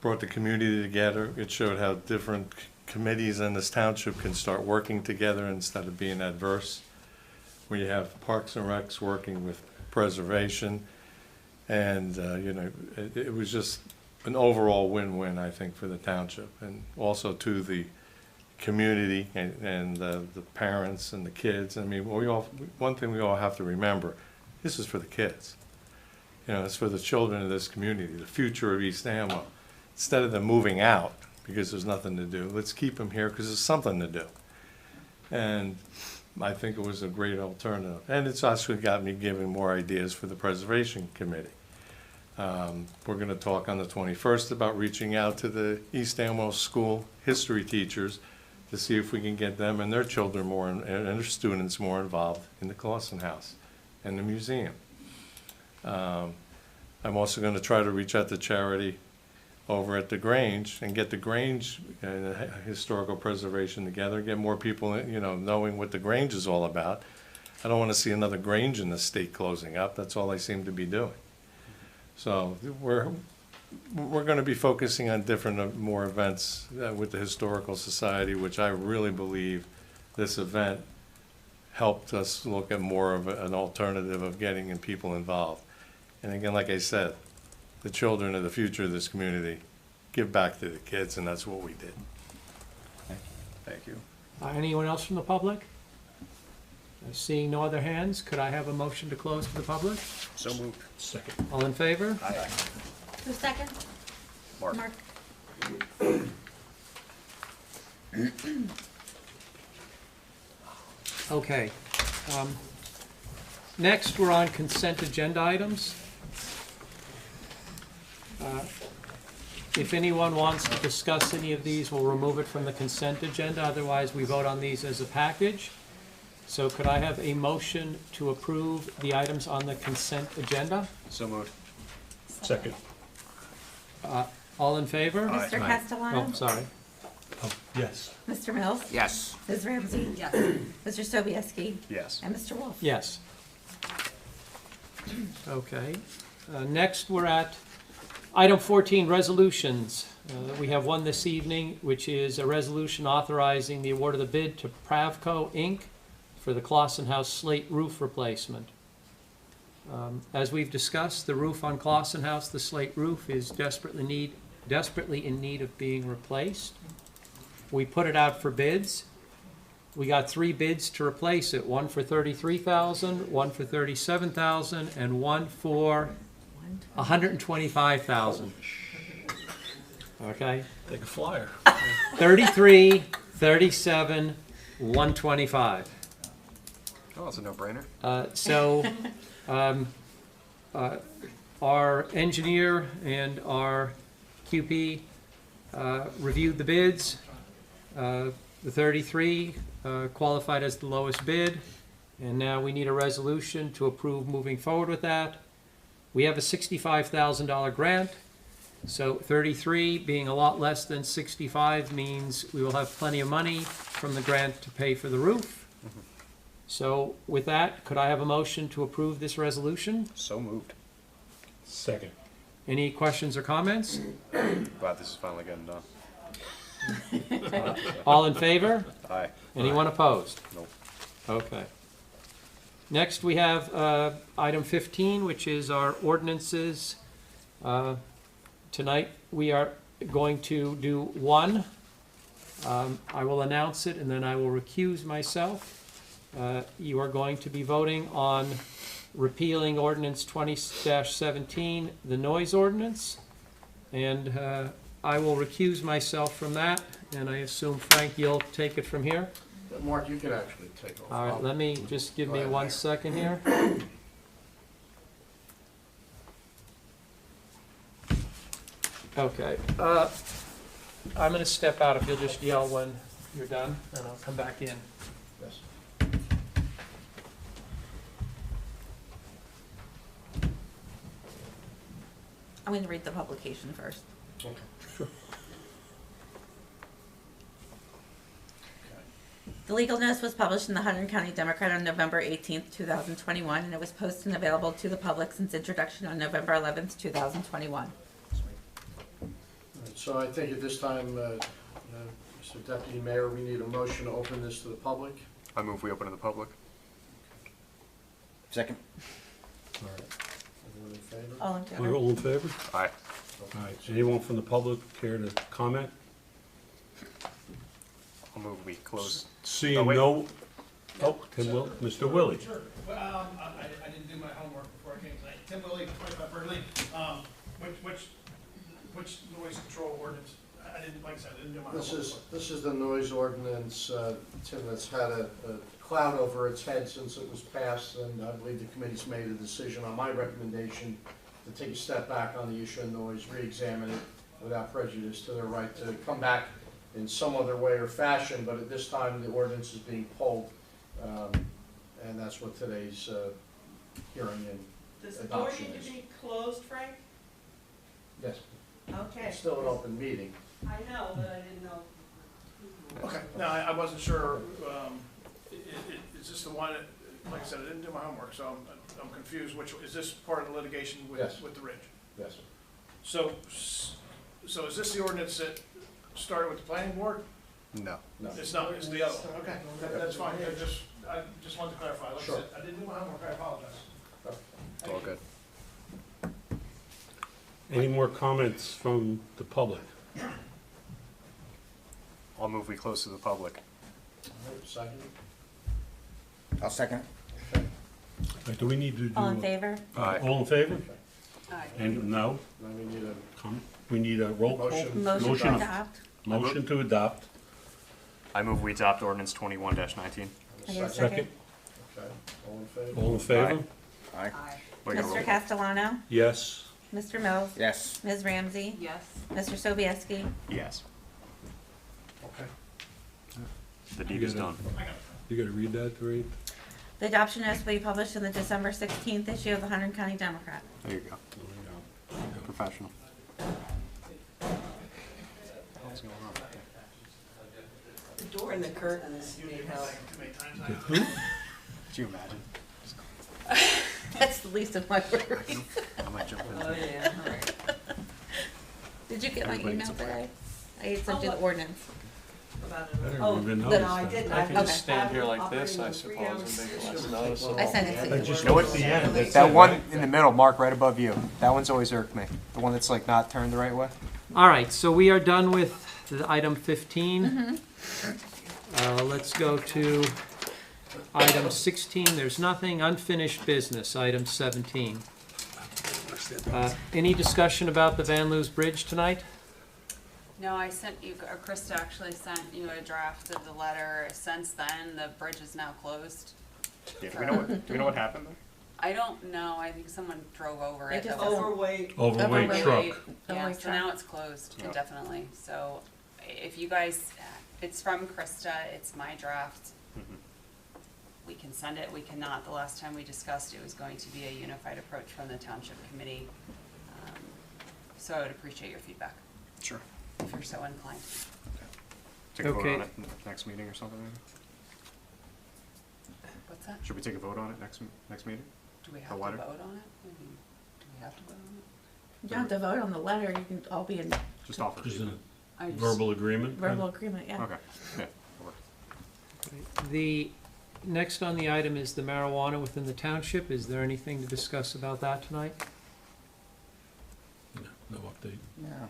Brought the community together. It showed how different committees in this township can start working together instead of being adverse. We have Parks and Recs working with preservation, and you know, it was just an overall win-win, I think, for the township, and also to the community and the parents and the kids. I mean, one thing we all have to remember: this is for the kids. You know, it's for the children of this community, the future of East Amwell. Instead of them moving out because there's nothing to do, let's keep them here because there's something to do. And I think it was a great alternative. And it's actually got me giving more ideas for the Preservation Committee. We're going to talk on the 21st about reaching out to the East Amwell School history teachers to see if we can get them and their children more and their students more involved in the Clausen House and the museum. I'm also going to try to reach out to charity over at the Grange and get the Grange historical preservation together, get more people, you know, knowing what the Grange is all about. I don't want to see another Grange in the state closing up. That's all they seem to be doing. So we're going to be focusing on different, more events with the Historical Society, which I really believe this event helped us look at more of an alternative of getting people involved. And again, like I said, the children are the future of this community. Give back to the kids, and that's what we did. Thank you. Anyone else from the public? Seeing no other hands, could I have a motion to close for the public? So moved. Second. All in favor? Aye. Who's second? Mark. Okay. Next, we're on consent agenda items. If anyone wants to discuss any of these, we'll remove it from the consent agenda. Otherwise, we vote on these as a package. So could I have a motion to approve the items on the consent agenda? So moved. Second. All in favor? Mr. Castellano? Oh, sorry. Oh, yes. Mr. Mills? Yes. Ms. Ramsey? Yes. Mr. Sobieski? Yes. And Mr. Wolf? Yes. Okay. Next, we're at item 14, resolutions. We have one this evening, which is a resolution authorizing the award of the bid to Pravco, Inc. for the Clausen House slate roof replacement. As we've discussed, the roof on Clausen House, the slate roof, is desperately in need of being replaced. We put it out for bids. We got 3 bids to replace it, one for $33,000, one for $37,000, and one for $125,000. Okay? Take a flyer. 33, 37, 125. Oh, it's a no-brainer. Our engineer and our QP reviewed the bids. The 33 qualified as the lowest bid, and now we need a resolution to approve moving forward with that. We have a $65,000 grant, so 33 being a lot less than 65 means we will have plenty of money from the grant to pay for the roof. So with that, could I have a motion to approve this resolution? So moved. Second. Any questions or comments? Glad this is finally getting done. All in favor? Aye. Anyone opposed? Nope. Okay. Next, we have item 15, which is our ordinances. Tonight, we are going to do one. I will announce it, and then I will recuse myself. You are going to be voting on repealing ordinance 20-17, the noise ordinance. And I will recuse myself from that, and I assume, Frank, you'll take it from here? Mark, you can actually take over. All right, let me, just give me 1 second here. Okay, I'm gonna step out if you'll just yell when you're done, and I'll come back in. Yes. I'm going to read the publication first. Okay. The legal notice was published in the Hunterdon County Democrat on November 18th, 2021, and it was posted and available to the public since introduction on November 11th, 2021. All right, so I think at this time, Mr. Deputy Mayor, we need a motion to open this to the public. I move we open to the public. Second. All right. Everyone in favor? All in favor? We're all in favor? Aye. All right, anyone from the public care to comment? I'll move we close. Seeing Oh, wait. no, Mr. Willie. Sure. Well, I didn't do my homework before I came tonight. Tim Willie, 25 Berkeley. Which noise control ordinance? I didn't, like I said, I didn't do my homework. This is the noise ordinance, Tim, that's had a cloud over its head since it was passed, and I believe the committee's made a decision on my recommendation to take a step back on the issue of noise, re-examine it without prejudice to their right to come back in some other way or fashion, but at this time, the ordinance is being pulled, and that's what today's hearing and Does the door adoption need is. to be closed, Frank? Yes, Okay. it's still an open meeting. I know, but I didn't know. Okay, no, I wasn't sure, is this the one, like I said, I didn't do my homework, so I'm confused, is this part of the litigation Yes. with the Ridge? Yes, sir. So is this the ordinance that started with the planning board? No. No. It's not, it's the other one, okay, that's fine, I just wanted to clarify, like I Sure. said, I didn't do my homework, I apologize. It's all good. Any more comments from the public? I'll move we close to the public. All right, second. I'll second. Okay. Do we need to do? All in favor? Aye. All in favor? Aye. And no? Now we need a Comment? We need a roll call? Motion. Motion to adopt. Motion to adopt. I move we adopt ordinance 21-19. and I a get a second. Second. Okay, all in favor? All in favor? Aye. Aye. Wait, roll Mr. call. Castellano? Yes. Mr. Mills? Yes. Ms. Ramsey? Yes. Mr. Sobieski? Yes. Okay. The deed is done. You gotta read that, right? The adoption notice will be published in the December 16th issue of the Hunterdon County Democrat. There you go. Professional. What's going on? The door and the curtains need help. Could you imagine? That's the least of my worries. I might jump in. Oh, yeah. Did you get my Everybody email gets a break. today? I sent you the ordinance. About I it. don't Oh, even no, notice I that. didn't. I can haven't just stand here like operating this, I in 3 suppose, hours. and make it less noticeable. I sent it to you. just You know what? looked at the end. That's That it, one right? in the middle, Mark, right above you. That one's always irked me. The one that's like not turned the right way. All right, so we are done with the item 15. Let's go to item 16. There's nothing. Unfinished business, item 17. Any discussion about the Van Loos Bridge tonight? No, I sent you, or Krista actually sent you a draft of the letter. Since then, the bridge is now closed. Yeah, do we know what happened there? I don't know, I think someone drove over They it. just That was- Overweight. Overweight truck. Yeah, Overweight so now truck. it's closed Yeah. indefinitely. So if you guys, it's from Krista, it's my draft. We can send it, we cannot. The last time we discussed it was going to be a unified approach from the Township Committee. So I would appreciate your feedback, Sure. if you're so inclined. Take a vote Okay. on it in the next meeting or something maybe? What's that? Should we take a vote on it next meeting? Do we The have to letter? vote on it? I mean, do we have to vote on You don't have to vote on the letter, you can all be in Just offer. Just a I just- verbal agreement? verbal agreement, yeah. Okay, yeah. that'll work. The next on the item is the marijuana within the township. Is there anything to discuss about that tonight? No update. Yeah,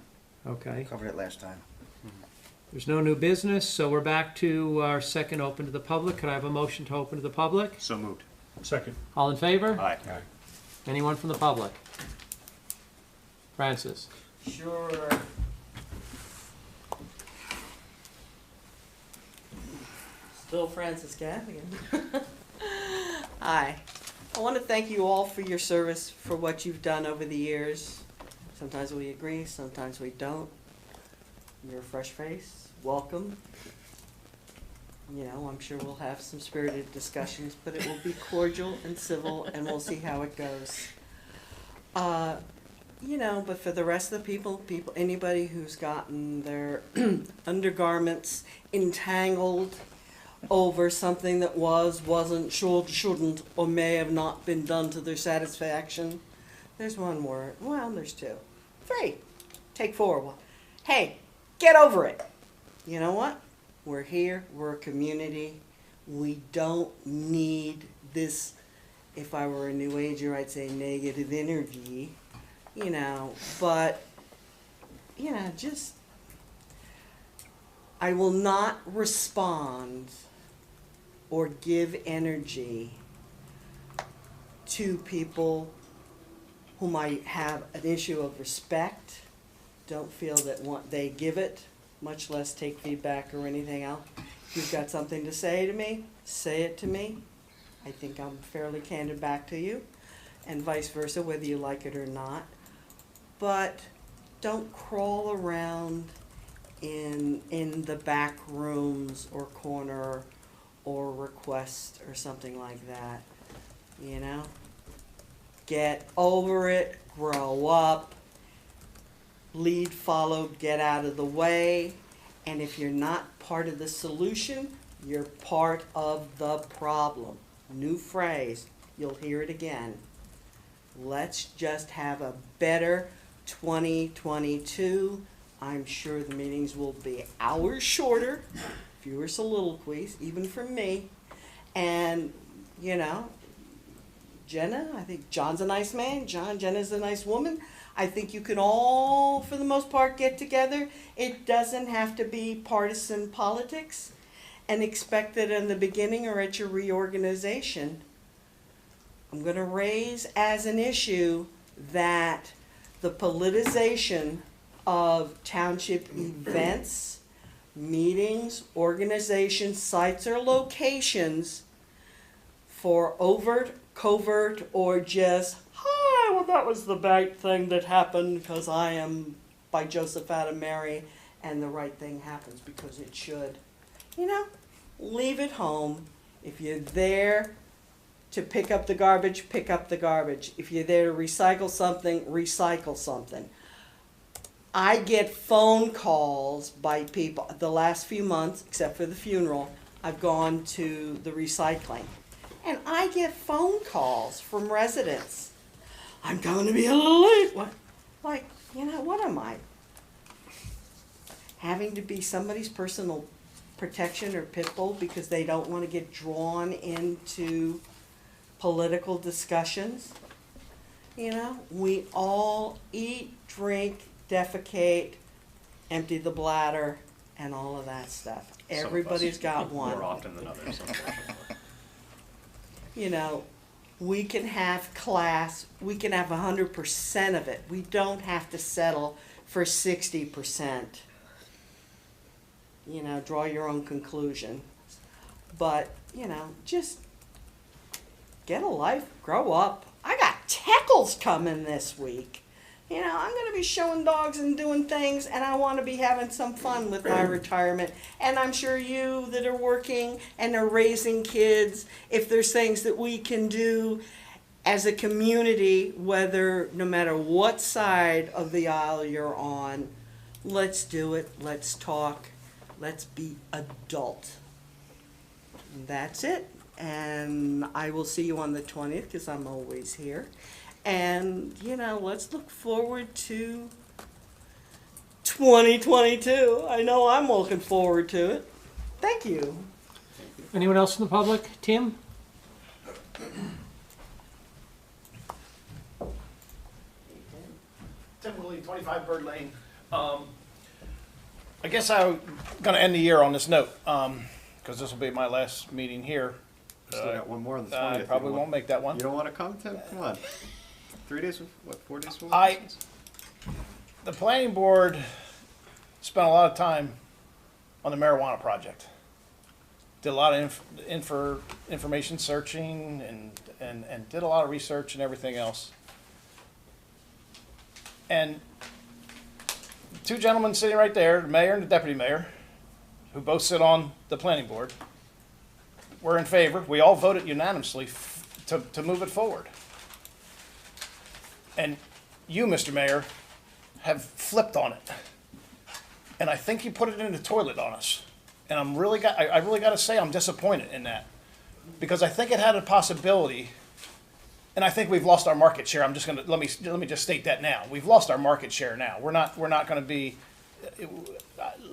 Okay. covered it last time. There's no new business, so we're back to our second open to the public. Could I have a motion to open to the public? So moved. Second. All in favor? Aye. Anyone from the public? Francis? Sure. Still Francis Gaffigan. Hi. I want to thank you all for your service, for what you've done over the years. Sometimes we agree, sometimes we don't. You're a fresh face. Welcome. You know, I'm sure we'll have some spirited discussions, but it will be cordial and civil, and we'll see how it goes. You know, but for the rest of the people, anybody who's gotten their undergarments entangled over something that wasn't, shouldn't, or may have not been done to their satisfaction, there's one word. Well, there's two. Three. Take four. Well, hey, get over it. You know what? We're here. We're a community. We don't need this. If I were a new ager, I'd say negative energy. You know, but, you know, just, I will not respond or give energy to people whom I have an issue of respect, don't feel that they give it, much less take feedback or anything else. If you've got something to say to me, say it to me. I think I'm fairly candid back to you, and vice versa, whether you like it or not. But don't crawl around in the back rooms or corner or request or something like that, you know? Get over it, grow up, lead, follow, get out of the way, and if you're not part of the solution, you're part of the problem. New phrase, you'll hear it again. Let's just have a better 2022. I'm sure the meetings will be hours shorter, fewer soliloquies, even from me. And, you know, Jenna, I think John's a nice man. Jenna's a nice woman. I think you can all, for the most part, get together. It doesn't have to be partisan politics, and expect that in the beginning or at your reorganization, I'm going to raise as an issue that the politicization of township events, meetings, organizations, sites, or locations for overt, covert, or just, hi, well, that was the bad thing that happened because I am by Joseph Adam Mary, and the right thing happens because it should. You know, leave it home. If you're there to pick up the garbage, pick up the garbage. If you're there to recycle something, recycle something. I get phone calls by people, the last few months, except for the funeral, I've gone to the recycling. And I get phone calls from residents. I'm going to be a little late. What? Like, you know, what am I? Having to be somebody's personal protection or pit bull because they don't want to get drawn into political discussions? You know, we all eat, drink, defecate, empty the bladder, and all of that stuff. Everybody's got one. More often than others, unfortunately. You know, we can have class, we can have 100% of it. We don't have to settle for 60%. You know, draw your own conclusion. But, you know, just get a life, grow up. I got Teckles coming this week. You know, I'm going to be showing dogs and doing things, and I want to be having some fun with my retirement. And I'm sure you that are working and are raising kids, if there's things that we can do as a community, whether, no matter what side of the aisle you're on, let's do it, let's talk, let's be adult. That's it. And I will see you on the 20th, because I'm always here. And, you know, let's look forward to 2022. I know I'm looking forward to it. Thank you. Anyone else in the public? Tim? Tim Willie, 25 Bird Lane. I guess I'm going to end the year on this note, because this will be my last meeting here. Still got one more on the 20th. I probably won't make that one. You don't want to come, Tim? Come on. 3 days, what, 4 days? The planning board spent a lot of time on the marijuana project. Did a lot of information searching and did a lot of research and everything else. And two gentlemen sitting right there, the mayor and the deputy mayor, who both sit on the planning board, were in favor. We all voted unanimously to move it forward. And you, Mr. Mayor, have flipped on it. And I think you put it in the toilet on us. And I really got to say I'm disappointed in that. Because I think it had a possibility, and I think we've lost our market share. I'm just gonna, let me just state that now. We've lost our market share now. We're not gonna be,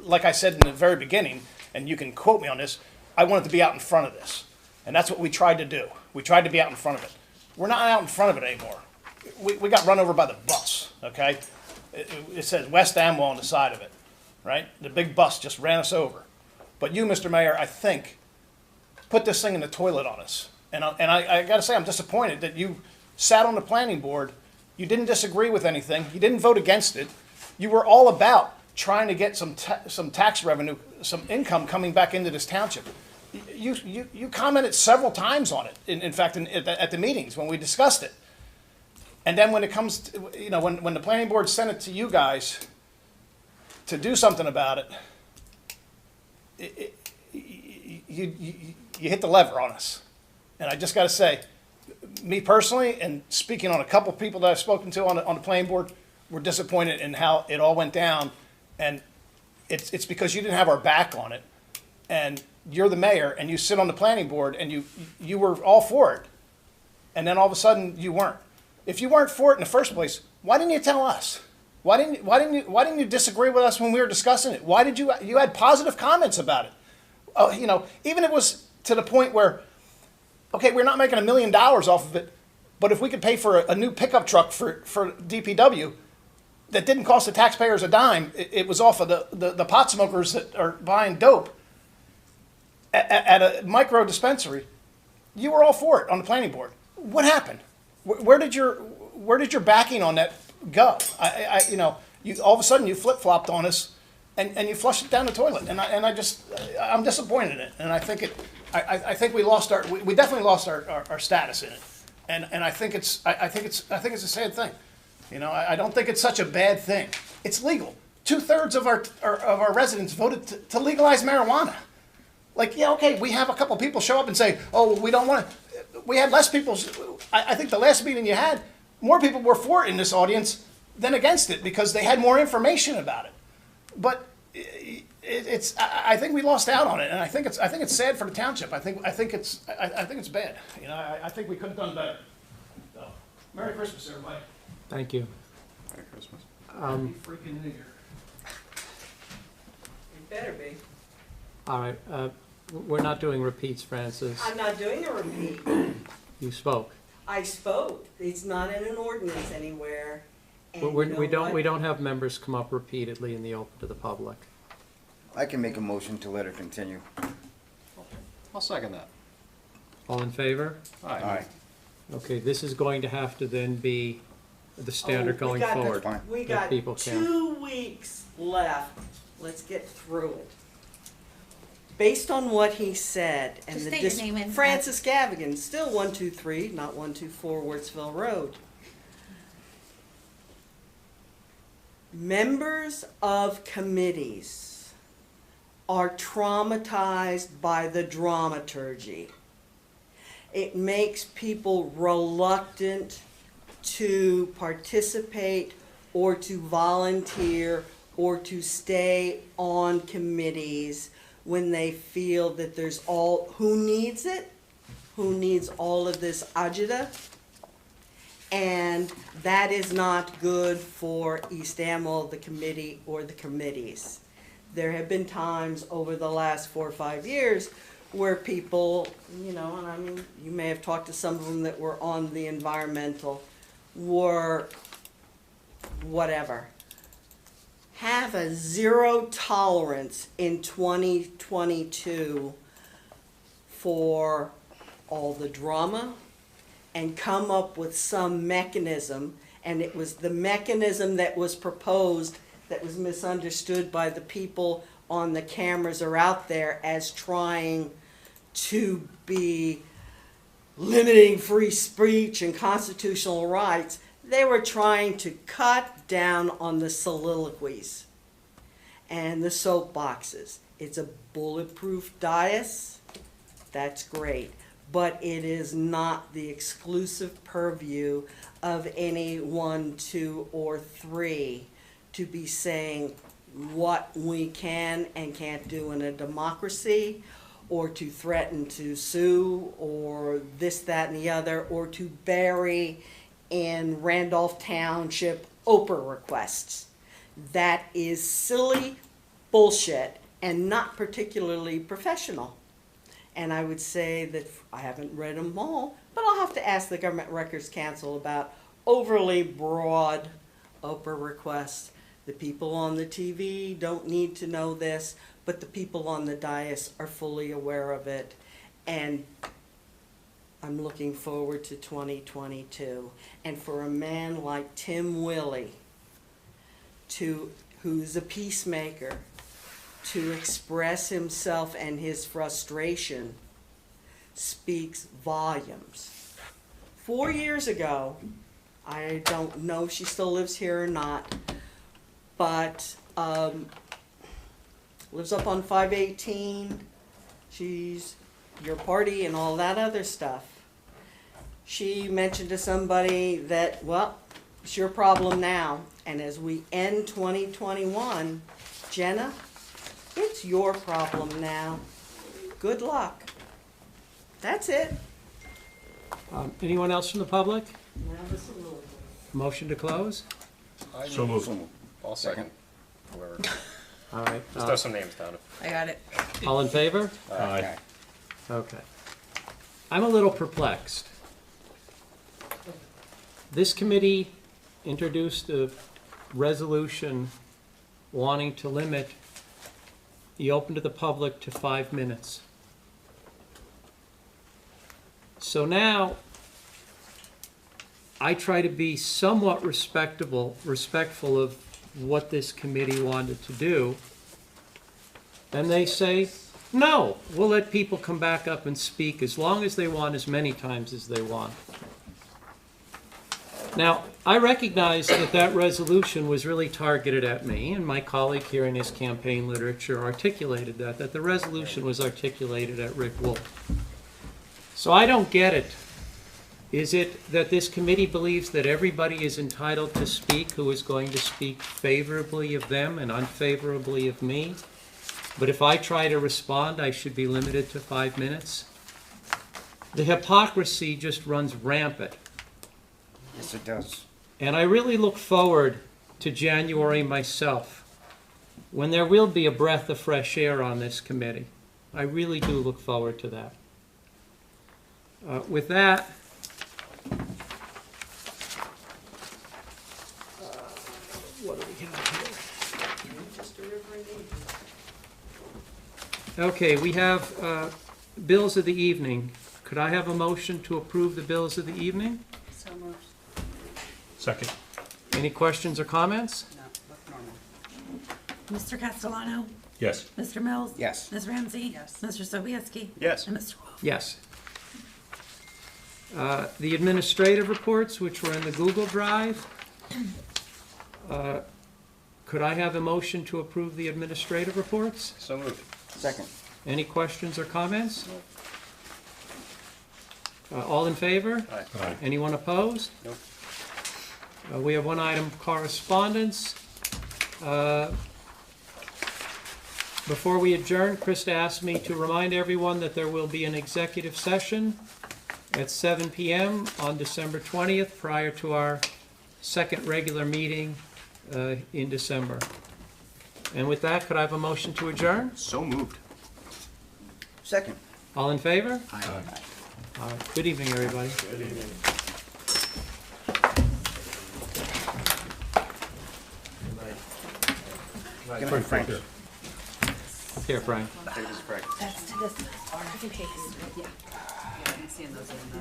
like I said in the very beginning, and you can quote me on this, I wanted to be out in front of this. And that's what we tried to do. We tried to be out in front of it. We're not out in front of it anymore. We got run over by the bus, okay? It says West Amwell on the side of it, right? The big bus just ran us over. But you, Mr. Mayor, I think, put this thing in the toilet on us. And I got to say, I'm disappointed that you sat on the planning board, you didn't disagree with anything, you didn't vote against it. You were all about trying to get some tax revenue, some income coming back into this township. You commented several times on it, in fact, at the meetings when we discussed it. And then when it comes to, when the planning board sent it to you guys to do something about it, you hit the lever on us. And I just got to say, me personally, and speaking on a couple people that I've spoken to on the planning board, we're disappointed in how it all went down. And it's because you didn't have our back on it. And you're the mayor, and you sit on the planning board, and you were all for it. And then all of a sudden, you weren't. If you weren't for it in the first place, why didn't you tell us? Why didn't you disagree with us when we were discussing it? Why did you had positive comments about it? Even if it was to the point where, okay, we're not making $1 million off of it, but if we could pay for a new pickup truck for DPW that didn't cost the taxpayers a dime, it was off of the pot smokers that are buying dope at a micro dispensary, you were all for it on the planning board. What happened? Where did your backing on that go? You all of a sudden you flip-flopped on us and you flushed it down the toilet. I'm disappointed in it. And I think we definitely lost our status in it. And I think it's a sad thing. I don't think it's such a bad thing. It's legal. 2/3 of our residents voted to legalize marijuana. Like, yeah, okay, we have a couple people show up and say, oh, we don't want to. We had less people. I think the last meeting you had, more people were for it in this audience than against it because they had more information about it. But I think we lost out on it, and I think it's sad for the township. I think it's bad. I think we could have done better. So, Merry Christmas, everybody. Thank you. Merry Christmas. Happy freaking New Year. It better be. All right. We're not doing repeats, Francis. I'm not doing a repeat. You spoke. I spoke. It's not in an ordinance anywhere. And But we what? don't have members come up repeatedly in the open to the public. I can make a motion to let her continue. I'll second that. All in favor? Aye. Okay, this is going to have to then be the standard going forward. We that got people can. 2 weeks left. Let's get through it. Based on what he said, and Just state your name and- Francis Gavigan, still 123, not 124 Wardsville Road. Members of committees are traumatized by the dramaturgy. It makes people reluctant to participate or to volunteer or to stay on committees when they feel that there's who needs it, who needs all of this agita, and that is not good for East Amwell, the committee, or the committees. There have been times over the last 4 or 5 years where people, and I mean, you may have talked to some of them that were on the environmental, were whatever, have a zero tolerance in 2022 for all the drama and come up with some mechanism, and it was the mechanism that was proposed that was misunderstood by the people on the cameras or out there as trying to be limiting free speech and constitutional rights. They were trying to cut down on the soliloquies and the soapboxes. It's a bulletproof dais. That's great. But it is not the exclusive purview of any 1, 2, or 3 to be saying what we can and can't do in a democracy, or to threaten to sue, or this, that, and the other, or to bury in Randolph Township Oprah requests. That is silly bullshit and not particularly professional. And I would say that I haven't read them all, but I'll have to ask the Government Records Council about overly broad Oprah requests. The people on the TV don't need to know this, but the people on the dais are fully aware of it. And I'm looking forward to 2022. And for a man like Tim Willey, who's a peacemaker, to express himself and his frustration speaks volumes. 4 years ago, I don't know if she still lives here or not, but lives up on 518. She's your party and all that other stuff. She mentioned to somebody that, well, it's your problem now. And as we end 2021, Jenna, it's your problem now. Good luck. That's it. Anyone else from the public? Now this a little. Motion to close? So moved. I'll second. Whoever. All right. Just throw some names down. I got it. All in favor? Aye. Okay. I'm a little perplexed. This committee introduced a resolution wanting to limit the open to the public to 5 minutes. So now, I try to be somewhat respectful of what this committee wanted to do. And they say, no, we'll let people come back up and speak as long as they want, as many times as they want. Now, I recognize that that resolution was really targeted at me, and my colleague here in his campaign literature articulated that the resolution was articulated at Rick Wolf. So I don't get it. Is it that this committee believes that everybody is entitled to speak who is going to speak favorably of them and unfavorably of me? But if I try to respond, I should be limited to 5 minutes? The hypocrisy just runs rampant. Yes, it does. And I really look forward to January myself, when there will be a breath of fresh air on this committee. I really do look forward to that. With that, what do we have here? Okay, we have bills of the evening. Could I have a motion to approve the bills of the evening? So moved. Second. Any questions or comments? No, look normal. Mr. Castellano? Yes. Mr. Mills? Yes. Ms. Ramsey? Yes. Mr. Sobieski? Yes. And Mr. Wolf? Yes. The administrative reports, which were in the Google Drive, could I have a motion to approve the administrative reports? So moved. Second. Any questions or comments? All in favor? Aye. Aye. Anyone opposed? Nope. We have one item, correspondence. Before we adjourn, Krista asked me to remind everyone that there will be an executive session at 7 p.m. on December 20th, prior to our second regular meeting in December. And with that, could I have a motion to adjourn? So moved. Second. All in favor? Aye. All right. Good evening, everybody. Good evening. Good night, Frank. Here, Frank. I think this is Frank. That's to this. Yeah. Yeah, I'm seeing those in the.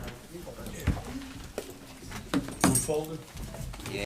Unfolded.